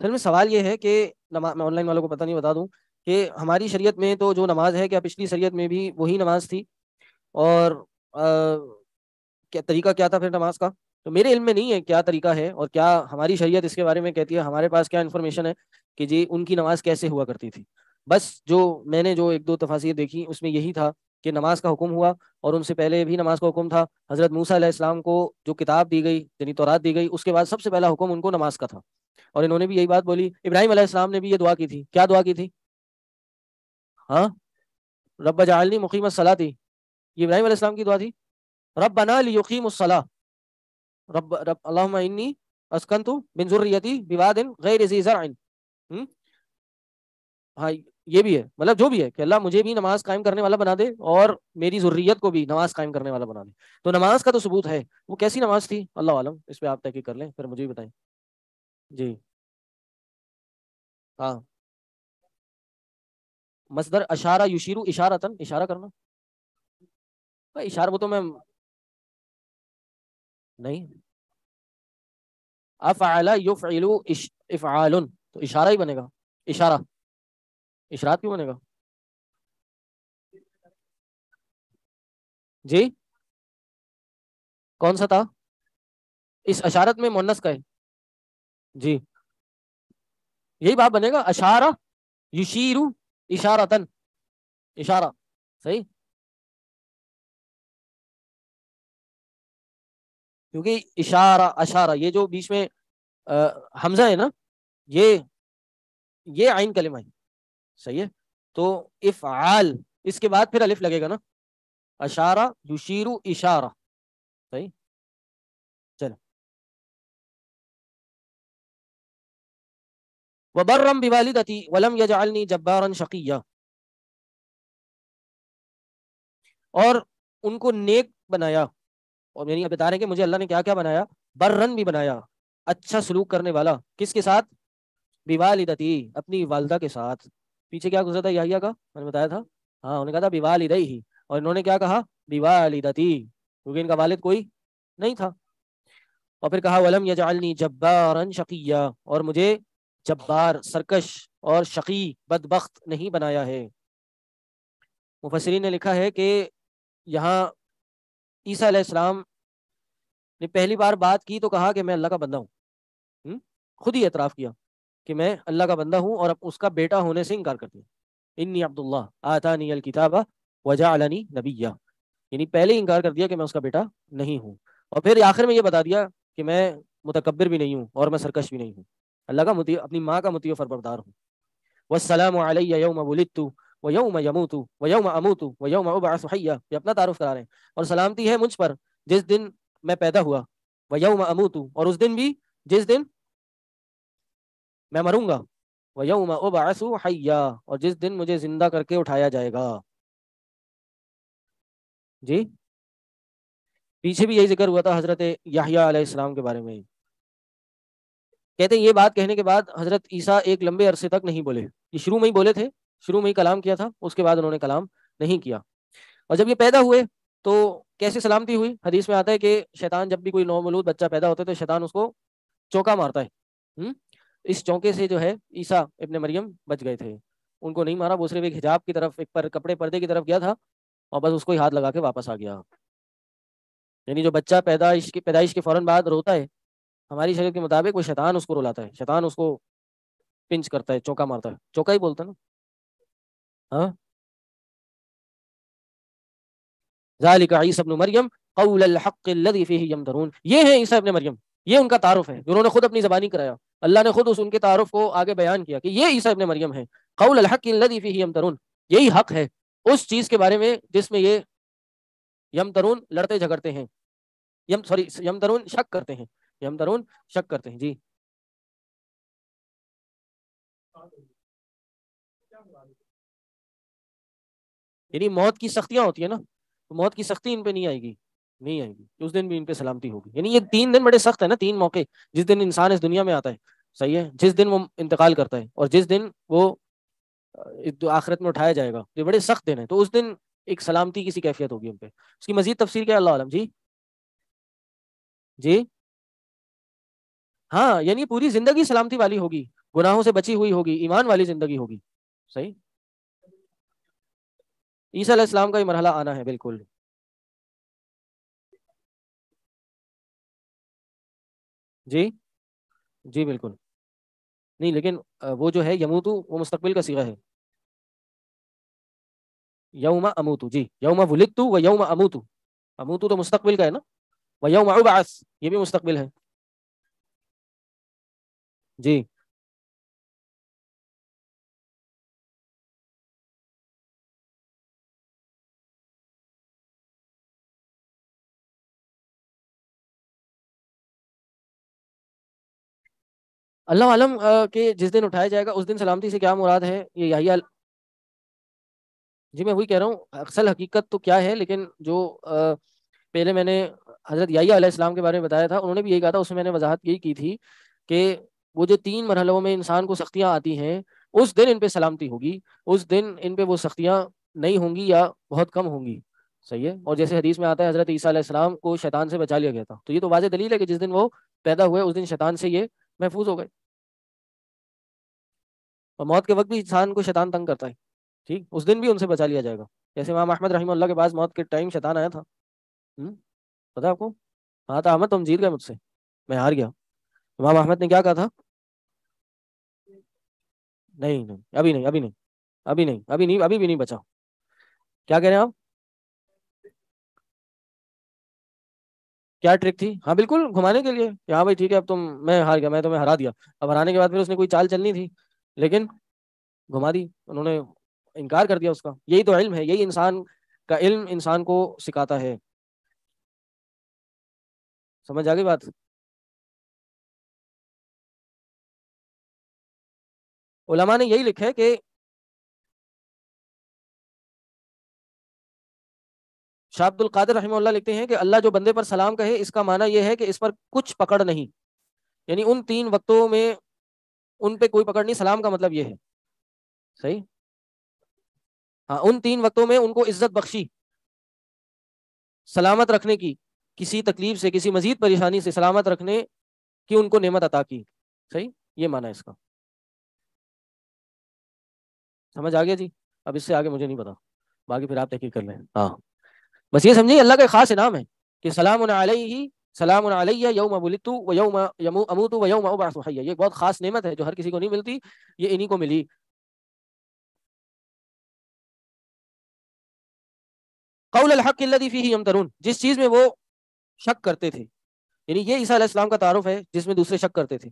اصل میں سوال یہ ہے کہ میں آن لائن والوں کو پتہ نہیں، بتا دوں کہ ہماری شریعت میں تو جو نماز ہے، کیا پچھلی شریعت میں بھی وہی نماز تھی؟ اور کیا طریقہ کیا تھا پھر نماز کا؟ تو میرے علم میں نہیں ہے کیا طریقہ ہے، اور کیا ہماری شریعت اس کے بارے میں کہتی ہے. ہمارے پاس کیا انفارمیشن ہے کہ جی ان کی نماز کیسے ہوا کرتی تھی. بس جو میں نے جو 1-2 تفاسیر دیکھی اس میں یہی تھا کہ نماز کا حکم ہوا، اور ان سے پہلے بھی نماز کا حکم تھا. حضرت موسیٰ علیہ السلام کو جو کتاب دی گئی، یعنی تورات دی گئی، اس کے بعد سب سے پہلا حکم ان کو نماز کا تھا. اور انہوں نے بھی یہی بات بولی. ابراہیم علیہ السلام نے بھی یہ دعا کی تھی. کیا دعا کی تھی؟ ہاں، رب جعلنی مقیم الصلاۃ، یہ ابراہیم علیہ السلام کی دعا تھی. ربنا لیقیم الصلاۃ، رب اللہم انی اسکنت من ذریتی بواد غیر ذی زرع. ہاں، یہ بھی ہے، مطلب جو بھی ہے کہ اللہ مجھے بھی نماز قائم کرنے والا بنا دے اور میری ذریت کو بھی نماز قائم کرنے والا بنا دے. تو نماز کا تو ثبوت ہے. وہ کیسی نماز تھی اللہ عالم، اس پہ آپ تحقیق کر لیں پھر مجھے بھی بتائیں. جی، ہاں، مصدر اشارہ یشیرو اشارتن، اشارہ کرنا. اشارہ وہ تو میں نہیں، افعل یفعل افعال، تو اشارہ ہی بنے گا. اشارہ، اشارات کیوں بنے گا؟ جی، کون سا تھا؟ اس اشارت میں مونس کا ہے. جی یہی بات بنے گا، اشارہ یشیرو اشارتن، اشارہ صحیح، کیونکہ اشارہ اشارہ یہ جو بیچ میں حمزہ ہے نا، یہ عین کلمہ ہے، صحیح ہے، تو افعال اس کے بعد پھر الف لگے گا نا، اشارہ یشیرو اشارہ، صحیح. چلو، وبرم بوالدتی ولم یجعلنی جبارا شقیا، اور ان کو نیک بنایا، اور یعنی بتا رہے ہیں کہ مجھے اللہ نے کیا کیا بنایا، برن بھی بنایا، اچھا سلوک کرنے والا، کس کے ساتھ، بوالدتی اپنی والدہ کے ساتھ. پیچھے کیا گزرا تھا یحییٰ کا، میں نے بتایا تھا، ہاں انہوں نے کہا تھا بوالدیہ، اور انہوں نے کیا کہا، بوالدتی، کیونکہ ان کا والد کوئی نہیں تھا. اور پھر کہا ولم یجعلنی جبارا شقیا، اور مجھے جبار سرکش اور شقی بدبخت نہیں بنایا ہے. مفسرین نے لکھا ہے کہ یہاں عیسیٰ علیہ السلام نے پہلی بار بات کی تو کہا کہ میں اللہ کا بندہ ہوں، خود ہی اعتراف کیا کہ میں اللہ کا بندہ ہوں، اور اب اس کا بیٹا ہونے سے انکار کر دیا. انی عبداللہ آتانی الکتاب وجعلنی نبیا، یعنی پہلے ہی انکار کر دیا کہ میں اس کا بیٹا نہیں ہوں، اور پھر آخر میں یہ بتا دیا کہ میں متکبر بھی نہیں ہوں اور میں سرکش بھی نہیں ہوں، اللہ کا مطیع، اپنی ماں کا مطیع و فرمانبردار ہوں. والسلام علی یوم ولدت ویوم یموت ویوم اموت ویوم ابعث حیا، یہ اپنا تعارف کرا رہے ہیں، اور سلامتی ہے مجھ پر جس دن میں پیدا ہوا، ویوم اموت، اور اس دن بھی جس دن میں مروں گا، ویوم ابعث حیا، اور جس دن مجھے زندہ کر کے اٹھایا جائے گا. جی پیچھے بھی یہی ذکر ہوا تھا حضرت یحییٰ علیہ السلام کے بارے میں. کہتے ہیں یہ بات کہنے کے بعد حضرت عیسیٰ ایک لمبے عرصے تک نہیں بولے، یہ شروع میں ہی بولے تھے، شروع میں ہی کلام کیا تھا، اس کے بعد انہوں نے کلام نہیں کیا. اور جب یہ پیدا ہوئے تو کیسے سلامتی ہوئی، حدیث میں آتا ہے کہ شیطان جب بھی کوئی نومولود بچہ پیدا ہوتا ہے تو شیطان اس کو چونکا مارتا ہے. اس چونکے سے جو ہے عیسیٰ ابن مریم بچ گئے تھے، ان کو نہیں مارا، وہ صرف ایک حجاب کی طرف، ایک پر کپڑے پردے کی طرف گیا تھا، اور بس اس کو ہی ہاتھ لگا کے واپس آ گیا. یعنی جو بچہ پیدائش کے فوراً بعد روتا ہے، ہماری شریعت کے مطابق وہ شیطان اس کو رلاتا ہے، شیطان اس کو پنچ کرتا ہے، چونکا مارتا ہے، چونکا ہی بولتا ہے نا. ہاں ذالک عیسی ابن مریم قول الحق الذی فیہ یمترون، یہ ہے عیسیٰ ابن مریم، یہ ان کا تعارف ہے، انہوں نے خود اپنی زبانی کرایا، اللہ نے خود ان کے تعارف کو آگے بیان کیا کہ یہ عیسیٰ ابن مریم ہے. قول الحق الذی فیہ یمترون، یہی حق ہے اس چیز کے بارے میں جس میں یہ یمترون لڑتے جھگڑتے ہیں، یمترون شک کرتے ہیں، یمترون شک کرتے ہیں. جی یعنی موت کی سختیاں ہوتی ہیں نا، تو موت کی سختی ان پہ نہیں آئے گی، نہیں آئے گی، اس دن بھی ان پہ سلامتی ہوگی. یعنی یہ 3 دن بڑے سخت ہیں نا، 3 موقع، جس دن انسان اس دنیا میں آتا ہے، صحیح ہے، جس دن وہ انتقال کرتا ہے، اور جس دن وہ آخرت میں اٹھایا جائے گا، یہ بڑے سخت دن ہیں. تو اس دن ایک سلامتی کی سی کیفیت ہوگی ان پہ. اس کی مزید تفصیل کیا اللہ عالم. جی جی ہاں یعنی پوری زندگی سلامتی والی ہوگی، گناہوں سے بچی ہوئی ہوگی، ایمان والی زندگی ہوگی. صحیح، عیسیٰ علیہ السلام کا یہ مرحلہ آنا ہے بالکل. جی جی بالکل نہیں، لیکن وہ جو ہے یموتو وہ مستقبل کا صیغہ ہے، یوم اموتو، جی یوم ولدتو و یوم اموتو، اموتو تو مستقبل کا ہے نا، و یوم ابعث یہ بھی مستقبل ہے. جی اللہ عالم کہ جس دن اٹھایا جائے گا اس دن سلامتی سے کیا مراد ہے، یہ یحییٰ. جی میں وہی کہہ رہا ہوں، اصل حقیقت تو کیا ہے، لیکن جو پہلے میں نے حضرت یحییٰ علیہ السلام کے بارے میں بتایا تھا، انہوں نے بھی یہی کہا تھا، اس میں میں نے وضاحت یہی کی تھی کہ وہ جو 3 مرحلوں میں انسان کو سختیاں آتی ہیں، اس دن ان پہ سلامتی ہوگی، اس دن ان پہ وہ سختیاں نہیں ہوں گی یا بہت کم ہوں گی. صحیح ہے. اور جیسے حدیث میں آتا ہے حضرت عیسیٰ علیہ السلام کو شیطان سے بچا لیا گیا تھا، تو یہ تو واضح دلیل ہے کہ جس دن وہ پیدا ہوئے اس دن شیطان سے یہ محفوظ ہو گئے. اور موت کے وقت بھی انسان کو شیطان تنگ کرتا ہے، ٹھیک، اس دن بھی ان سے بچا لیا جائے گا. جیسے امام احمد رحمہ اللہ کے پاس موت کے ٹائم شیطان آیا تھا، پتا آپ کو، ہاں تو احمد تم جیت گئے مجھ سے، میں ہار گیا. امام احمد نے کیا کہا تھا، نہیں نہیں ابھی نہیں ابھی نہیں ابھی نہیں ابھی نہیں ابھی بھی نہیں بچا. کیا کہہ رہے ہیں آپ؟ کیا ٹرک تھی؟ ہاں بالکل گھمانے کے لیے کہ ہاں بھائی ٹھیک ہے اب میں ہار گیا, میں تمہیں ہرا دیا. اب ہرانے کے بعد پھر اس نے کوئی چال چلنی تھی لیکن گھما دی, انہوں نے انکار کر دیا اس کا. یہی تو علم ہے, یہی انسان کا علم انسان کو سکھاتا ہے. سمجھ آ گئی بات؟ علماء نے یہی لکھا ہے کہ شاہ عبد القادر رحمہ اللہ لکھتے ہیں کہ اللہ جو بندے پر سلام کہے اس کا معنی یہ ہے کہ اس پر کچھ پکڑ نہیں, یعنی ان 3 وقتوں میں ان پہ کوئی پکڑ نہیں. سلام کا مطلب یہ ہے, صحیح, ہاں ان 3 وقتوں میں ان کو عزت بخشی, سلامت رکھنے کی, کسی تکلیف سے کسی مزید پریشانی سے سلامت رکھنے کی ان کو نعمت عطا کی. صحیح, یہ معنی ہے اس کا. سمجھ آ گیا جی؟ اب اس سے آگے مجھے نہیں پتا, باقی پھر آپ تحقیق کر لیں. ہاں بس یہ سمجھیے اللہ کا ایک خاص انعام ہے کہ سلام علیہ سلام علیہ یوم ولدت و یوم اموت و یوم ابعث حیا. یہ بہت خاص نعمت ہے جو ہر کسی کو نہیں ملتی, یہ انہی کو ملی. قول الحق الذی فیہ یمترون, جس چیز میں وہ شک کرتے تھے, یعنی یہ عیسیٰ علیہ السلام کا تعارف ہے جس میں دوسرے شک کرتے تھے.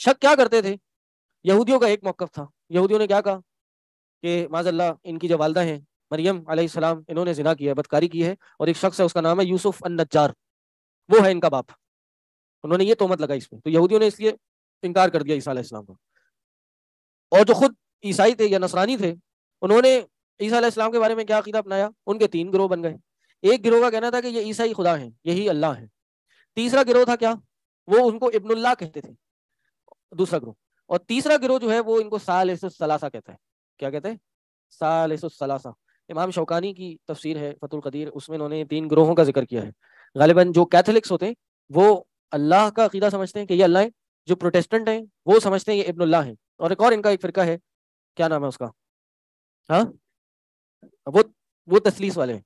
شک کیا کرتے تھے؟ یہودیوں کا ایک موقف تھا. یہودیوں نے کیا کہا کہ معاذ اللہ ان کی جو والدہ ہیں مریم علیہ السلام, انہوں نے زنا کیا ہے, بدکاری کی ہے, اور ایک شخص ہے اس کا نام ہے یوسف النجار, وہ ہے ان کا باپ. انہوں نے یہ تہمت لگائی اس میں, تو یہودیوں نے اس لیے انکار کر دیا عیسیٰ علیہ السلام کا. اور جو خود عیسائی تھے یا نصرانی تھے, انہوں نے عیسیٰ علیہ السلام کے بارے میں کیا عقیدہ اپنایا؟ ان کے 3 گروہ بن گئے. ایک گروہ کا کہنا تھا کہ یہ عیسائی خدا ہیں, یہی اللہ ہے. تیسرا گروہ تھا کیا, وہ ان کو ابن اللہ کہتے تھے, دوسرا گروہ. اور تیسرا گروہ جو ہے وہ ان کو ثالث الثلاثہ کہتا ہے. کیا کہتے ہیں؟ ثالث الثلاثہ. امام شوکانی کی تفسیر ہے فتح القدیر, اس میں انہوں نے 3 گروہوں کا ذکر کیا ہے. غالباً جو کیتھولکس ہوتے ہیں وہ اللہ کا عقیدہ سمجھتے ہیں کہ یہ اللہ ہے, جو پروٹیسٹنٹ ہیں وہ سمجھتے ہیں یہ ابن اللہ ہے, اور ایک اور ان کا ایک فرقہ ہے, کیا نام ہے اس کا, ہاں وہ تثلیث والے ہیں,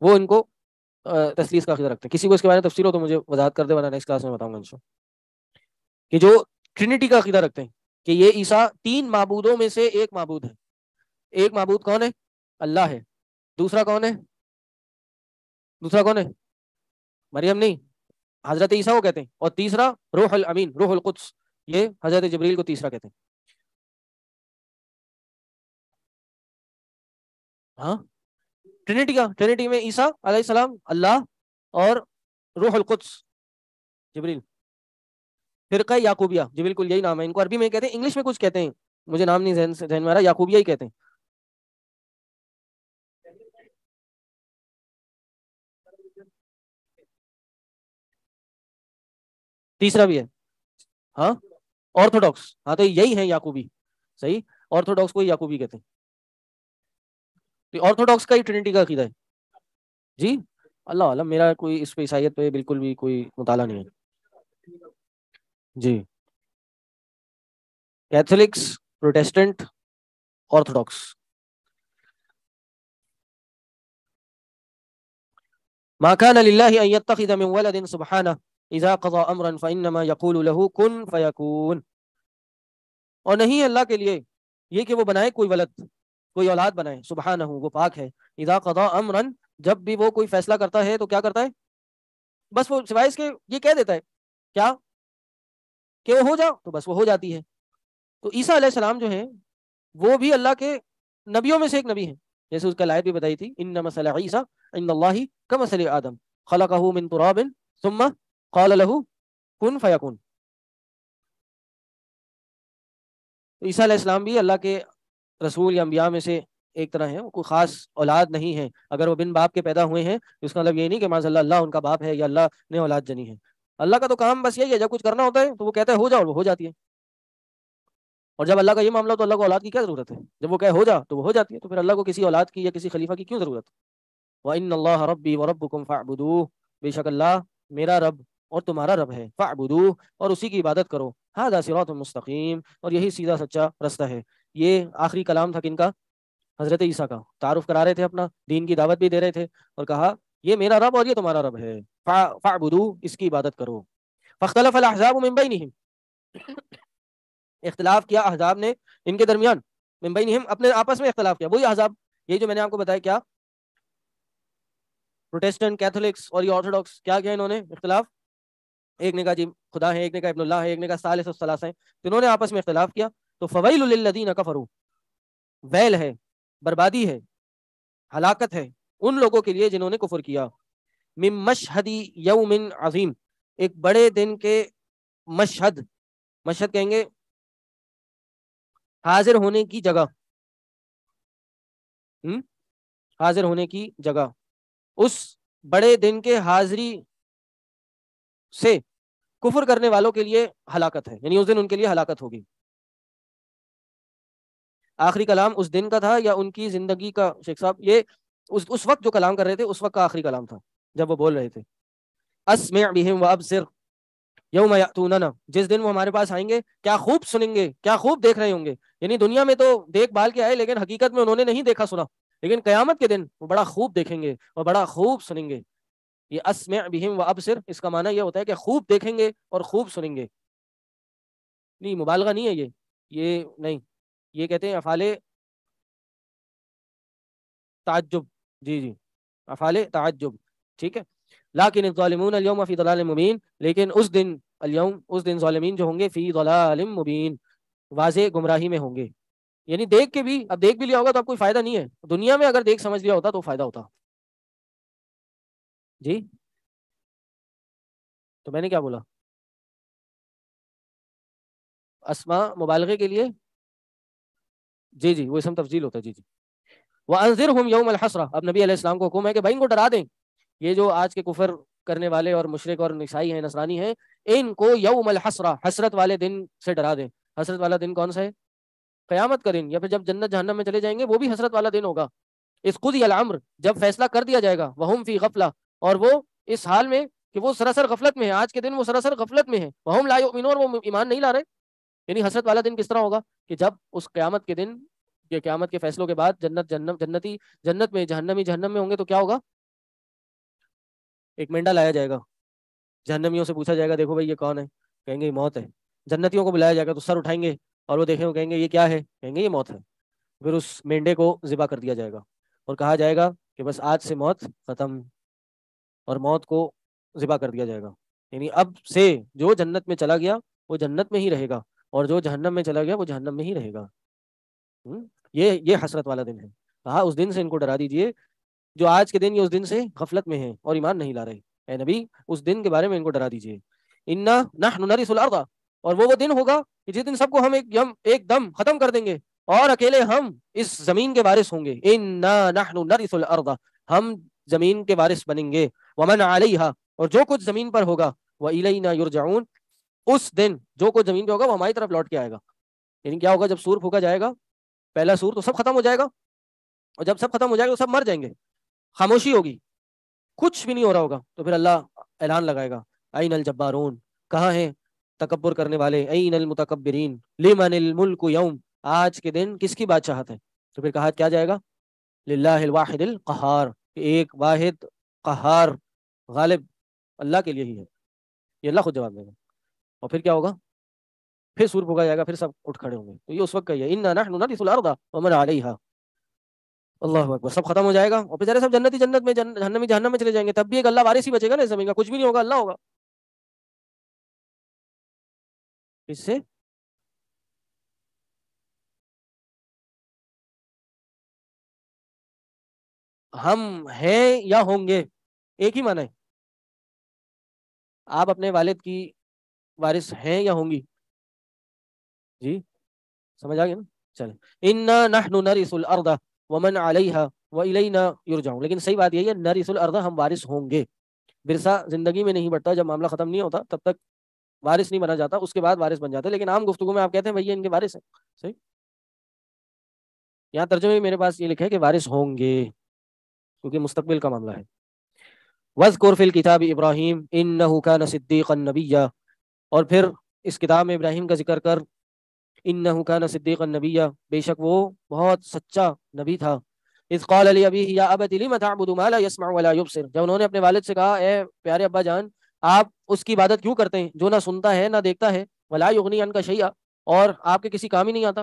وہ ان کو تثلیث کا عقیدہ رکھتے ہیں. کسی کو اس کے بارے میں تفسیر ہو تو مجھے وضاحت کر دے, ورنہ نیکسٹ کلاس میں بتاؤں گا انشاءاللہ. کہ جو ٹرینٹی کا عقیدہ رکھتے ہیں کہ یہ عیسیٰ 3 معبودوں میں سے ایک معبود ہے. ایک معبود کون ہے؟ اللہ ہے. دوسرا کون ہے؟ مریم نہیں, حضرت عیسیٰ کو کہتے ہیں. اور تیسرا روح الامین, روح القدس, یہ حضرت جبریل کو تیسرا کہتے ہیں. ہاں ٹرینٹی میں عیسیٰ علیہ السلام اللہ اور روح القدس جبریل. فرقہ یعقوبیہ, جی بالکل یہی نام ہے ان کو, عربی میں کہتے ہیں, انگلش میں کچھ کہتے ہیں, مجھے نام نہیں ذہن میں آ رہا, یعقوبیہ ہی کہتے ہیں. تیسرا بھی ہے, ہاں آرتھوڈاکس, ہاں تو یہی ہے یعقوبی, صحیح, آرتھوڈاکس کو یعقوبی کہتے ہیں. آرتھوڈاکس کا ہی ٹرینٹی کا عقیدہ ہے. جی اللہ عالم, میرا کوئی اس پہ عیسائیت پہ بالکل بھی کوئی مطالعہ نہیں ہے. جی کیتھولکس, پروٹیسٹنٹ, آرتھوڈاکس. ما كان لله ان يتخذ من ولد سبحانه اذا قضى امرا فانما يقول له كن فيكون. اور نہیں ہے اللہ کے لیے یہ کہ وہ بنائے کوئی ولد, کوئی اولاد بنائے, سبحانہ وہ پاک ہے, اذا قضى امرا جب بھی وہ کوئی فیصلہ کرتا ہے تو کیا کرتا ہے, بس وہ سوائے اس کے یہ کہہ دیتا ہے کیا کہ وہ ہو جا, تو بس وہ ہو جاتی ہے. تو عیسیٰ علیہ السلام جو ہیں وہ بھی اللہ کے نبیوں میں سے ایک نبی ہیں, جیسے اس کا آیت بھی بتائی تھی, ان مثل عیسیٰ عند اللہ کمثل آدم خلقہ من تراب ثم قال له کن فیکون. عیسیٰ علیہ السلام بھی اللہ کے رسول یا انبیاء میں سے ایک طرح ہیں, کوئی خاص اولاد نہیں ہے. اگر وہ بن باپ کے پیدا ہوئے ہیں تو اس کا مطلب یہ نہیں کہ معاذ اللہ اللہ ان کا باپ ہے یا اللہ نے اولاد جنی ہے. اللہ کا تو کام بس یہی ہے, جب کچھ کرنا ہوتا ہے تو وہ کہتا ہے ہو جا, اور وہ ہو جاتی ہے. اور جب اللہ کا یہ معاملہ ہو تو اللہ کو اولاد کی کیا ضرورت ہے, جب وہ کہے ہو جا تو وہ ہو جاتی ہے. تو پھر اللہ کو کسی اولاد کی یا کسی خلیفہ کی کیوں ضرورت؟ وَإِنَّ اللَّهَ رَبِّي وَرَبُّكُمْ فَاعْبُدُوهُ, بے شک اللہ میرا رب اور تمہارا رب ہے, فَاعْبُدُوهُ اور اسی کی عبادت کرو, هَذَا صِرَاطٌ مُسْتَقِيمٌ اور یہی سیدھا سچا رستہ ہے. یہ آخری کلام تھا کن کا؟ حضرت عیسیٰ کا. تعارف کرا رہے تھے اپنا, دین کی دعوت بھی دے رہے تھے, اور کہا یہ میرا رب اور یہ تمہارا رب ہے, فَاعْبُدُوهُ اس کی عبادت کرو. فَاخْتَلَفَ الْأَحْزَابُ مِنْ بَيْنِهِمْ اختلاف کیا احزاب نے ان کے درمیان، من بینہم، اپنے آپس میں اختلاف کیا، وہی احزاب، یہ جو میں نے آپ کو بتایا، کیا پروٹیسٹنٹ، کیتھولکس اور یہ آرتھوڈاکس، کیا کیا انہوں نے اختلاف، ایک نے کہا جی خدا ہے، ایک نے کہا ابن اللہ ہے، ایک نے کہا ثالث الثلاثہ ہے، تو انہوں نے آپس میں اختلاف کیا. تو فویل للذین کفروا، ویل ہے، بربادی ہے، ہلاکت ہے ان لوگوں کے لیے جنہوں نے کفر کیا، من مشہد یوم عظیم، ایک بڑے دن کے مشہد، مشہد کہیں گے حاضر ہونے کی جگہ، حاضر ہونے کی جگہ، اس بڑے دن کے حاضری سے کفر کرنے والوں کے لیے ہلاکت ہے، یعنی اس دن ان کے لیے ہلاکت ہوگی. آخری کلام اس دن کا تھا یا ان کی زندگی کا؟ شیخ صاحب یہ اس وقت جو کلام کر رہے تھے اس وقت کا آخری کلام تھا جب وہ بول رہے تھے اسمع بہم وابصر یوم یاتوننا، جس دن وہ ہمارے پاس آئیں گے کیا خوب سنیں گے، کیا خوب دیکھ رہے ہوں گے. یعنی دنیا میں تو دیکھ بھال کے آئے لیکن حقیقت میں انہوں نے نہیں دیکھا سنا، لیکن قیامت کے دن وہ بڑا خوب دیکھیں گے اور بڑا خوب سنیں گے. یہ اسمع بہم وابصر اس کا معنی یہ ہوتا ہے کہ خوب دیکھیں گے اور خوب سنیں گے. نہیں مبالغہ نہیں ہے یہ نہیں، یہ کہتے ہیں افعال تعجب، جی افعال تعجب، ٹھیک ہے. لیکن الظالمون اليوم فی ضلال مبین، لیکن اس دن اليوم، اس دن ظالمین جو ہوں گے فی ضلال مبین، واضح گمراہی میں ہوں گے. یعنی دیکھ کے بھی، اب دیکھ بھی لیا ہوگا تو اب کوئی فائدہ نہیں ہے، دنیا میں اگر دیکھ سمجھ لیا ہوتا تو فائدہ ہوتا. جی تو میں نے کیا بولا، اسماء مبالغے کے لیے، جی وہ اسم تفضیل ہوتا ہے. جی وَأَنذِرْهُمْ يَوْمَ الْحَسْرَةِ، اب نبی علیہ السلام کو حکم ہے کہ بھائی ان کو ڈرا دیں، یہ جو آج کے کفر کرنے والے اور مشرک اور عیسائی ہیں، نصرانی ہیں، ان کو یوم الحسرہ، حسرت والے دن سے ڈرا دیں. حسرت والا دن کون سا ہے؟ قیامت کا دن، یا پھر جب جنت جہنم میں چلے جائیں گے وہ بھی حسرت والا دن ہوگا. اس قضی الامر، جب فیصلہ کر دیا جائے گا، وہم فی غفلہ، اور وہ اس حال میں کہ وہ سراسر غفلت میں ہے، آج کے دن وہ سراسر غفلت میں ہے، وہم لا یؤمنون، وہ ایمان نہیں لا رہے. یعنی حسرت والا دن کس طرح ہوگا کہ جب اس قیامت کے دن، کہ قیامت کے فیصلوں کے بعد جنتی جنت میں، جہنمی جہنم میں ہوں گے، تو کیا ہوگا؟ ایک مینڈا لایا جائے گا، جہنمیوں سے پوچھا جائے گا دیکھو بھائی یہ کون ہے، کہیں گے یہ موت ہے. جنتیوں کو بلایا جائے گا تو سر اٹھائیں گے اور وہ دیکھیں، وہ کہیں گے یہ کیا ہے، کہیں گے یہ موت ہے. پھر اس مینڈے کو ذبح کر دیا جائے گا اور کہا جائے گا کہ بس آج سے موت ختم، اور موت کو ذبح کر دیا جائے گا. یعنی اب سے جو جنت میں چلا گیا وہ جنت میں ہی رہے گا، اور جو جہنم میں چلا گیا وہ جہنم میں ہی رہے گا. یہ حسرت والا دن ہے. کہا اس دن سے ان کو ڈرا دیجئے جو آج کے دن یہ اس دن سے غفلت میں ہیں اور ایمان نہیں لا رہے. اے نبی اس دن کے بارے میں ان کو ڈرا دیجئے. انا نحن نرث الارض، اور وہ دن ہوگا کہ جس دن سب کو ہم ایک دم ختم کر دیں گے اور اکیلے ہم اس زمین کے وارث ہوں گے. انا نحن نرث الارض، ہم زمین کے وارث بنیں گے. ومن علیہا، اور جو کچھ زمین پر ہوگا. والینا یرجعون، اس دن جو کچھ زمین پہ ہوگا وہ ہماری طرف لوٹ کے آئے گا. یعنی کیا ہوگا؟ جب سور پھونکا جائے گا، پہلا سور، تو سب ختم ہو جائے گا، اور جب سب ختم ہو جائے گا تو سب مر جائیں گے، خاموشی ہوگی، کچھ بھی نہیں ہو رہا ہوگا. تو پھر اللہ اعلان لگائے گا این الجبارون، کہاں ہیں تکبر کرنے والے، این المتکبرین، لمن الملک یوم، آج کے دن کس کی بادشاہت ہے؟ تو پھر کہا کیا جائے گا؟ للہ الواحد القہار، ایک واحد قہار غالب اللہ کے لیے ہی ہے. یہ اللہ خود جواب دے گا. اور پھر کیا ہوگا؟ پھر سور پھونکا جائے گا، پھر سب اٹھ کھڑے ہوں گے. تو یہ اس وقت کا ہے انا نحن نرث الارض ومن علیہا. اللہ اکبر. سب ختم ہو جائے گا اور بیچارے سب جنتی جنت میں، جہنمی جہنم میں چلے جائیں گے. تب بھی ایک اللہ وارث ہی بچے گا نا اس زمین کا، کچھ بھی نہیں ہوگا، اللہ ہوگا. اس سے ہم ہیں یا ہوں گے ایک ہی معنی ہے. آپ اپنے والد کی وارث ہیں یا ہوں گی؟ جی سمجھ آ گیا نا. چلیں انا نحن نرث الارض ومن علیہا والینا یرجعون. لیکن صحیح بات یہی ہے، نرث الارض، ہم وارث ہوں گے. ورثہ زندگی میں نہیں بڑھتا، جب معاملہ ختم نہیں ہوتا تب تک وارث نہیں بنا جاتا، اس کے بعد وارث بن جاتے. لیکن عام گفتگو میں آپ کہتے ہیں بھائی ان کے وارث ہیں. صحیح. یہاں ترجمے میں میرے پاس یہ لکھا ہے کہ وارث ہوں گے، کیونکہ مستقبل کا معاملہ ہے. وَاذْكُرْ فِي الْكِتَابِ ابراہیم انَّهُ كَانَ صِدِّيقًا نَبِيًّا، اور پھر اس کتاب میں ابراہیم کا ذکر کر. انَّهُ كَانَ صِدِّيقًا نَبِيًّا، بے شک وہ بہت سچا نبی تھا. اذ قال لأبيه يا أبت لم تعبد ما لا يسمع ولا يبصر، جب انہوں نے اپنے والد سے کہا اے پیارے ابا جان آپ اس کی عبادت کیوں کرتے ہیں جو نہ سنتا ہے نہ دیکھتا ہے. ولا يغني عنك شيئا، اور آپ کے کسی کام ہی نہیں آتا.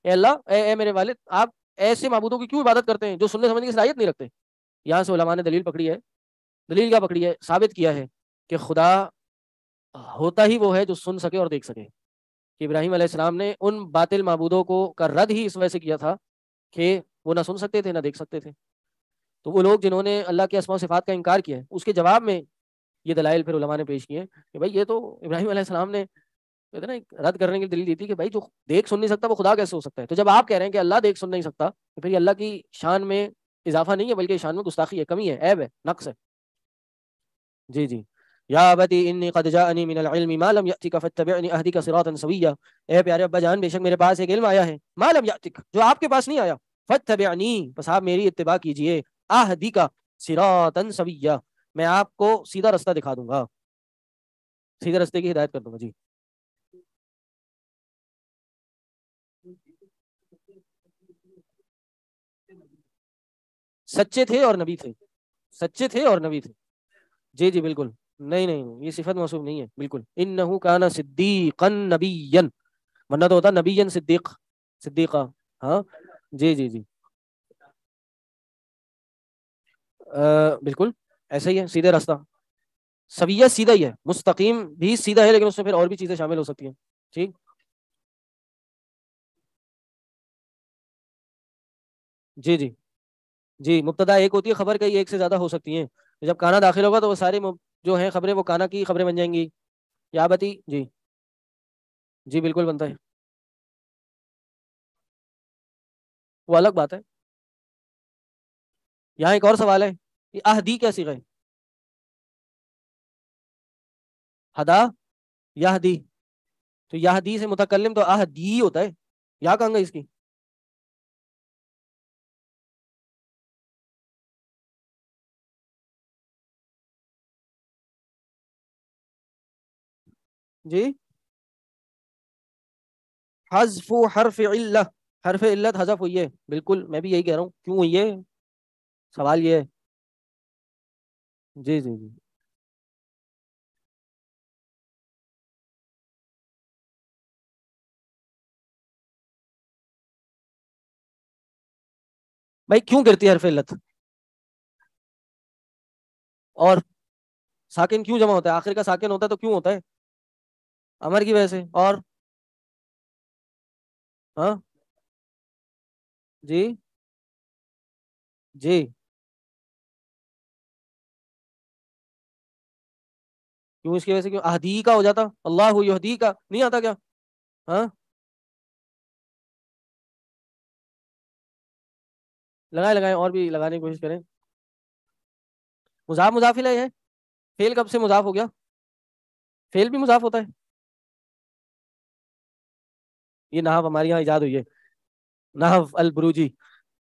اے اللہ، اے میرے والد، آپ ایسے معبودوں کی کیوں عبادت کرتے ہیں جو سننے سمجھنے کی صلاحیت نہیں رکھتے؟ یہاں سے علماء نے دلیل پکڑی ہے. دلیل کیا پکڑی ہے؟ ثابت کیا ہے کہ خدا ہوتا ہی وہ ہے جو سن سکے اور دیکھ سکے. کہ ابراہیم علیہ السلام نے ان باطل معبودوں کو کا رد ہی اس وجہ سے کیا تھا کہ وہ نہ سن سکتے تھے نہ دیکھ سکتے تھے. تو وہ لوگ جنہوں نے اللہ کے اسماء و صفات کا انکار کیا ہے، اس کے جواب میں یہ دلائل پھر علماء نے پیش کیے کہ بھائی یہ تو ابراہیم علیہ السلام نے کہتے ہیں نا رد کرنے کی دلیل دی تھی کہ بھائی جو دیکھ سن نہیں سکتا وہ خدا کیسے ہو سکتا ہے؟ تو جب آپ کہہ رہے ہیں کہ اللہ دیکھ سن نہیں سکتا تو پھر یہ اللہ کی شان میں اضافہ نہیں ہے بلکہ شان میں گستاخی ہے، کمی ہے، عیب ہے، نقص ہے. جی جی. یا ابتی انی قد جاءنی من العلم ما لم یأتک فاتبعنی اہدک صراطا سویا. اے پیارے ابا جان، بے شک میرے پاس ایک علم آیا ہے، ما لم یأتک، جو آپ کے پاس نہیں آیا، فاتبعنی، بس آپ میری اتباع کیجئے، اہدک صراطا سویا، میں آپ کو سیدھا رستہ دکھا دوں گا، سیدھے رستے کی ہدایت کر دوں گا. جی. سچے تھے اور نبی تھے، سچے تھے اور نبی تھے. جی جی بالکل. نہیں نہیں، یہ صفت موصوف نہیں ہے بالکل. انہ کان صدیقا نبیا، ورنہ تو ہوتا نبیا صدیق، صدیقہ. ہاں جی جی جی. بالکل ایسا ہی ہے، سیدھے راستہ. سویہ سیدھا ہی ہے، مستقیم بھی سیدھا ہے لیکن اس میں پھر اور بھی چیزیں شامل ہو سکتی ہیں. ٹھیک. جی جی جی. مبتدا ایک ہوتی ہے، خبر کئی ایک سے زیادہ ہو سکتی ہیں. جب کانا داخل ہوگا تو وہ سارے جو ہیں خبریں وہ کانا کی خبریں بن جائیں گی. یا بتی. جی جی بالکل بنتا ہے، وہ الگ بات ہے. یہاں ایک اور سوال ہے، یہ اہدی کیا صیغہ ہے؟ ہدا یہدی، تو یہدی سے متکلم تو اہدی ہوتا ہے، یا کہاں گا اس کی؟ جی. حذف حرف علہ، حرف علت حذف ہوئی ہے، بالکل میں بھی یہی کہہ رہا ہوں. کیوں ہوئی ہے؟ سوال یہ ہے. جی جی جی. بھائی کیوں کرتی ہے حرف علت؟ اور ساکن کیوں جمع ہوتا ہے؟ آخر کا ساکن ہوتا ہے تو کیوں ہوتا ہے؟ امر کی وجہ سے. اور ہاں جی جی. کیوں اس کی وجہ سے؟ کیوں اہدی کا ہو جاتا؟ اللہ یہدی کا نہیں آتا کیا؟ ہاں لگائے لگائے، اور بھی لگانے کی کوشش کریں. مضاف مضاف الیہ ہے. فعل کب سے مضاف ہو گیا؟ فعل بھی مضاف ہوتا ہے. یہ نحو ہمارے یہاں ایجاد ہوئی ہے، نحو البروجی.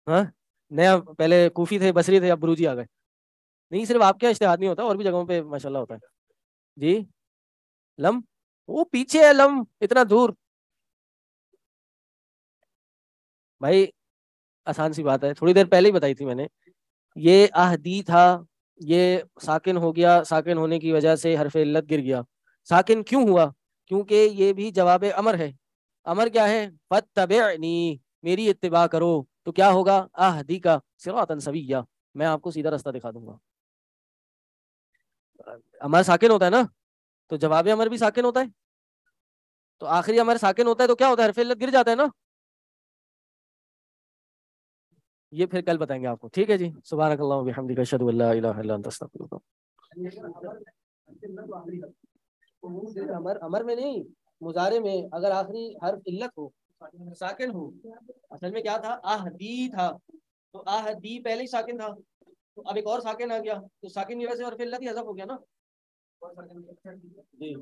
ہاں نیا، پہلے کوفی تھے، بصری تھے، اب بروجی آ گئے. نہیں صرف آپ کے اشتہار نہیں ہوتا، اور بھی جگہوں پہ ماشاء اللہ ہوتا ہے. جی. لم، وہ پیچھے ہے لم، اتنا دور. بھائی آسان سی بات ہے، تھوڑی دیر پہلے ہی بتائی تھی میں نے. یہ اہدی تھا، یہ ساکن ہو گیا، ساکن ہونے کی وجہ سے حرف علت گر گیا. ساکن کیوں ہوا؟ کیونکہ یہ بھی جواب امر ہے. امر کیا ہے؟ فاتبعنی، میری اتباع کرو. تو کیا ہوگا؟ اہدی کا صراطا سویا، میں آپ کو سیدھا راستہ دکھا دوں گا. امر ساکن ہوتا ہے نا، تو جواب امر بھی ساکن ہوتا ہے. تو آخری امر ساکن ہوتا ہے تو کیا ہوتا ہے؟ حرف علت گر جاتا ہے نا. یہ پھر کل بتائیں گے آپ کو. ٹھیک ہے جی. سبحانک اللہم و بحمدک، اشہد ان لا الہ الا انت، استغفرک. امر میں نہیں، مضارع میں اگر آخری حرف علت ہو، ساکن ہو. اصل میں کیا تھا؟ اہدی تھا، تو اہدی پہلے ہی ساکن تھا، تو اب ایک اور ساکن آ گیا، تو ساکن کی وجہ سے حرف علت ہی حذف ہو گیا نا. جی